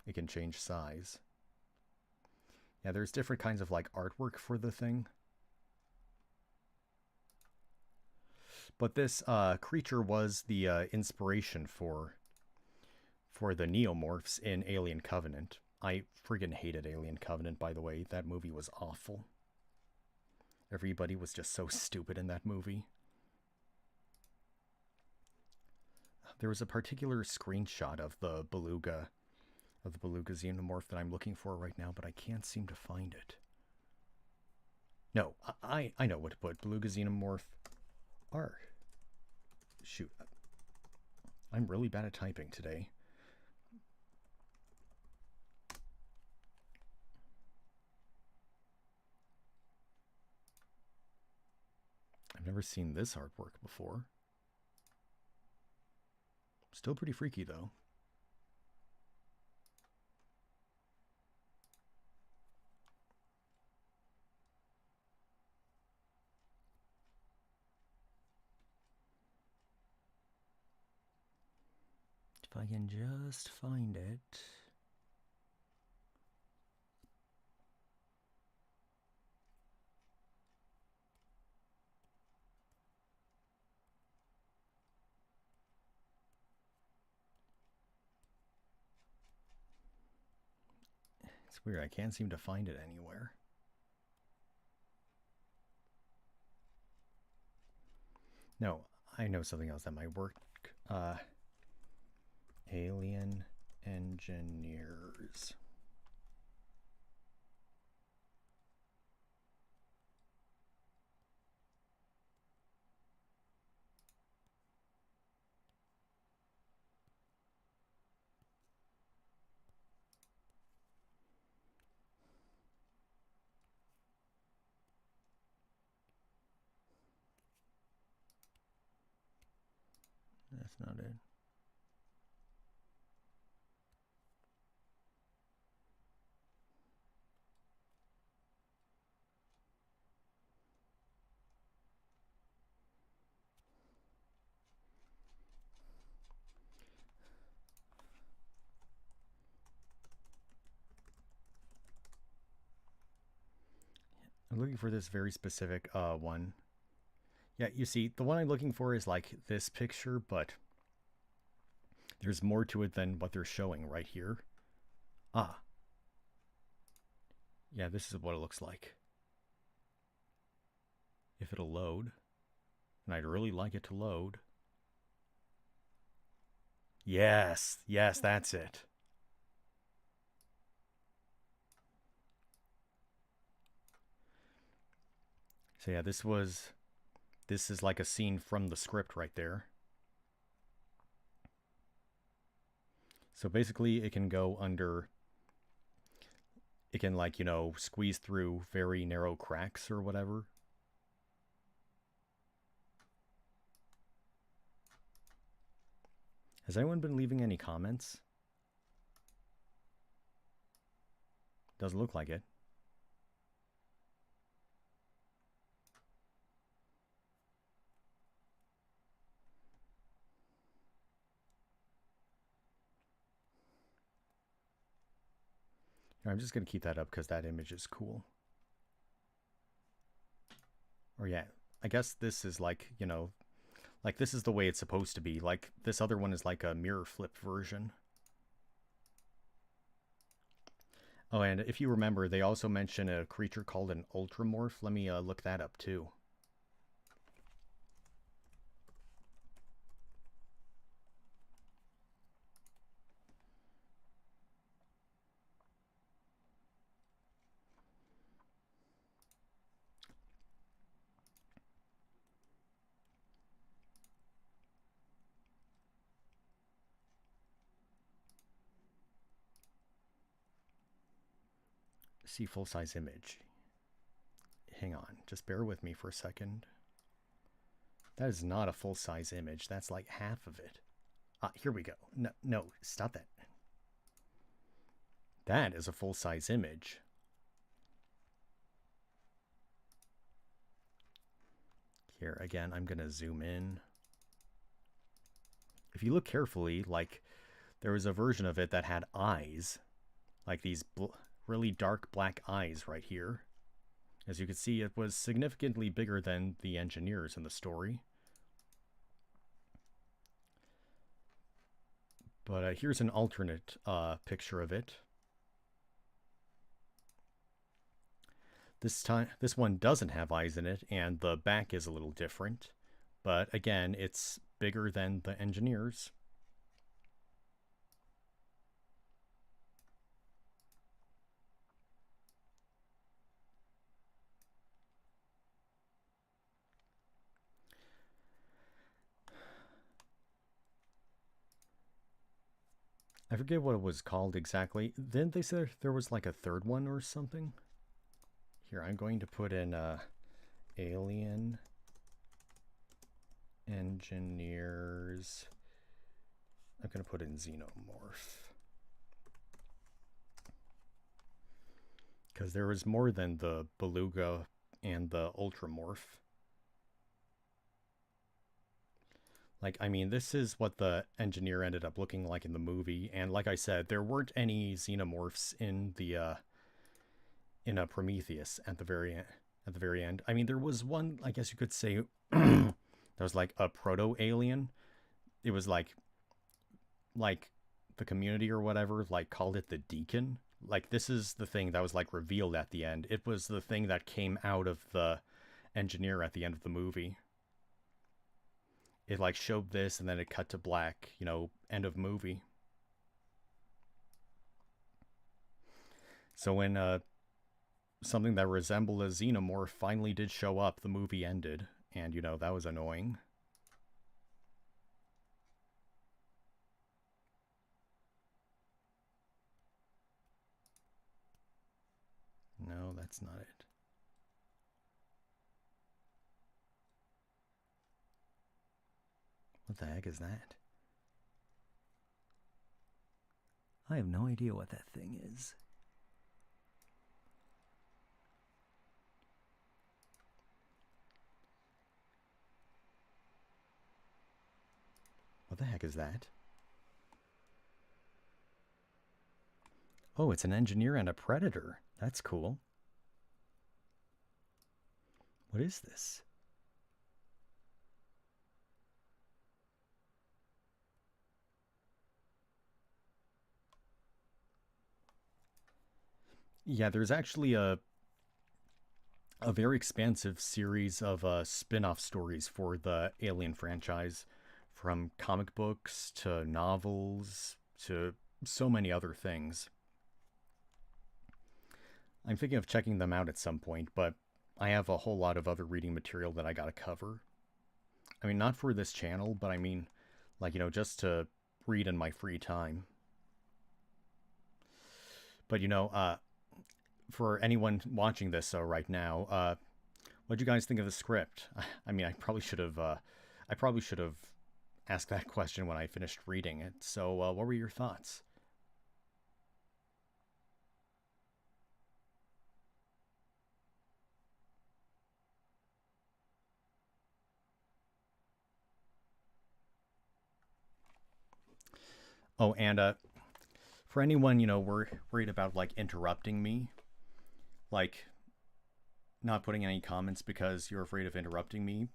It can change size. Yeah, there's different kinds of like artwork for the thing. But this creature was the inspiration for the Neomorphs in Alien Covenant. I friggin' hated Alien Covenant, by the way. That movie was awful. Everybody was just so stupid in that movie. There was a particular screenshot of the beluga xenomorph that I'm looking for right now, but I can't seem to find it. No, I know what to put. Beluga xenomorph R. Shoot. I'm really bad at typing today. I've never seen this artwork before. Still pretty freaky, though. If I can just find it. It's weird, I can't seem to find it anywhere. No, I know something else that might work. Alien engineers. That's not it. I'm looking for this very specific one. Yeah, you see, the one I'm looking for is like this picture, but there's more to it than what they're showing right here. Ah. Yeah, this is what it looks like. If it'll load. And I'd really like it to load. Yes, yes, that's it. So yeah, this is like a scene from the script right there. So basically it can go under, it can like, you know, squeeze through very narrow cracks or whatever. Has anyone been leaving any comments? Doesn't look like it. I'm just going to keep that up because that image is cool. Or yeah, I guess this is like, you know, like this is the way it's supposed to be. Like this other one is like a mirror flip version. Oh, and if you remember, they also mention a creature called an ultramorph. Let me look that up too. see full-size image. Hang on, just bear with me for a second. That is not a full-size image. That's like half of it. Here we go. No, stop that. That is a full-size image. Here, again, I'm going to zoom in. If you look carefully, like, there was a version of it that had eyes. Like these really dark black eyes right here. As you can see, it was significantly bigger than the engineers in the story. But here's an alternate picture of it. This one doesn't have eyes in it, and the back is a little different. But again, it's bigger than the engineers. I forget what it was called exactly. Didn't they say there was like a third one or something? Here, I'm going to put in Alien Engineers. I'm going to put in Xenomorph. Because there was more than the Beluga and the Ultramorph. Like, I mean, this is what the engineer ended up looking like in the movie, and like I said, there weren't any xenomorphs in the in a Prometheus at the very end. I mean, there was one, I guess you could say, that was like a proto-alien. It was like the community or whatever, like, called it the Deacon. Like, this is the thing that was like revealed at the end. It was the thing that came out of the engineer at the end of the movie. It like showed this and then it cut to black, you know, end of movie. So when something that resembled a xenomorph finally did show up, the movie ended, and you know, that was annoying. No, that's not it. What the heck is that? I have no idea what that thing is. What the heck is that? Oh, it's an engineer and a predator. That's cool. What is this? Yeah, there's actually a very expansive series of spin-off stories for the Alien franchise, from comic books to novels to so many other things. I'm thinking of checking them out at some point, but I have a whole lot of other reading material that I gotta cover. I mean, not for this channel, but I mean, like, you know, just to read in my free time. But, you know, for anyone watching this right now, what do you guys think of the script? I mean, I probably should have asked that question when I finished reading it. So, what were your thoughts? Oh, and for anyone, you know, worried about like interrupting me, like not putting any comments because you're afraid of interrupting me,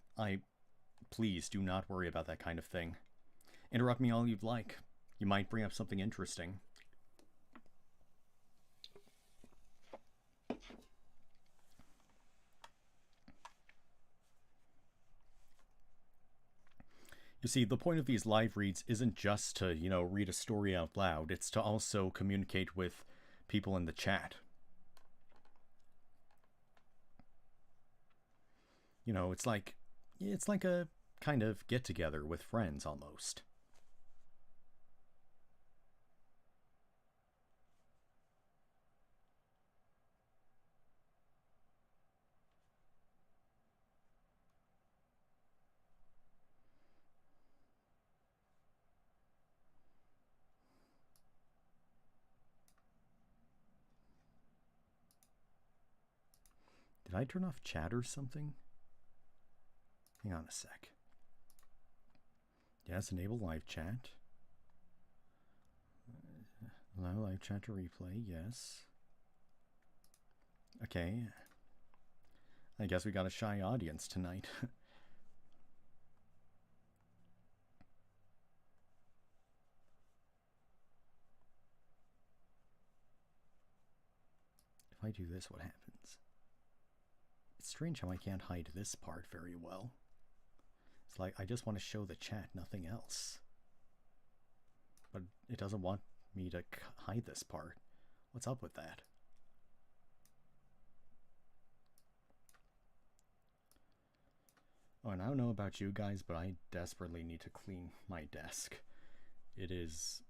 please do not worry about that kind of thing. Interrupt me all you'd like. You might bring up something interesting. You see, the point of these live reads isn't just to, you know, read a story out loud. It's to also communicate with people in the chat. You know, it's like a kind of get-together with friends, almost. Did I turn off chat or something? Hang on a sec. Yes, enable live chat. Allow live chat to replay, yes. Okay. I guess we got a shy audience tonight. If I do this, what happens? It's strange how I can't hide this part very well. It's like I just want to show the chat, nothing else. But it doesn't want me to hide this part. What's up with that? Oh, and I don't know about you guys, but I desperately need to clean my desk. It is...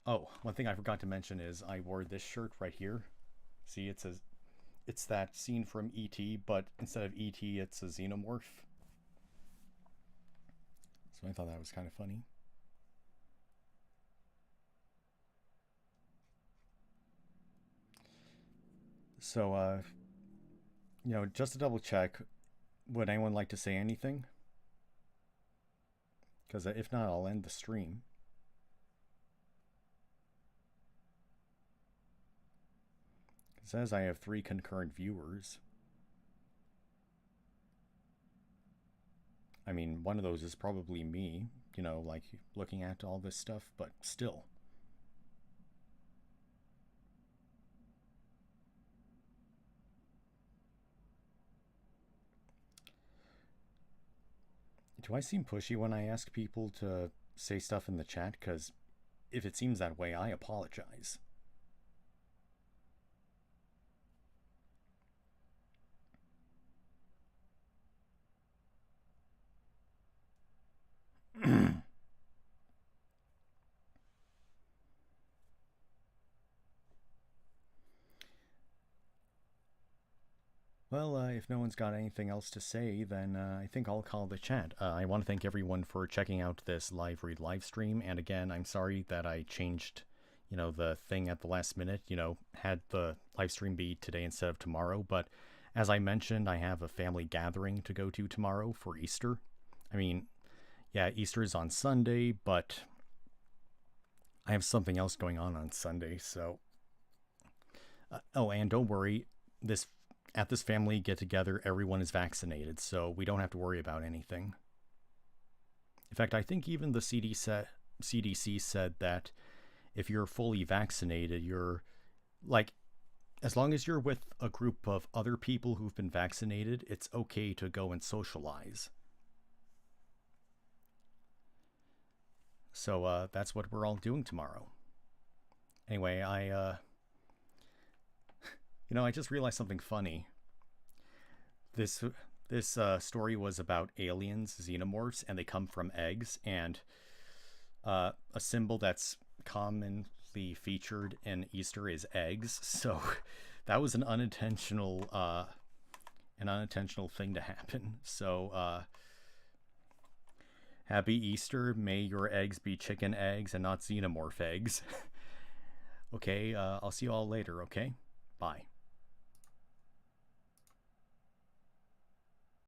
Oh, one thing I forgot to mention is I wore this shirt right here. See, it's that scene from E.T., but instead of E.T., it's a xenomorph. So I thought that was kind of funny. So, you know, just to double check, would anyone like to say anything? Because if not, I'll end the stream. It says I have 3 concurrent viewers. I mean, one of those is probably me, you know, like looking at all this stuff, but still. Do I seem pushy when I ask people to say stuff in the chat? Because if it seems that way, I apologize. Well, if no one's got anything else to say, then I think I'll call the chat. I want to thank everyone for checking out this live read live stream. And again, I'm sorry that I changed, you know, the thing at the last minute, you know, had the live stream be today instead of tomorrow. But as I mentioned, I have a family gathering to go to tomorrow for Easter. I mean, yeah, Easter is on Sunday, but I have something else going on Sunday. So, oh, and don't worry, at this family get-together, everyone is vaccinated, so we don't have to worry about anything. In fact, I think even the CDC said that if you're fully vaccinated, you're, like, as long as you're with a group of other people who've been vaccinated, it's okay to go and socialize. So that's what we're all doing tomorrow. Anyway, you know, I just realized something funny. This story was about aliens, xenomorphs, and they come from eggs, and a symbol that's commonly featured in Easter is eggs. So that was an unintentional thing to happen. So happy Easter. May your eggs be chicken eggs and not xenomorph eggs. Okay, I'll see you all later, okay? Bye.